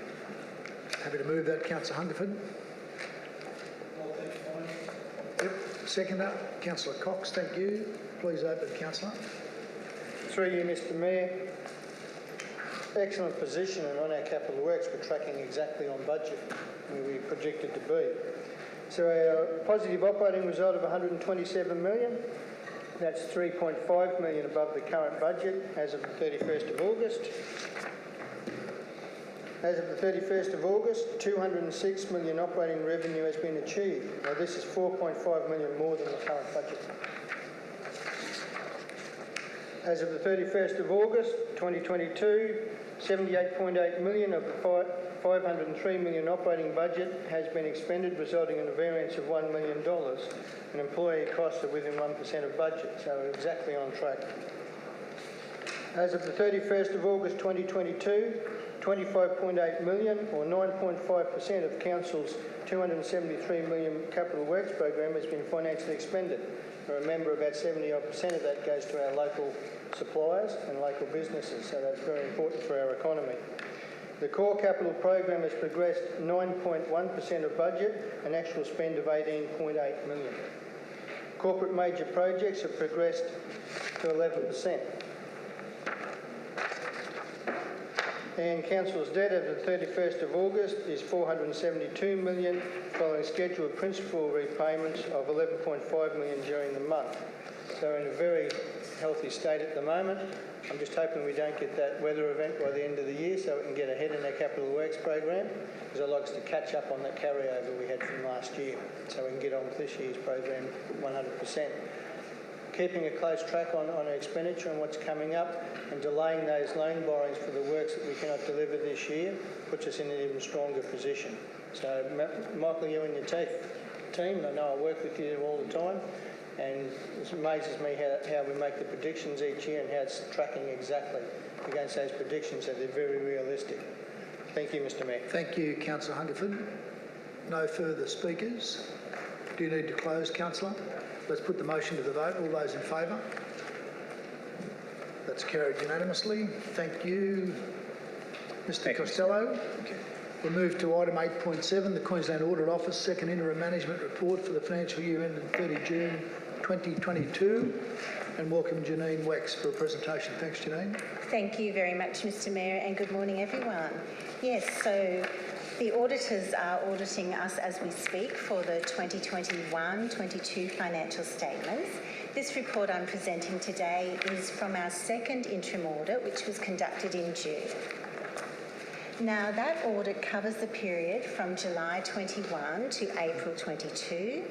Speaker 1: Happy to move that, Councillor Hungerford. Yep. Seconder, Councillor Cox, thank you. Please open, Councillor.
Speaker 16: Through you, Mr Mayor. Excellent position, and on our capital works we're tracking exactly on budget where we projected to be. So our positive operating result of $127 million, that's $3.5 million above the current budget as of the 31st of August. As of the 31st of August, $206 million operating revenue has been achieved. Now this is $4.5 million more than the current budget. As of the 31st of August 2022, $78.8 million of the $503 million operating budget has been expended, resulting in a variance of $1 million, and employee costs are within 1% of budget, so we're exactly on track. As of the 31st of August 2022, $25.8 million, or 9.5% of Council's $273 million capital works program has been financially expended. Remember, about 70% of that goes to our local suppliers and local businesses, so that's very important for our economy. The core capital program has progressed 9.1% of budget, an actual spend of $18.8 million. Corporate major projects have progressed to 11%. And Council's debt as of the 31st of August is $472 million, following scheduled principal repayments of $11.5 million during the month. So in a very healthy state at the moment. I'm just hoping we don't get that weather event by the end of the year so we can get ahead in our capital works program, because I'd like us to catch up on that carryover we had from last year so we can get on with this year's program 100%. Keeping a close track on our expenditure and what's coming up, and delaying those loan borrowings for the works that we cannot deliver this year puts us in an even stronger position. So, Michael, you and your teeth. team, and I know I work with you all the time, and it amazes me how we make the predictions each year and how it's tracking exactly against those predictions, so they're very realistic. Thank you, Mr. Mayor.
Speaker 1: Thank you, Councillor Hungerford. No further speakers. Do you need to close, Councillor? Let's put the motion to the vote. All those in favour? That's carried unanimously. Thank you, Mr. Costello. We'll move to item 8.7, the Queensland Audit Office Second Interim Management Report for the financial year ended 30 June 2022. And welcome Janine Wex for a presentation. Thanks, Janine.
Speaker 18: Thank you very much, Mr. Mayor, and good morning, everyone. Yes, so the auditors are auditing us as we speak for the 2021-22 financial statements. This report I'm presenting today is from our second interim audit, which was conducted in June. Now, that audit covers the period from July 21 to April 22.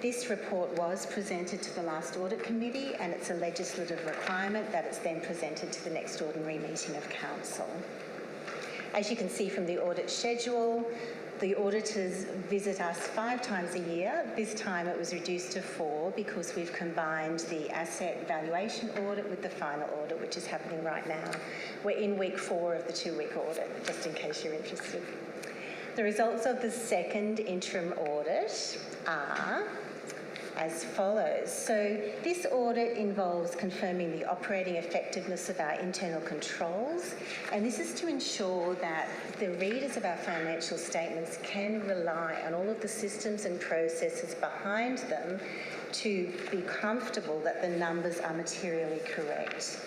Speaker 18: This report was presented to the last audit committee, and it's a legislative requirement that it's then presented to the next ordinary meeting of council. As you can see from the audit schedule, the auditors visit us 5 times a year. This time it was reduced to 4 because we've combined the asset valuation audit with the final audit, which is happening right now. We're in week 4 of the 2-week audit, just in case you're interested. The results of the second interim audit are as follows. So this audit involves confirming the operating effectiveness of our internal controls, and this is to ensure that the readers of our financial statements can rely on all of the systems and processes behind them to be comfortable that the numbers are materially correct.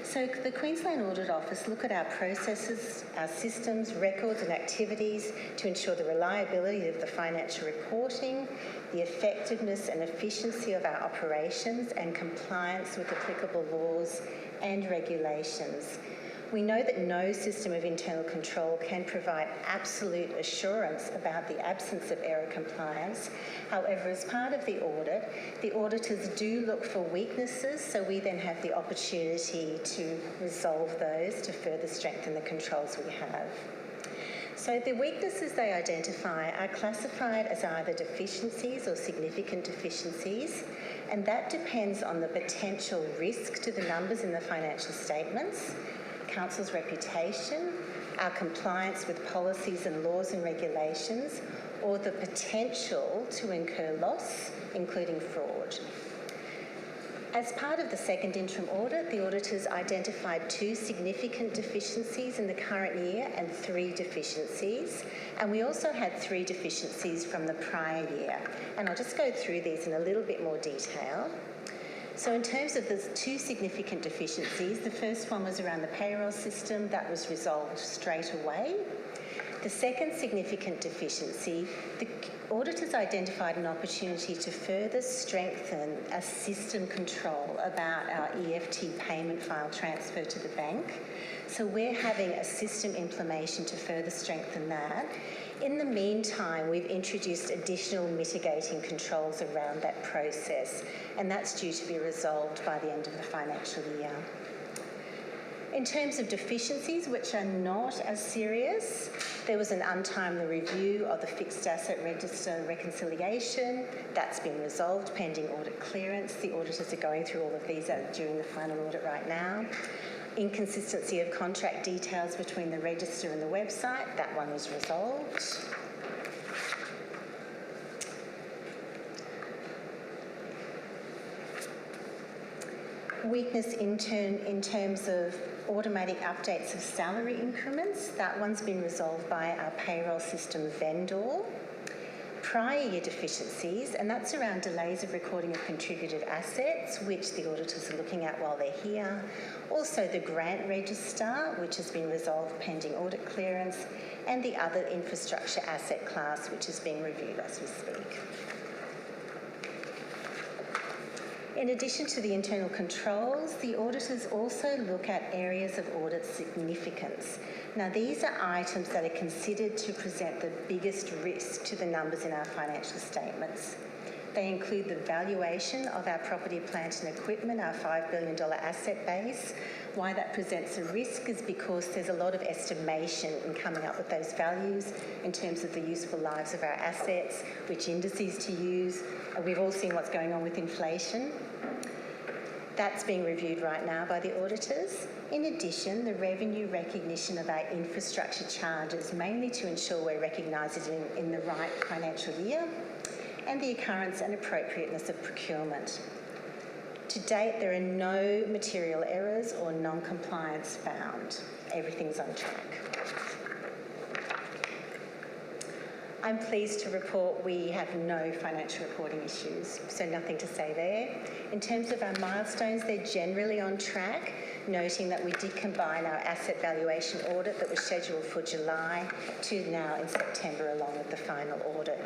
Speaker 18: So the Queensland Audit Office look at our processes, our systems, records and activities to ensure the reliability of the financial reporting, the effectiveness and efficiency of our operations and compliance with applicable laws and regulations. We know that no system of internal control can provide absolute assurance about the absence of error compliance. However, as part of the audit, the auditors do look for weaknesses, so we then have the opportunity to resolve those to further strengthen the controls we have. So the weaknesses they identify are classified as either deficiencies or significant deficiencies, and that depends on the potential risk to the numbers in the financial statements, Council's reputation, our compliance with policies and laws and regulations, or the potential to incur loss, including fraud. As part of the second interim audit, the auditors identified 2 significant deficiencies in the current year and 3 deficiencies, and we also had 3 deficiencies from the prior year. And I'll just go through these in a little bit more detail. So in terms of the 2 significant deficiencies, the first one was around the payroll system. That was resolved straight away. The second significant deficiency, the auditors identified an opportunity to further strengthen a system control about our EFT payment file transfer to the bank. So we're having a system implementation to further strengthen that. In the meantime, we've introduced additional mitigating controls around that process, and that's due to be resolved by the end of the financial year. In terms of deficiencies, which are not as serious, there was an untimely review of the fixed asset register reconciliation. That's been resolved pending audit clearance. The auditors are going through all of these during the final audit right now. Inconsistency of contract details between the register and the website, that one was resolved. Weakness in terms of automatic updates of salary increments, that one's been resolved by our payroll system vendor. Prior year deficiencies, and that's around delays of recording of contributed assets, which the auditors are looking at while they're here. Also the grant register, which has been resolved pending audit clearance, and the other infrastructure asset class, which is being reviewed as we speak. In addition to the internal controls, the auditors also look at areas of audit significance. Now, these are items that are considered to present the biggest risk to the numbers in our financial statements. They include the valuation of our property, plant and equipment, our $5 billion asset base. Why that presents a risk is because there's a lot of estimation in coming up with those values in terms of the useful lives of our assets, which indices to use. We've all seen what's going on with inflation. That's being reviewed right now by the auditors. In addition, the revenue recognition of our infrastructure charges, mainly to ensure we're recognised in the right financial year, and the occurrence and appropriateness of procurement. To date, there are no material errors or non-compliance found. Everything's on track. I'm pleased to report we have no financial reporting issues, so nothing to say there. In terms of our milestones, they're generally on track, noting that we did combine our asset valuation audit that was scheduled for July to now in September, along with the final audit.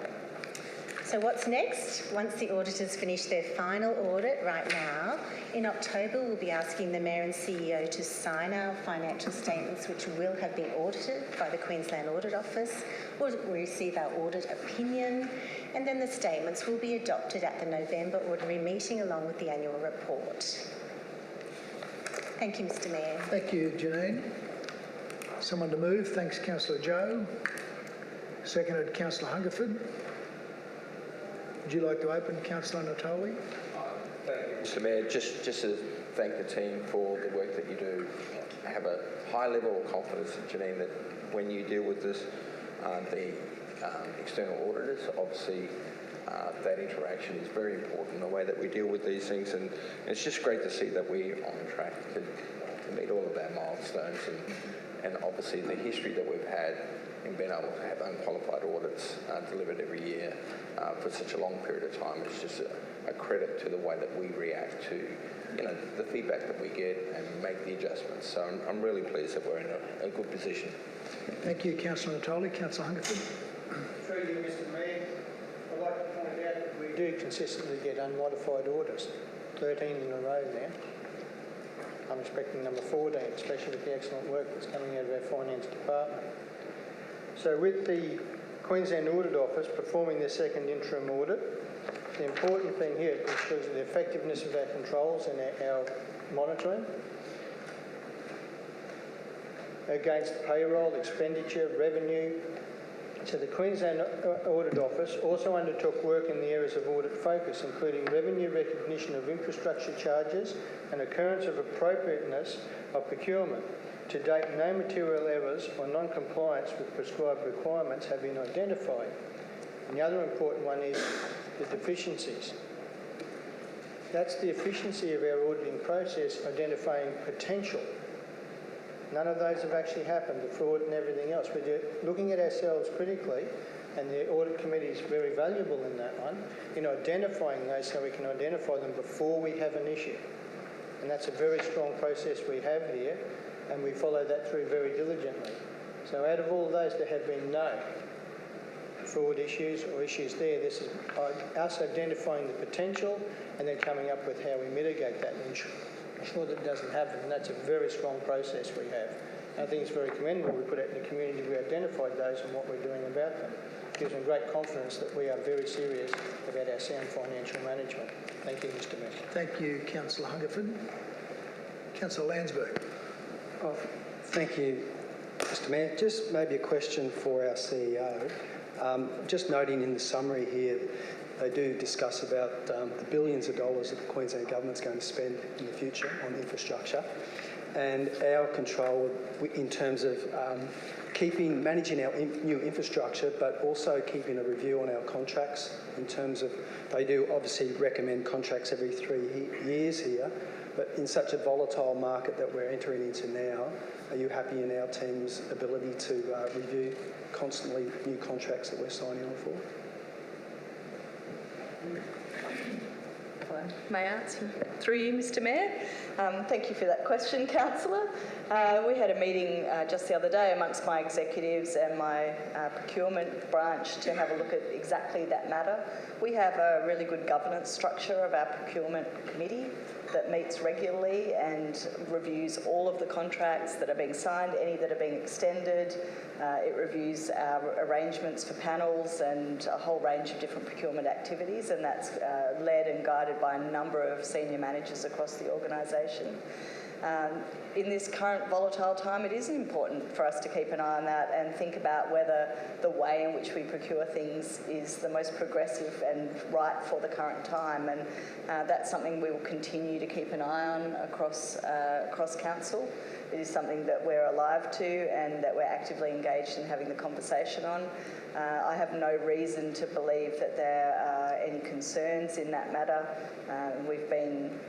Speaker 18: So what's next? Once the auditors finish their final audit right now, in October we'll be asking the Mayor and CEO to sign our financial statements, which will have been audited by the Queensland Audit Office. We'll receive our audit opinion, and then the statements will be adopted at the November ordinary meeting along with the annual report. Thank you, Mr Mayor.
Speaker 1: Thank you, Janine. Someone to move? Thanks, Councillor Joe. Seconded, Councillor Hungerford. Would you like to open, Councillor Natoli?
Speaker 12: Thank you, Mr Mayor. Just to thank the team for the work that you do. I have a high level of confidence in Janine that when you deal with this, the external auditors, obviously that interaction is very important, the way that we deal with these things, and it's just great to see that we're on track to meet all of our milestones, and obviously the history that we've had in being able to have unqualified audits delivered every year for such a long period of time. It's just a credit to the way that we react to the feedback that we get and make the adjustments. So I'm really pleased that we're in a good position.
Speaker 1: Thank you, Councillor Natoli. Councillor Hungerford.
Speaker 16: Through you, Mr Mayor, I'd like to point out that we do consistently get unmodified audits, 13 in a row now. I'm expecting number 14, especially with the excellent work that's coming out of our finance department. So with the Queensland Audit Office performing their second interim audit, the important thing here is the effectiveness of our controls and our monitoring against payroll, expenditure, revenue. So the Queensland Audit Office also undertook work in the areas of audit focus, including revenue recognition of infrastructure charges and occurrence of appropriateness of procurement. To date, no material errors or non-compliance with prescribed requirements have been identified. And the other important one is the deficiencies. That's the efficiency of our auditing process, identifying potential. None of those have actually happened, the fraud and everything else. We're looking at ourselves critically, and the audit committee is very valuable in that one, in identifying those so we can identify them before we have an issue. And that's a very strong process we have here, and we follow that through very diligently. So out of all of those, there have been no fraud issues or issues there. This is us identifying the potential and then coming up with how we mitigate that and ensure that it doesn't happen. And that's a very strong process we have. I think it's very commendable we put out in the community. We identified those and what we're doing about them. It gives me great confidence that we are very serious about our sound financial management. Thank you, Mr Mayor.
Speaker 1: Thank you, Councillor Hungerford. Councillor Landsborough.
Speaker 8: Oh, thank you, Mr Mayor. Just maybe a question for our CEO. Just noting in the summary here, they do discuss about the billions of dollars that the Queensland Government's going to spend in the future on infrastructure, and our control in terms of managing our new infrastructure, but also keeping a review on our contracts in terms of, they do obviously recommend contracts every 3 years here, but in such a volatile market that we're entering into now, are you happy in our team's ability to review constantly new contracts that we're signing on for?
Speaker 19: May I answer through you, Mr Mayor? Thank you for that question, Councillor. We had a meeting just the other day amongst my executives and my procurement branch to have a look at exactly that matter. We have a really good governance structure of our procurement committee. that meets regularly and reviews all of the contracts that are being signed, any that are being extended. It reviews our arrangements for panels and a whole range of different procurement activities, and that's led and guided by a number of senior managers across the organisation. In this current volatile time, it is important for us to keep an eye on that and think about whether the way in which we procure things is the most progressive and right for the current time. And that's something we will continue to keep an eye on across council. It is something that we're alive to and that we're actively engaged in having the conversation on. I have no reason to believe that there are any concerns in that matter. We've been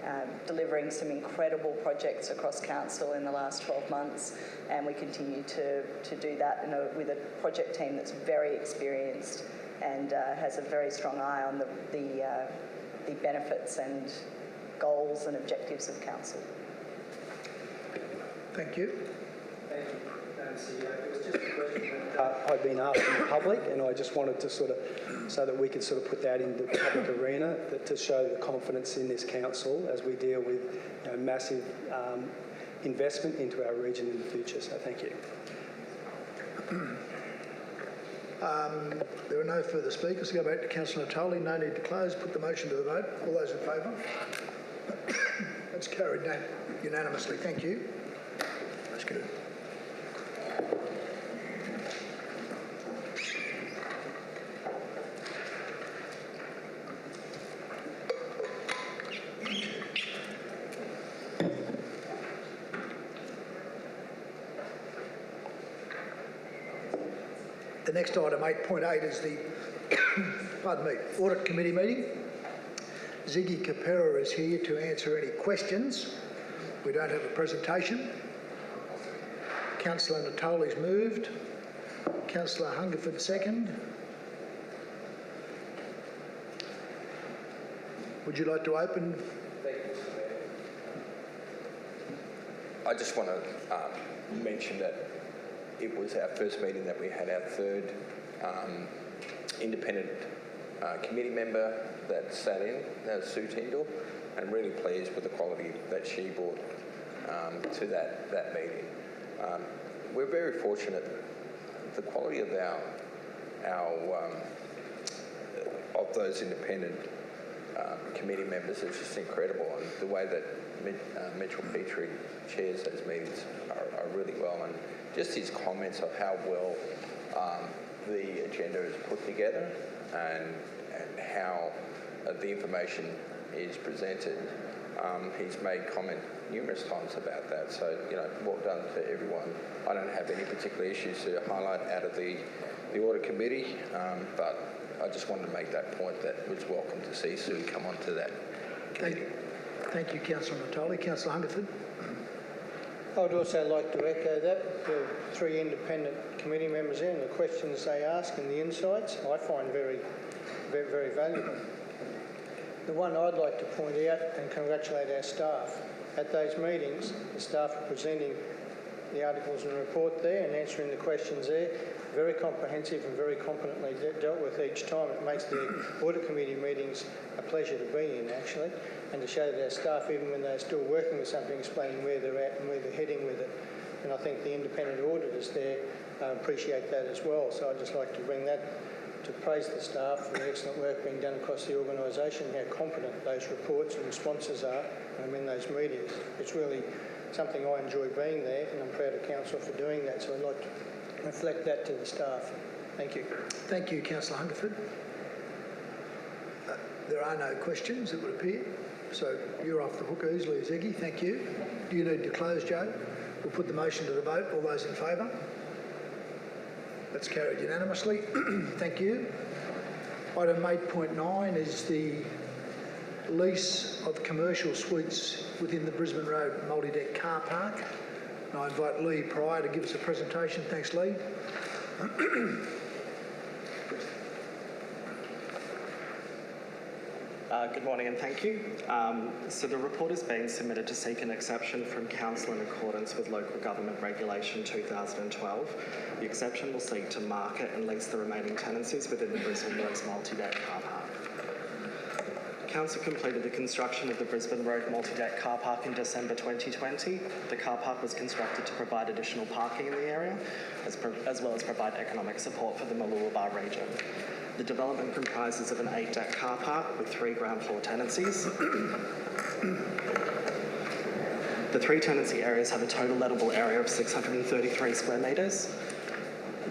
Speaker 19: delivering some incredible projects across council in the last 12 months, and we continue to do that with a project team that's very experienced and has a very strong eye on the benefits and goals and objectives of council.
Speaker 1: Thank you.
Speaker 8: Thank you, Madam CEO. It was just a question that I'd been asked in public, and I just wanted to so that we could put that in the public arena, to show the confidence in this council as we deal with massive investment into our region in the future. So thank you.
Speaker 1: There are no further speakers. Go back to Councillor Natoli. No need to close. Put the motion to the vote. All those in favour? That's carried unanimously. Thank you. That's good. The next item, 8.8, is the Audit Committee meeting. Ziggy Capera is here to answer any questions. We don't have a presentation. Councillor Natoli's moved. Councillor Hungerford second. Would you like to open?
Speaker 12: Thank you, Mr. Mayor. I just want to mention that it was our first meeting that we had our third independent committee member that sat in, Sue Tyndall, and really pleased with the quality that she brought to that meeting. We're very fortunate. The quality of of those independent committee members is just incredible, and the way that Mitchell Petrie chairs those meetings are really well, and just his comments of how well the agenda is put together and how the information is presented. He's made comment numerous times about that, so well done to everyone. I don't have any particular issues to highlight out of the Audit Committee, but I just wanted to make that point that it was welcome to see Sue come onto that committee.
Speaker 1: Thank you, Councillor Natoli. Councillor Hungerford.
Speaker 16: I would also like to echo that. The three independent committee members there and the questions they ask and the insights I find very, very, very valuable. The one I'd like to point out and congratulate our staff. At those meetings, the staff are presenting the articles and report there and answering the questions there. Very comprehensive and very competently dealt with each time. It makes the Audit Committee meetings a pleasure to be in, actually, and to show that our staff, even when they're still working with something, explaining where they're at and where they're heading with it. And I think the independent auditors there appreciate that as well. So I'd just like to bring that to praise the staff for the excellent work being done across the organisation, how competent those reports and responses are in those meetings. It's really something I enjoy being there, and I'm proud of Council for doing that. So I'd like to reflect that to the staff. Thank you.
Speaker 1: Thank you, Councillor Hungerford. There are no questions, it would appear. So you're off the hook easily, Ziggy. Thank you. Do you need to close, Joe? We'll put the motion to the vote. All those in favour? That's carried unanimously. Thank you. Item 8.9 is the lease of commercial suites within the Brisbane Road Multideck Carpark. And I invite Lee Pryor to give us a presentation. Thanks, Lee.
Speaker 20: Good morning and thank you. So the report is being submitted to seek an exception from Council in accordance with Local Government Regulation 2012. The exception will seek to market and lease the remaining tenancies within the Brisbane Roads Multideck Car Park. Council completed the construction of the Brisbane Road Multideck car park in December 2020. The car park was constructed to provide additional parking in the area, as well as provide economic support for the Mooloolaba region. The development comprises of an 8-deck car park with 3 ground floor tenancies. The 3 tenancy areas have a total lettable area of 633 square metres.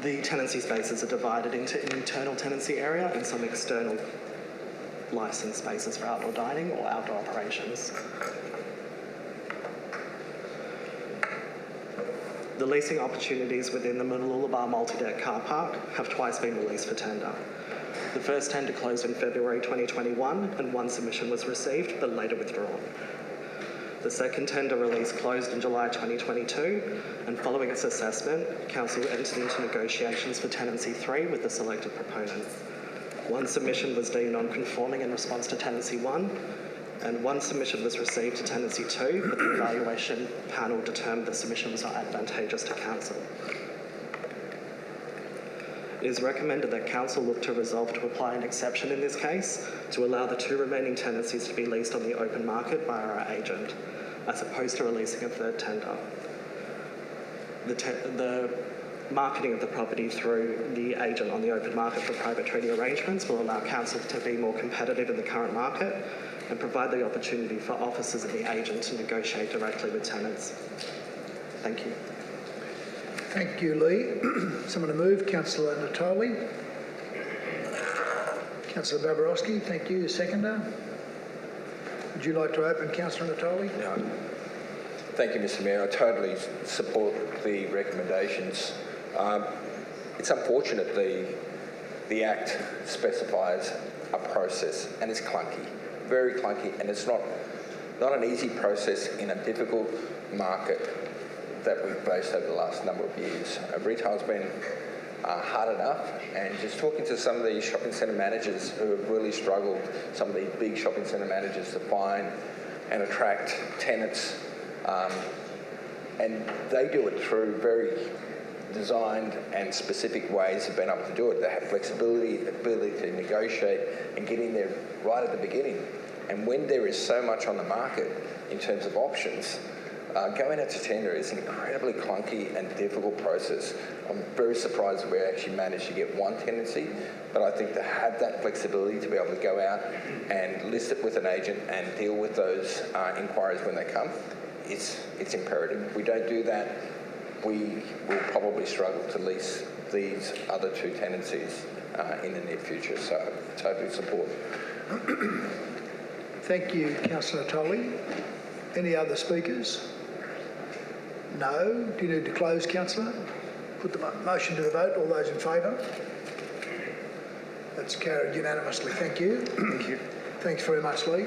Speaker 20: The tenancy spaces are divided into an internal tenancy area and some external licensed spaces for outdoor dining or outdoor operations. The leasing opportunities within the Mooloolaba multi-deck car park have twice been released for tender. The first tender closed in February 2021 and 1 submission was received but later withdrawn. The second tender release closed in July 2022 and following its assessment, Council entered into negotiations for Tenancy 3 with the selected proponent. 1 submission was deemed non-conforming in response to Tenancy 1 and 1 submission was received to Tenancy 2, but the evaluation panel determined the submission was not advantageous to Council. It is recommended that Council look to resolve to apply an exception in this case to allow the 2 remaining tenancies to be leased on the open market by our agent, as opposed to releasing a third tender. The marketing of the property through the agent on the open market for private treaty arrangements will allow Council to be more competitive in the current market and provide the opportunity for officers and the agent to negotiate directly with tenants. Thank you.
Speaker 1: Thank you, Lee. Someone to move? Councillor Natoli. Councillor Babarowski, thank you. Seconder. Would you like to open, Councillor Natoli?
Speaker 12: No. Thank you, Mr. Mayor. I totally support the recommendations. It's unfortunate the Act specifies a process and it's clunky, very clunky, and it's not an easy process in a difficult market that we've faced over the last number of years. Retail's been hard enough, and just talking to some of these shopping centre managers who have really struggled, some of these big shopping centre managers, to find and attract tenants, and they do it through very designed and specific ways of being able to do it. They have flexibility, ability to negotiate and get in there right at the beginning. And when there is so much on the market in terms of options, going out to tender is an incredibly clunky and difficult process. I'm very surprised that we actually managed to get 1 tenancy, but I think to have that flexibility to be able to go out and list it with an agent and deal with those inquiries when they come, it's imperative. If we don't do that, we will probably struggle to lease these other 2 tenancies in the near future. So I totally support.
Speaker 1: Thank you, Councillor Tolley. Any other speakers? No. Do you need to close, Councillor? Put the motion to the vote. All those in favour? That's carried unanimously. Thank you. Thank you. Thanks very much, Lee.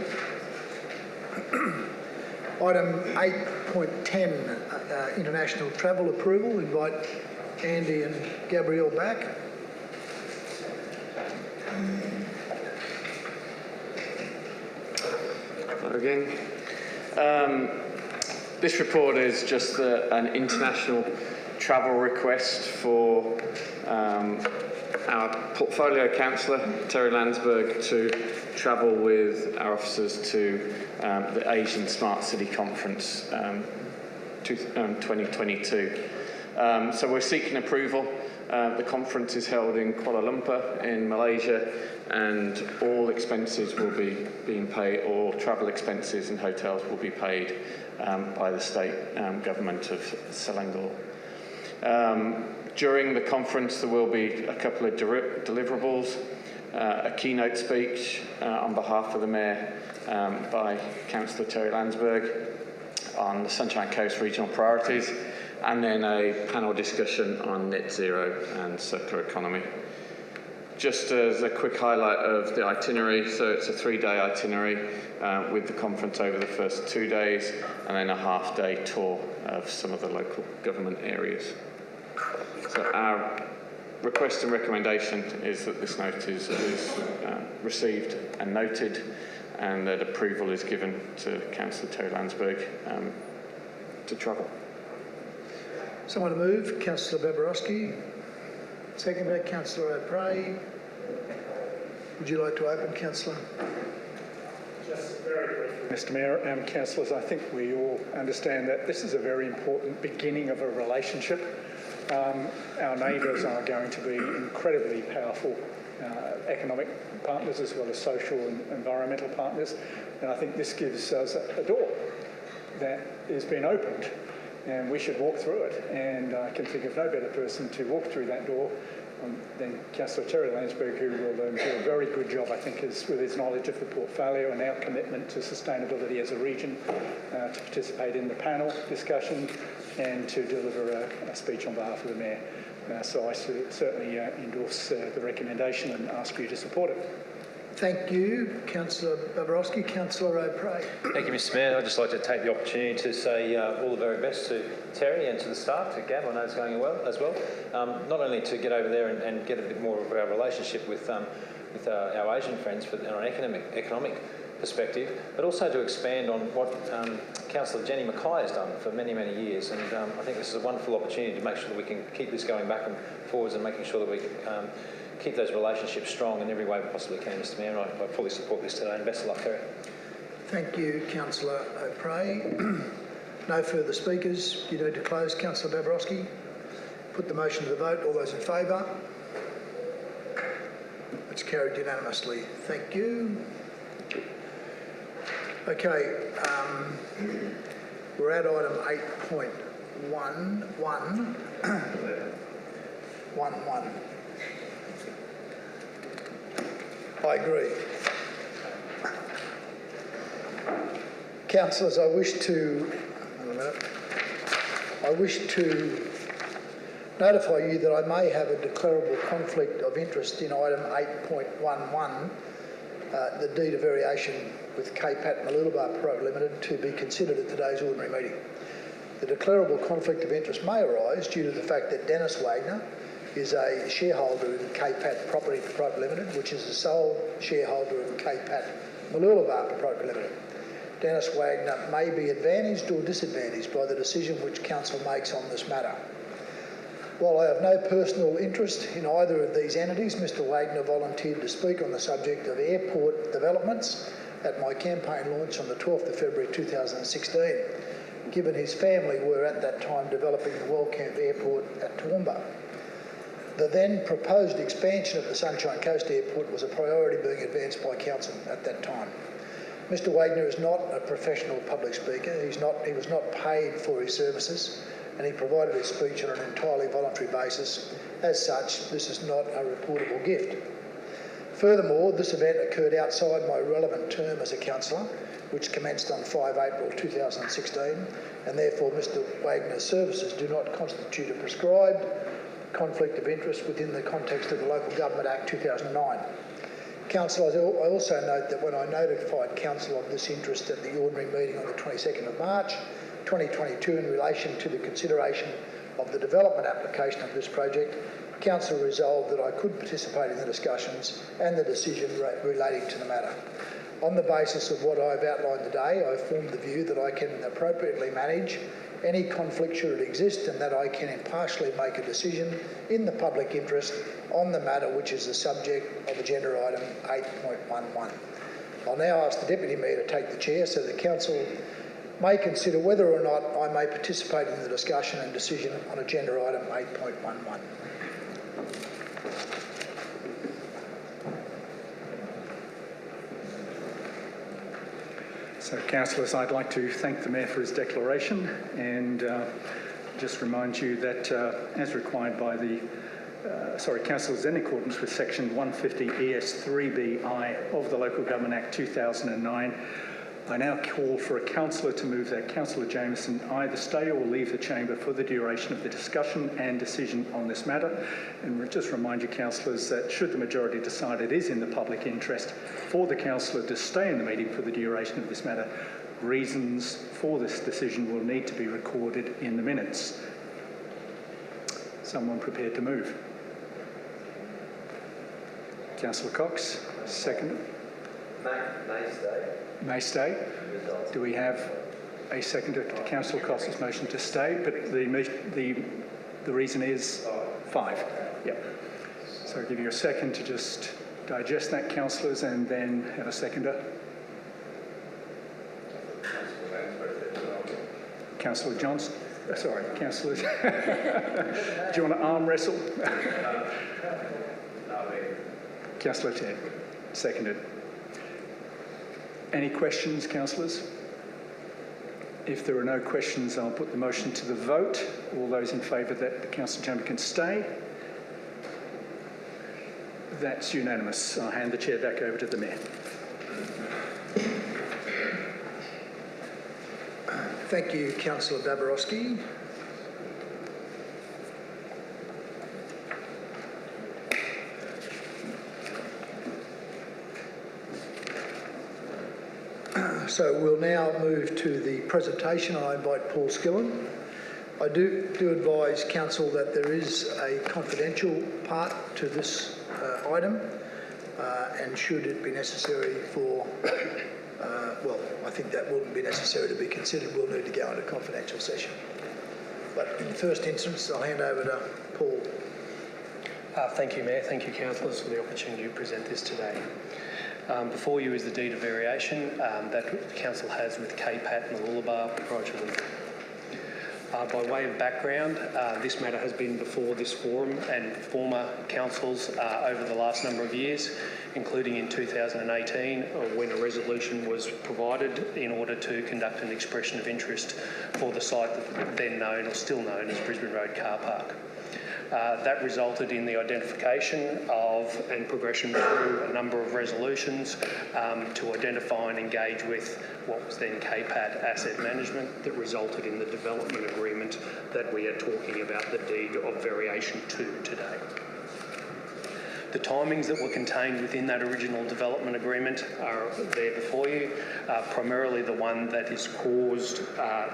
Speaker 1: Item 8.10, international travel approval. Invite Andy and Gabrielle back.
Speaker 10: Hello again. This report is just an international travel request for our portfolio councillor, Terry Landsborough, to travel with our officers to the Asian Smart City Conference 2022. So we're seeking approval. The conference is held in Kuala Lumpur in Malaysia, and all expenses will be being paid, all travel expenses and hotels will be paid by the state government of Selangor. During the conference there will be a couple of deliverables, a keynote speech on behalf of the Mayor by Councillor Terry Landsborough on the Sunshine Coast regional priorities, and then a panel discussion on net zero and circular economy. Just as a quick highlight of the itinerary, so it's a 3-day itinerary with the conference over the first 2 days and then a half-day tour of some of the local government areas. So our request and recommendation is that this note is received and noted, and that approval is given to Councillor Terry Landsborough to travel.
Speaker 1: Someone to move? Councillor Babarowski. Seconded, Councillor O'Prey. Would you like to open, Councillor?
Speaker 4: Just very briefly, Mr Mayor, councillors, I think we all understand that this is a very important beginning of a relationship. Our neighbours are going to be incredibly powerful economic partners as well as social and environmental partners, and I think this gives us a door that has been opened, and we should walk through it. And I can think of no better person to walk through that door than Councillor Terry Landsborough, who will do a very good job, I think, with his knowledge of the portfolio and our commitment to sustainability as a region, to participate in the panel discussion and to deliver a speech on behalf of the Mayor. So I certainly endorse the recommendation and ask you to support it.
Speaker 1: Thank you, Councillor Babarowski. Councillor O'Prey.
Speaker 11: Thank you, Mr Mayor. I'd just like to take the opportunity to say all the very best to Terry and to the staff, to Gav. I know it's going well as well. Not only to get over there and get a bit more of our relationship with our Asian friends on an economic perspective, but also to expand on what Councillor Jenny Mackay has done for many, many years. And I think this is a wonderful opportunity to make sure that we can keep this going back and forwards and making sure that we keep those relationships strong in every way we possibly can, Mr Mayor. I fully support this today, and best of luck, Terry.
Speaker 1: Thank you, Councillor O'Prey. No further speakers. You need to close, Councillor Babarowski. Put the motion to the vote. All those in favour? It's carried unanimously. Thank you. Okay, we're at item 8.11. I agree. Councillors, I wish to notify you that I may have a declarable conflict of interest in item 8.11, the deed of variation with KPAT Mooloolaba Pty Limited, to be considered at today's ordinary meeting. The declarable conflict of interest may arise due to the fact that Dennis Wagner is a shareholder in KPAT Property Pty Limited, which is the sole shareholder of KPAT Mooloolaba Pty Limited. Dennis Wagner may be advantaged or disadvantaged by the decision which Council makes on this matter. While I have no personal interest in either of these entities, Mr Wagner volunteered to speak on the subject of airport developments at my campaign launch on the 12th of February 2016, given his family were at that time developing the Wellcamp Airport at Toowoomba. The then proposed expansion of the Sunshine Coast Airport was a priority being advanced by Council at that time. Mr Wagner is not a professional public speaker. He was not paid for his services, and he provided his speech on an entirely voluntary basis. As such, this is not a reportable gift. Furthermore, this event occurred outside my relevant term as a councillor, which commenced on 5 April 2016, and therefore Mr Wagner's services do not constitute a prescribed conflict of interest within the context of the Local Government Act 2009. Council, I also note that when I notified Council of this interest at the ordinary meeting on the 22nd of March 2022 in relation to the consideration of the development application of this project, Council resolved that I could participate in the discussions and the decision relating to the matter. On the basis of what I've outlined today, I formed the view that I can appropriately manage any conflict should it exist, and that I can impartially make a decision in the public interest on the matter which is the subject of agenda item 8.11. I'll now ask the Deputy Mayor to take the chair so the Council may consider whether or not I may participate in the discussion and decision on agenda item 8.11.
Speaker 4: So, councillors, I'd like to thank the Mayor for his declaration and just remind you that as required by the councillors, in accordance with section 150 ES3BI of the Local Government Act 2009, I now call for a councillor to move that Councillor Jamieson either stay or leave the chamber for the duration of the discussion and decision on this matter. And just remind you, councillors, that should the majority decide it is in the public interest for the councillor to stay in the meeting for the duration of this matter, reasons for this decision will need to be recorded in the minutes. Someone prepared to move? Councillor Cox, second.
Speaker 21: May stay.
Speaker 4: May stay. Do we have a second to Councillor Cox's motion to stay? But the reason is 5. Yep. So I'll give you a second to just digest that, councillors, and then have a seconder. Councillor Johnson. Sorry, Councillor. Do you want to arm wrestle? Councillor Ted, seconded. Any questions, councillors? If there are no questions, I'll put the motion to the vote. All those in favour that the council chamber can stay? That's unanimous. I'll hand the chair back over to the Mayor.
Speaker 1: Thank you, Councillor Dabrowski. So we'll now move to the presentation. I invite Paul Skillen. I do advise Council that there is a confidential part to this item, and should it be necessary for, well, I think that wouldn't be necessary to be considered. We'll need to go into confidential session. But in the first instance, I'll hand over to Paul.
Speaker 5: Thank you, Mayor. Thank you, councillors, for the opportunity to present this today. Before you is the deed of variation that the council has with KPAT and Mooloolaba proprietary. By way of background, this matter has been before this forum and former councils over the last number of years, including in 2018 when a resolution was provided in order to conduct an expression of interest for the site then known or still known as Brisbane Road Carpark. That resulted in the identification of and progression through a number of resolutions to identify and engage with what was then KPAT Asset Management that resulted in the development agreement that we are talking about the deed of variation to today. The timings that were contained within that original development agreement are there before you. Primarily the one that has caused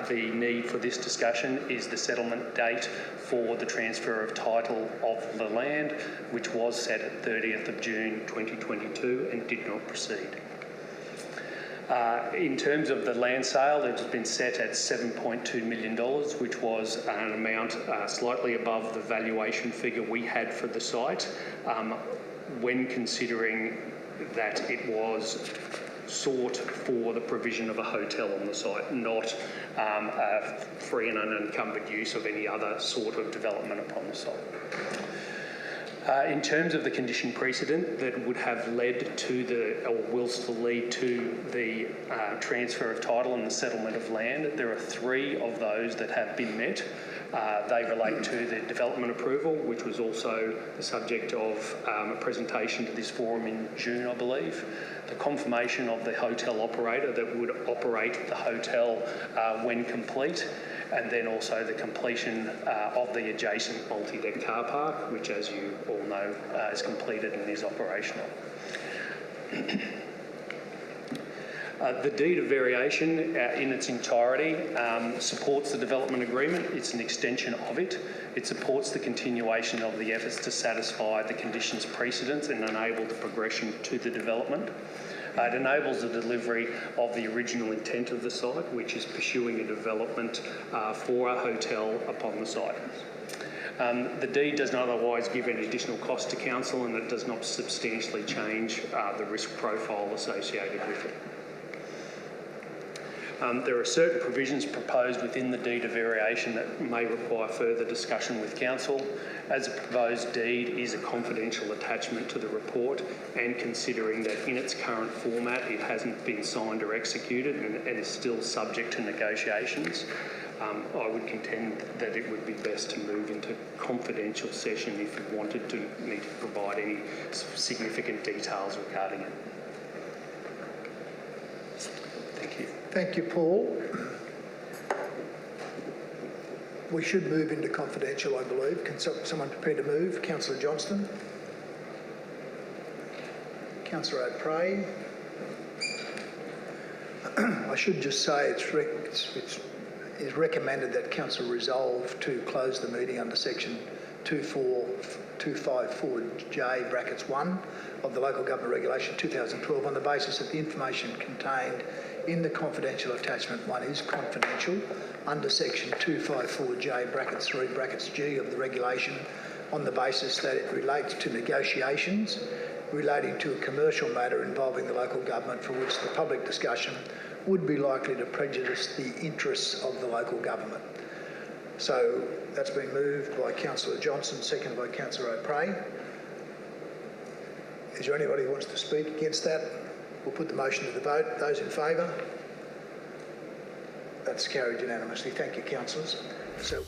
Speaker 5: the need for this discussion is the settlement date for the transfer of title of the land, which was set at 30th of June 2022 and did not proceed. In terms of the land sale, it has been set at $7.2 million, which was an amount slightly above the valuation figure we had for the site, when considering that it was sought for the provision of a hotel on the site, not a free and unencumbered use of any other sort of development upon the site. In terms of the condition precedent that would have led to or will still lead to the transfer of title and the settlement of land, there are 3 of those that have been met. They relate to the development approval, which was also the subject of a presentation to this forum in June, I believe. The confirmation of the hotel operator that would operate the hotel when complete, and then also the completion of the adjacent multi-deck car park, which, as you all know, is completed and is operational. The deed of variation in its entirety supports the development agreement. It's an extension of it. It supports the continuation of the efforts to satisfy the conditions precedents and enable the progression to the development. It enables the delivery of the original intent of the site, which is pursuing a development for a hotel upon the site. The deed does not otherwise give any additional cost to council, and it does not substantially change the risk profile associated with it. There are certain provisions proposed within the deed of variation that may require further discussion with council, as the proposed deed is a confidential attachment to the report, and considering that in its current format it hasn't been signed or executed and is still subject to negotiations, I would contend that it would be best to move into confidential session if you wanted to need to provide any significant details regarding it. Thank you.
Speaker 1: Thank you, Paul. We should move into confidential, I believe. Can someone prepare to move? Councillor Johnston. Councillor O'Prey. I should just say it's recommended that Council resolve to close the meeting under section 254J brackets 1 of the Local Government Regulation 2012 on the basis that the information contained in the confidential attachment 1 is confidential under section 254J brackets 3 brackets G of the regulation on the basis that it relates to negotiations relating to a commercial matter involving the local government for which the public discussion would be likely to prejudice the interests of the local government. So that's been moved by Councillor Johnson, seconded by Councillor O'Prey. Is there anybody who wants to speak against that? We'll put the motion to the vote. Those in favour? That's carried unanimously. Thank you, councillors. So.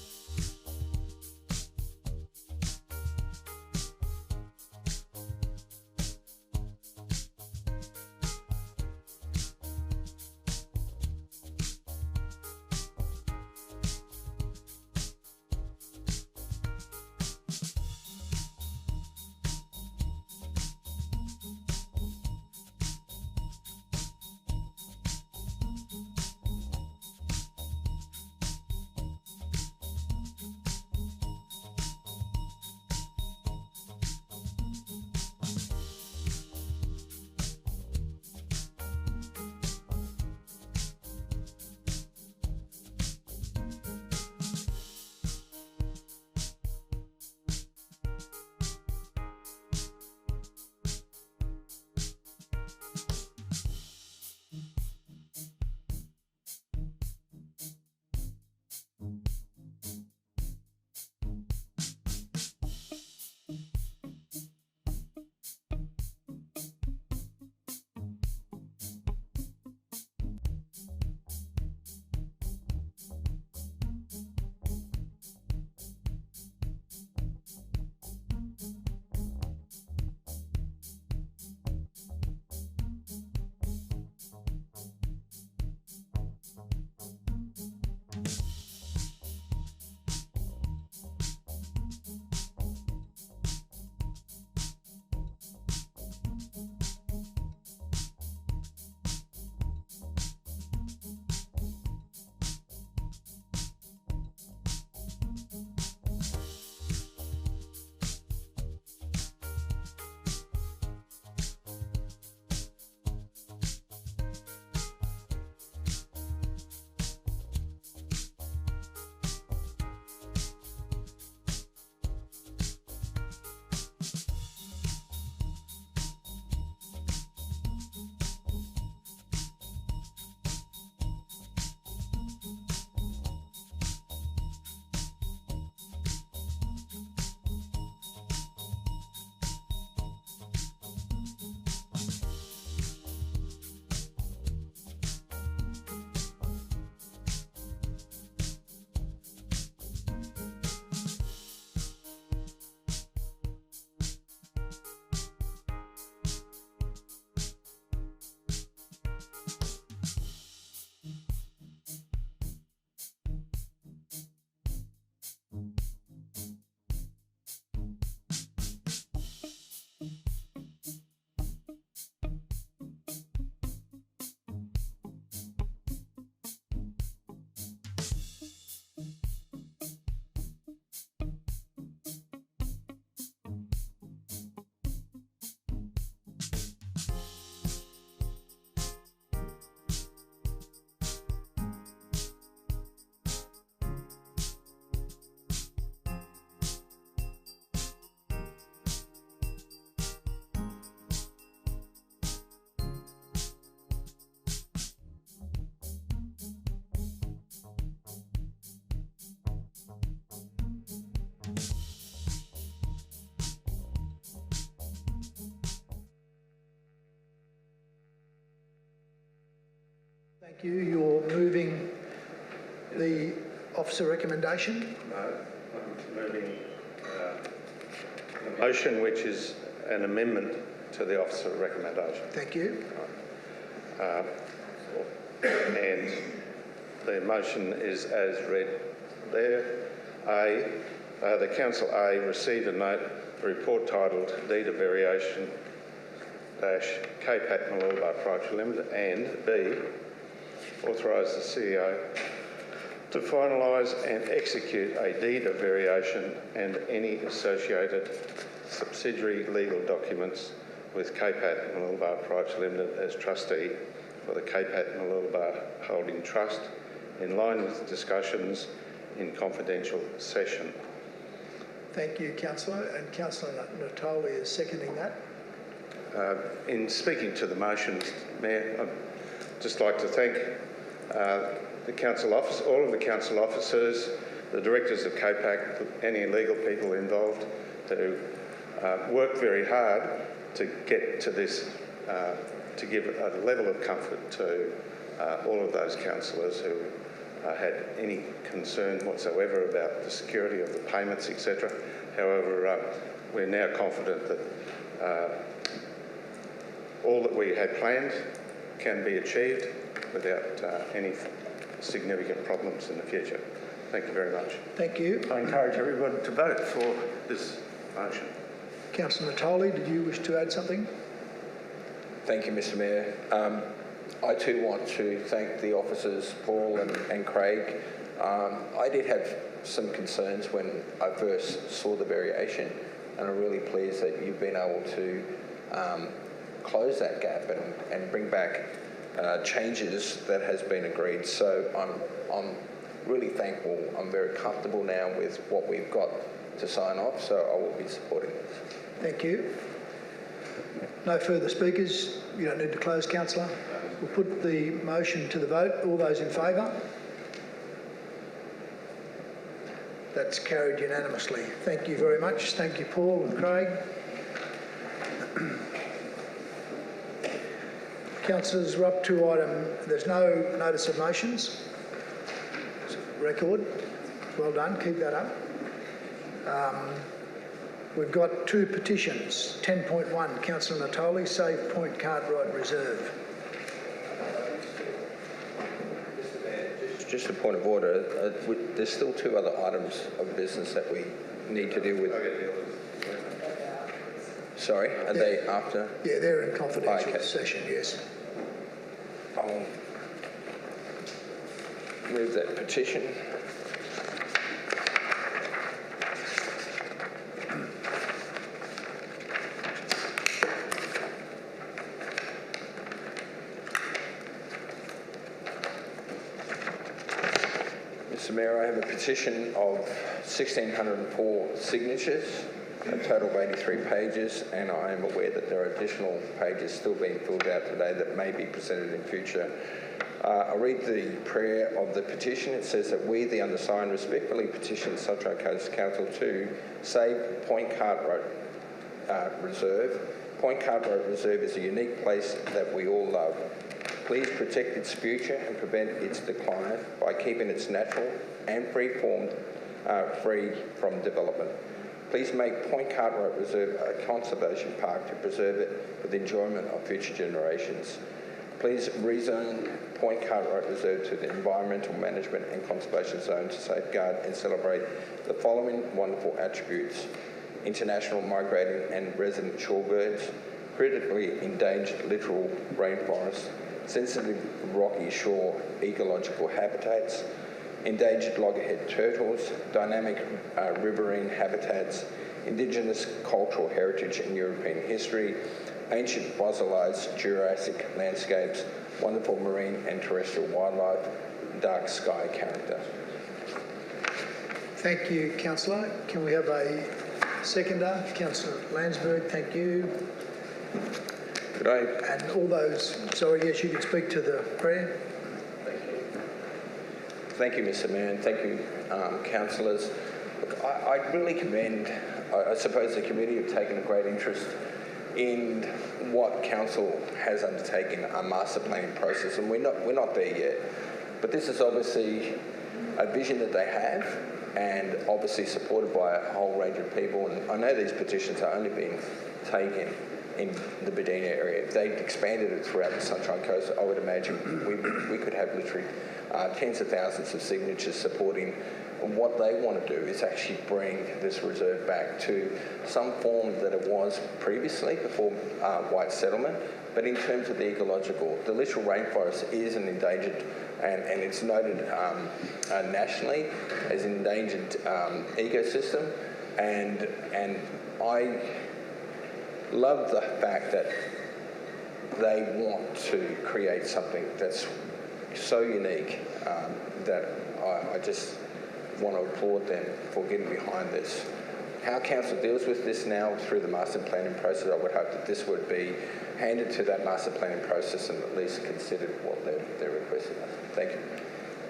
Speaker 1: Thank you. You're moving the officer recommendation?
Speaker 3: No, I'm moving a motion which is an amendment to the officer recommendation.
Speaker 1: Thank you.
Speaker 3: And the motion is as read there. The Council A received a report titled Deed of Variation KPAT Mooloolaba Proprietary Limited, and B, authorise the CEO to finalise and execute a deed of variation and any associated subsidiary legal documents with KPAT Mooloolaba Proprietary Limited as trustee for the KPAT Mooloolaba Holding Trust, in line with discussions in confidential session.
Speaker 1: Thank you, Councillor. And Councillor Natoli is seconding that.
Speaker 3: In speaking to the motion, Mayor, just like to thank the council office, all of the council officers, the directors of KPAT, any legal people involved who worked very hard to get to this, to give a level of comfort to all of those councillors who had any concern whatsoever about the security of the payments, etc. However, we're now confident that all that we had planned can be achieved without any significant problems in the future. Thank you very much.
Speaker 1: Thank you.
Speaker 3: I encourage everyone to vote for this motion.
Speaker 1: Councillor Natoli, did you wish to add something?
Speaker 12: Thank you, Mr. Mayor. I too want to thank the officers, Paul and Craig. I did have some concerns when I first saw the variation, and I'm really pleased that you've been able to close that gap and bring back changes that has been agreed. So I'm really thankful. I'm very comfortable now with what we've got to sign off, so I will be supporting this.
Speaker 1: Thank you. No further speakers. You don't need to close, councillor. We'll put the motion to the vote. All those in favour? That's carried unanimously. Thank you very much. Thank you, Paul and Craig. Councillors, we're up to item, there's no notice of motions. Record. Well done, keep that up. We've got two petitions. 10.1, Councillor Natoli, Save Point Cartwright Reserve.
Speaker 12: Just a point of order, there's still two other items of business that we need to deal with. Sorry, are they after?
Speaker 1: Yeah, they're in confidential session, yes.
Speaker 12: I'll move that petition. Mr. Mayor, I have a petition of 1,604 signatures, a total of 83 pages, and I am aware that there are additional pages still being filled out today that may be presented in future. I'll read the prayer of the petition. It says that we, the undersigned, respectfully petition Sunshine Coast Council to save Point Cartwright Reserve. Point Cartwright Reserve is a unique place that we all love. Please protect its future and prevent its decline by keeping its natural and free from development. Please make Point Cartwright Reserve a conservation park to preserve it for the enjoyment of future generations. Please rezone Point Cartwright Reserve to the Environmental Management and Conservation Zone to safeguard and celebrate the following wonderful attributes: international migrating and resident shorebirds, critically endangered littoral rainforests, sensitive rocky shore ecological habitats, endangered loggerhead turtles, dynamic riverine habitats, Indigenous cultural heritage and European history, ancient fossilised Jurassic landscapes, wonderful marine and terrestrial wildlife, dark sky character.
Speaker 1: Thank you, Councillor. Can we have a seconder? Councillor Landsborough, thank you.
Speaker 12: Good day.
Speaker 1: And all those, sorry, yes, you can speak to the prayer.
Speaker 12: Thank you, Mr. Mayor, and thank you, councillors. Look, I really commend, I suppose the committee have taken a great interest in what council has undertaken a master planning process, and we're not there yet. But this is obviously a vision that they have, and obviously supported by a whole range of people. And I know these petitions are only being taken in the Bedina area. If they'd expanded it throughout the Sunshine Coast, I would imagine we could have literally tens of thousands of signatures supporting. And what they want to do is actually bring this reserve back to some form that it was previously before white settlement. But in terms of the ecological, the littoral rainforest is an endangered, and it's noted nationally as an endangered ecosystem. And I love the fact that they want to create something that's so unique that I just want to applaud them for getting behind this. how council deals with this now through the master planning process. I would hope that this would be handed to that master planning process and at least considered what they're requesting. Thank you.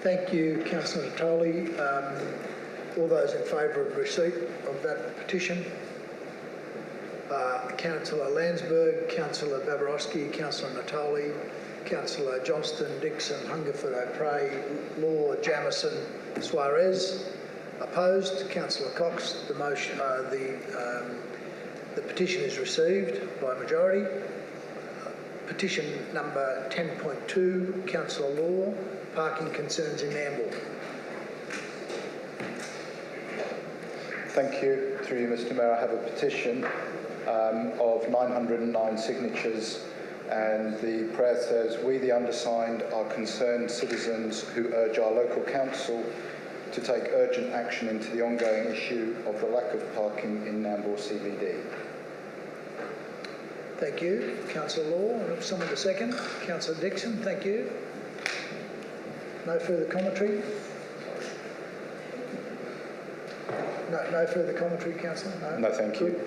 Speaker 1: Thank you, Councillor Natoli. All those in favour of receipt of that petition? Councillor Landsborough, Councillor Babarowski, Councillor Natoli, Councillor Johnston, Dixon, Hungerford, O'Prey, Law, Jamieson, Suarez. Opposed? Councillor Cox. The motion, the petition is received by majority. Petition number 10.2, Councillor Law, parking concerns in Nambour.
Speaker 2: Thank you. Through you, Mr. Mayor, I have a petition of 909 signatures, and the prayer says, "We, the undersigned, are concerned citizens who urge our local council to take urgent action into the ongoing issue of the lack of parking in Nambour CBD."
Speaker 1: Thank you. Councillor Law, someone to second. Councillor Dixon, thank you. No further commentary? No further commentary, Councillor?
Speaker 2: No, thank you.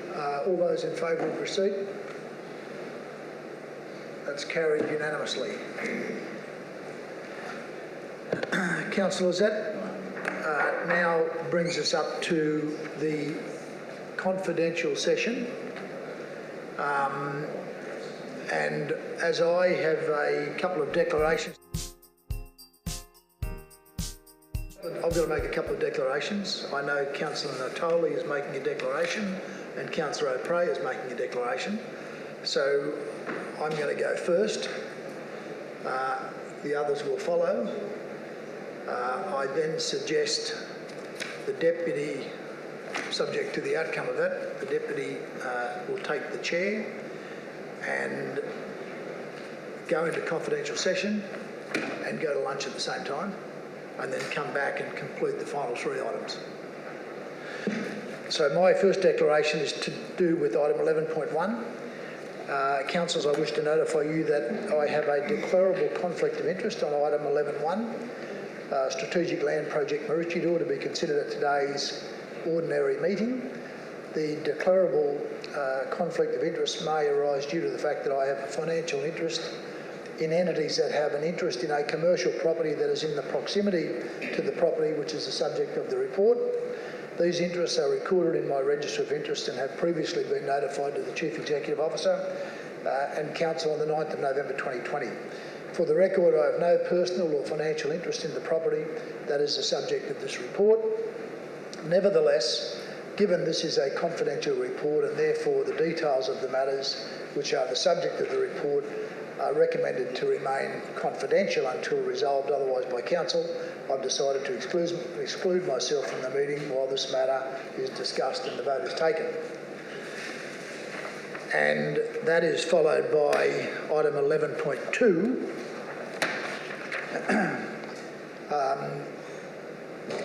Speaker 1: All those in favour of receipt? That's carried unanimously. Councillors, that now brings us up to the confidential session. And as I have a couple of declarations, I've got to make a couple of declarations. I know Councillor Natoli is making a declaration and Councillor O'Prey is making a declaration. So I'm going to go first. The others will follow. I then suggest the Deputy, subject to the outcome of that, the Deputy will take the chair and go into confidential session and go to lunch at the same time, and then come back and complete the final three items. So my first declaration is to do with item 11.1. Councillors, I wish to notify you that I have a declarable conflict of interest on item 11.1, Strategic Land Project Maroochydore, to be considered at today's ordinary meeting. The declarable conflict of interest may arise due to the fact that I have a financial interest in entities that have an interest in a commercial property that is in the proximity to the property which is the subject of the report. These interests are recorded in my register of interest and have previously been notified to the Chief Executive Officer and Council on the 9th of November 2020. For the record, I have no personal or financial interest in the property that is the subject of this report. Nevertheless, given this is a confidential report and therefore the details of the matters which are the subject of the report are recommended to remain confidential until resolved otherwise by Council, I've decided to exclude myself from the meeting while this matter is discussed and the vote is taken. And that is followed by item 11.2.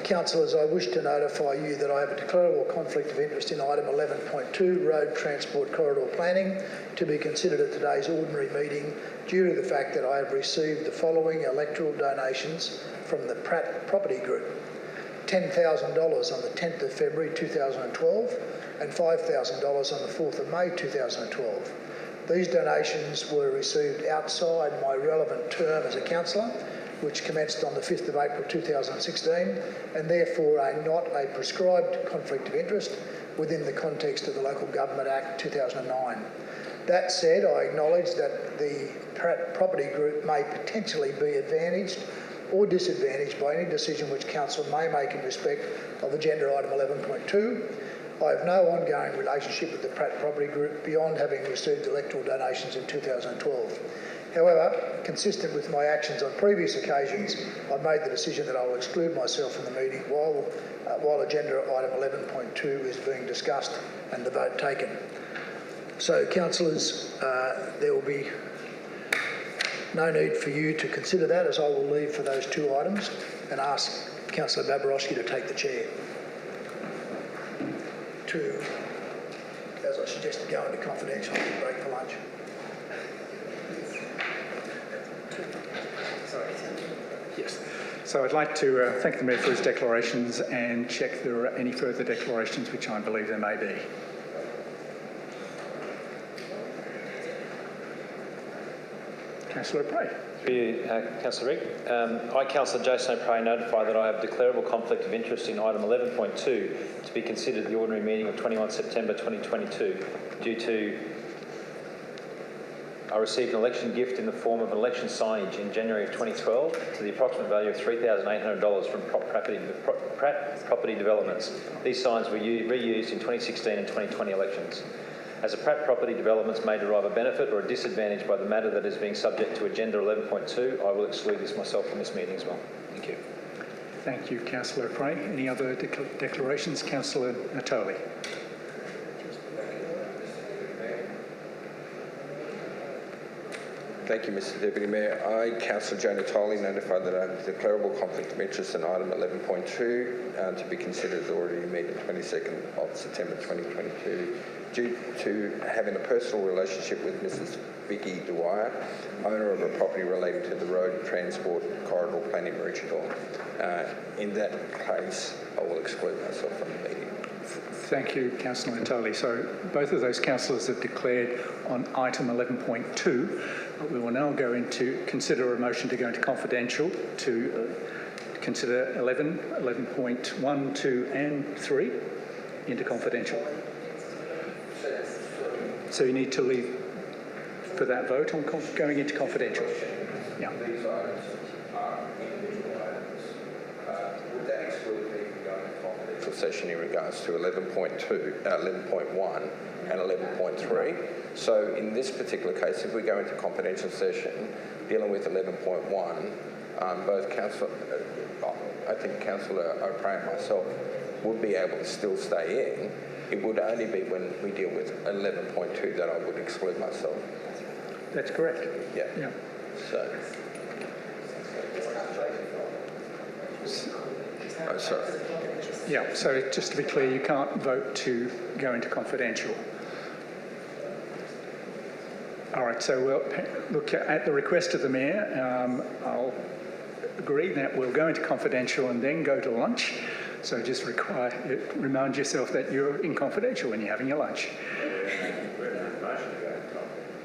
Speaker 1: Councillors, I wish to notify you that I have a declarable conflict of interest in item 11.2, Road Transport Corridor Planning, to be considered at today's ordinary meeting due to the fact that I have received the following electoral donations from the Pratt Property Group: $10,000 on the 10th of February 2012 and $5,000 on the 4th of May 2012. These donations were received outside my relevant term as a councillor, which commenced on the 5th of April 2016, and therefore are not a prescribed conflict of interest within the context of the Local Government Act 2009. That said, I acknowledge that the Pratt Property Group may potentially be advantaged or disadvantaged by any decision which Council may make in respect of agenda item 11.2. I have no ongoing relationship with the Pratt Property Group beyond having received electoral donations in 2012. However, consistent with my actions on previous occasions, I've made the decision that I will exclude myself from the meeting while agenda item 11.2 is being discussed and the vote taken. So, councillors, there will be no need for you to consider that, as I will leave for those two items and ask Councillor Babarowski to take the chair to, as I suggested, go into confidential and break for lunch.
Speaker 5: Yes.
Speaker 4: So I'd like to thank the Mayor for his declarations and check if there are any further declarations, which I believe there may be. Councillor O'Prey.
Speaker 11: Through you, Councillor Rigg. I, Councillor Jason O'Prey, notify that I have declarable conflict of interest in item 11.2 to be considered at the ordinary meeting of 21 September 2022 due to I received an election gift in the form of an election signage in January of 2012 to the approximate value of $3,800 from Pratt Property Developments. These signs were reused in 2016 and 2020 elections. As a Pratt Property Developments may derive a benefit or a disadvantage by the matter that is being subject to Agenda 11.2, I will exclude this myself from this meeting as well. Thank you.
Speaker 4: Thank you, Councillor O'Prey. Any other declarations? Councillor Natoli.
Speaker 12: Thank you, Mr Deputy Mayor. I, Councillor Joe Natoli, notify that I have a declarable conflict of interest in item 11.2 to be considered at the ordinary meeting 22nd of September 2022 due to having a personal relationship with Mrs Vicky Dwyer, owner of a property relating to the road transport corridor plan in Maroochydore. In that case, I will exclude myself from the meeting.
Speaker 4: Thank you, Councillor Natoli. So both of those councillors have declared on item 11.2. We will now go into consider a motion to go into confidential to consider 11, 11.1, 2 and 3 into confidential. So you need to leave for that vote on going into confidential. Yeah.
Speaker 12: These items are individual items. Would that exclude me from going into confidential session in regards to 11.2, 11.1 and 11.3? So in this particular case, if we go into confidential session dealing with 11.1, both I think Councillor O'Prey and myself would be able to still stay in. It would only be when we deal with 11.2 that I would exclude myself.
Speaker 4: That's correct.
Speaker 12: Yeah.
Speaker 4: Yeah.
Speaker 12: So. Oh, sorry.
Speaker 4: Yeah, so just to be clear, you can't vote to go into confidential. All right, so we'll look at the request of the Mayor. I'll agree that we'll go into confidential and then go to lunch. So just remind yourself that you're in confidential when you're having your lunch.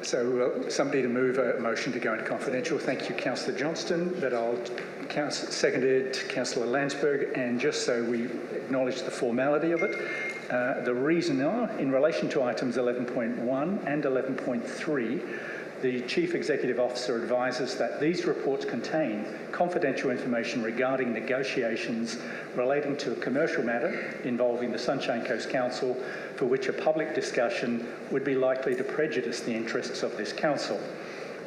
Speaker 4: So somebody to move a motion to go into confidential. Thank you, Councillor Johnston. But I'll seconded Councillor Landsborough, and just so we acknowledge the formality of it, the reason are, in relation to items 11.1 and 11.3, the Chief Executive Officer advises that these reports contain confidential information regarding negotiations relating to a commercial matter involving the Sunshine Coast Council, for which a public discussion would be likely to prejudice the interests of this council.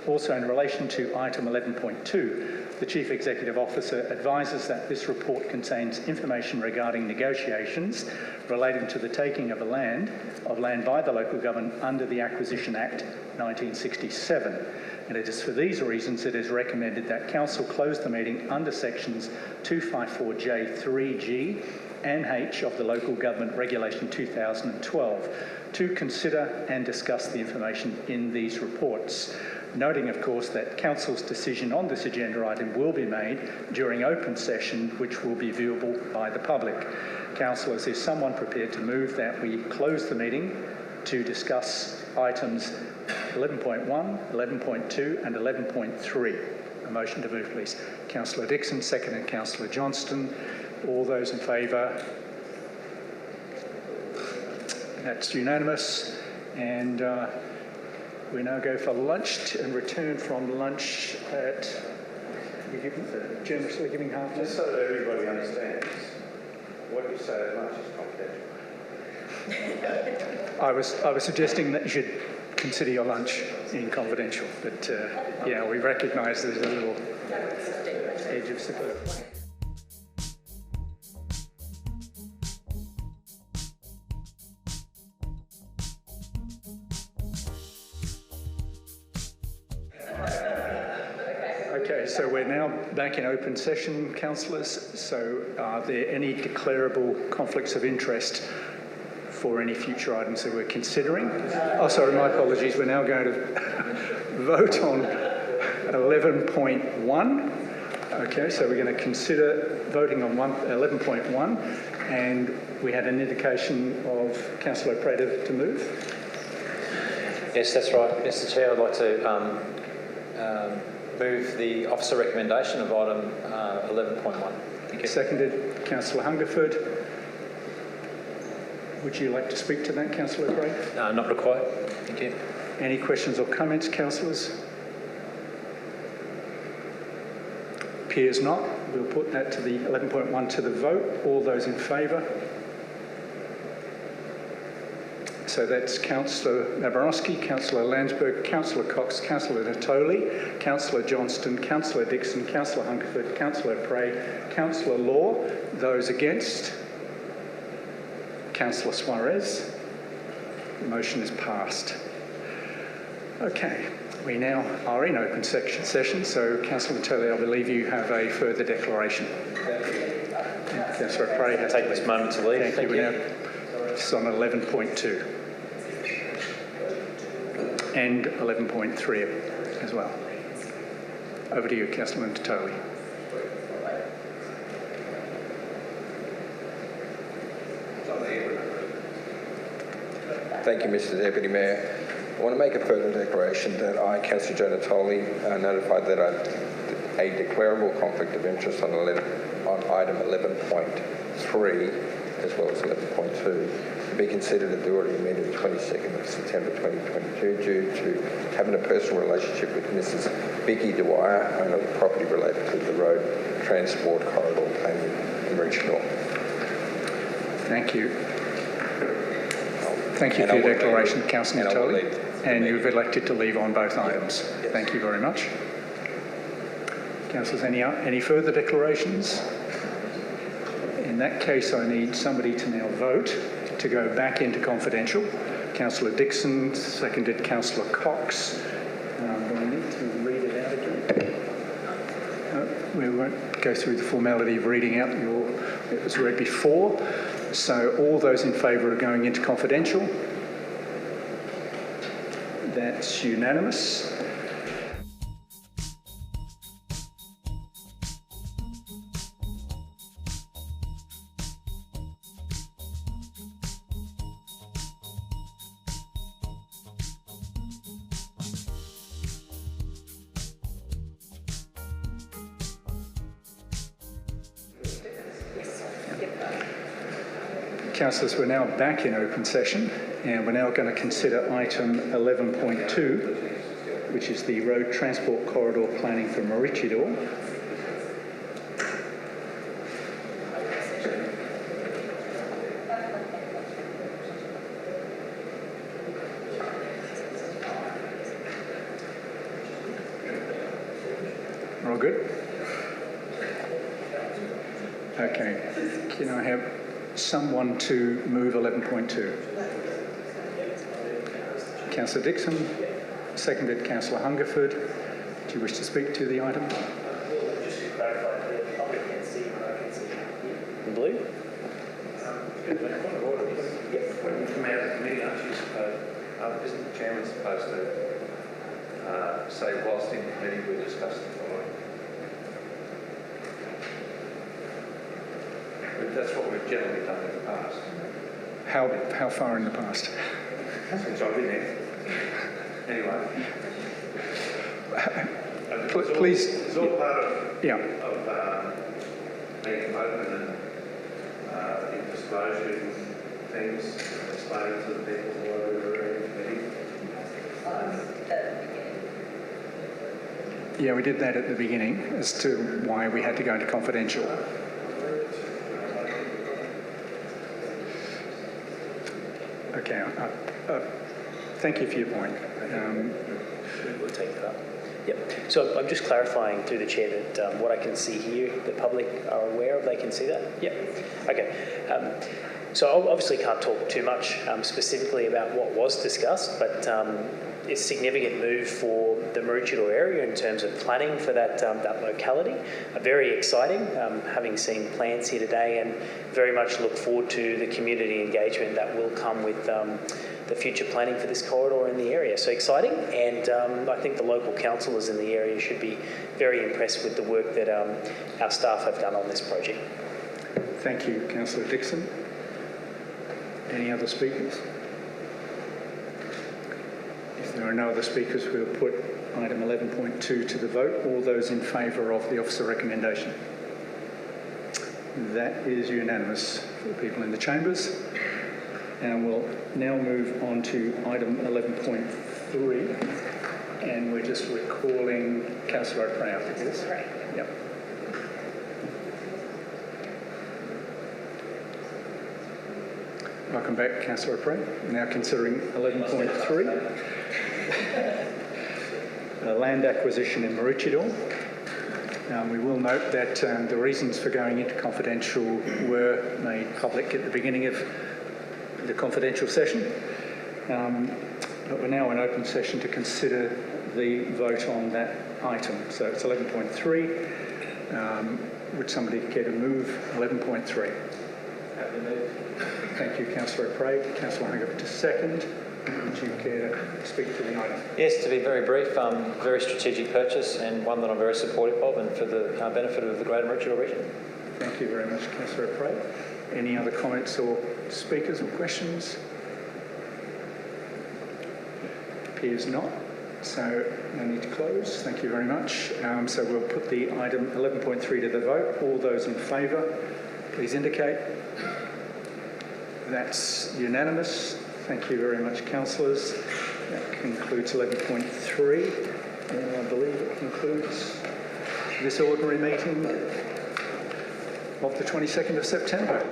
Speaker 4: Also, in relation to item 11.2, the Chief Executive Officer advises that this report contains information regarding negotiations relating to the taking of land by the local government under the Acquisition Act 1967. And it is for these reasons it is recommended that Council close the meeting under sections 254J3G and H of the Local Government Regulation 2012 to consider and discuss the information in these reports. Noting, of course, that Council's decision on this agenda item will be made during open session, which will be viewable by the public. Councillors, is someone prepared to move that we close the meeting to discuss items 11.1, 11.2 and 11.3? A motion to move, please. Councillor Dixon, seconded Councillor Johnston. All those in favour? That's unanimous. And we now go for lunch and return from lunch at, generously giving half.
Speaker 3: Just so that everybody understands, what you say at lunch is confidential.
Speaker 4: I was suggesting that you should consider your lunch in confidential, but yeah, we recognise there's a little edge of support. Okay, so we're now back in open session, councillors. So are there any declarable conflicts of interest for any future items that we're considering? Oh, sorry, my apologies. We're now going to vote on 11.1. Okay, so we're going to consider voting on 11.1, and we had an indication of Councillor Prater to move.
Speaker 11: Yes, that's right. Mr Chair, I'd like to move the officer recommendation of item 11.1. Thank you.
Speaker 4: Seconded, Councillor Hungerford. Would you like to speak to that, Councillor Craig?
Speaker 11: Not required. Thank you.
Speaker 4: Any questions or comments, councillors? Appears not. We'll put that to the 11.1 to the vote. All those in favour? So that's Councillor Nabarowski, Councillor Landsborough, Councillor Cox, Councillor Natoli, Councillor Johnston, Councillor Dixon, Councillor Hungerford, Councillor Prey, Councillor Law. Those against? Councillor Suarez. The motion is passed. Okay, we now are in open session, so Councillor Natoli, I believe you have a further declaration. Councillor Prey,
Speaker 11: I'll take this moment to leave.
Speaker 4: Thank you. Now, it's on 11.2 and 11.3 as well. Over to you, Councillor Natoli.
Speaker 12: Thank you, Mr Deputy Mayor. I want to make a further declaration that I, Councillor Joe Natoli, notified that a declarable conflict of interest on item 11.3 as well as 11.2 to be considered at the order of meeting of 22nd of September 2022 due to having a personal relationship with Mrs Vicky Dwyer, owner of the property related to the road transport corridor planning in Maroochydore.
Speaker 4: Thank you. Thank you for your declaration, Councillor Natoli. And you've elected to leave on both items. Yes. Thank you very much. Councillors, any further declarations? In that case, I need somebody to now vote to go back into confidential. Councillor Dixon, seconded Councillor Cox. Do I need to read it out again? We won't go through the formality of reading out it was read before. So all those in favour of going into confidential? That's unanimous. Councillors, we're now back in open session and we're now going to consider item 11.2, which is the road transport corridor planning for Maroochydore. All good? Okay. Can I have someone to move 11.2? Councillor Dixon, seconded Councillor Hungerford. Do you wish to speak to the item?
Speaker 9: Just to clarify, the public can see what I can see. In blue?
Speaker 3: When you come out of the committee, isn't the chairman supposed to say whilst in committee we discussed the following? That's what we've generally done in the past.
Speaker 4: How far in the past?
Speaker 3: Since I've been there. Anyway.
Speaker 4: Please.
Speaker 3: It's all part of,
Speaker 4: yeah.
Speaker 3: being open and disclosure things, explaining to the people why we were in committee.
Speaker 4: Yeah, we did that at the beginning as to why we had to go into confidential. Okay, thank you for your point.
Speaker 9: We'll take that up. Yep. So I'm just clarifying through the chair that what I can see here, the public are aware of. They can see that. Yep. Okay. So I obviously can't talk too much specifically about what was discussed, but it's a significant move for the Maroochydore area in terms of planning for that locality. Very exciting, having seen plans here today, and very much look forward to the community engagement that will come with the future planning for this corridor in the area. So exciting, and I think the local councillors in the area should be very impressed with the work that our staff have done on this project.
Speaker 4: Thank you, Councillor Dixon. Any other speakers? If there are no other speakers, we'll put item 11.2 to the vote. All those in favour of the officer recommendation? That is unanimous for people in the chambers. And we'll now move on to item 11.3. And we're just recalling Councillor O'Prey after this.
Speaker 13: Right.
Speaker 4: Yep. Welcome back, Councillor O'Prey. Now considering 11.3. Land acquisition in Maroochydore. We will note that the reasons for going into confidential were made public at the beginning of the confidential session. But we're now in open session to consider the vote on that item. So it's 11.3. Would somebody care to move 11.3? Thank you, Councillor O'Prey. Councillor Hungerford to second. Would you care to speak to the item?
Speaker 11: Yes, to be very brief, very strategic purchase and one that I'm very supportive of and for the benefit of the Greater Maroochydore region.
Speaker 4: Thank you very much, Councillor O'Prey. Any other comments or speakers or questions? Appears not. So no need to close. Thank you very much. So we'll put the item 11.3 to the vote. All those in favour, please indicate. That's unanimous. Thank you very much, councillors. That concludes 11.3, and I believe it concludes this ordinary meeting of the 22nd of September.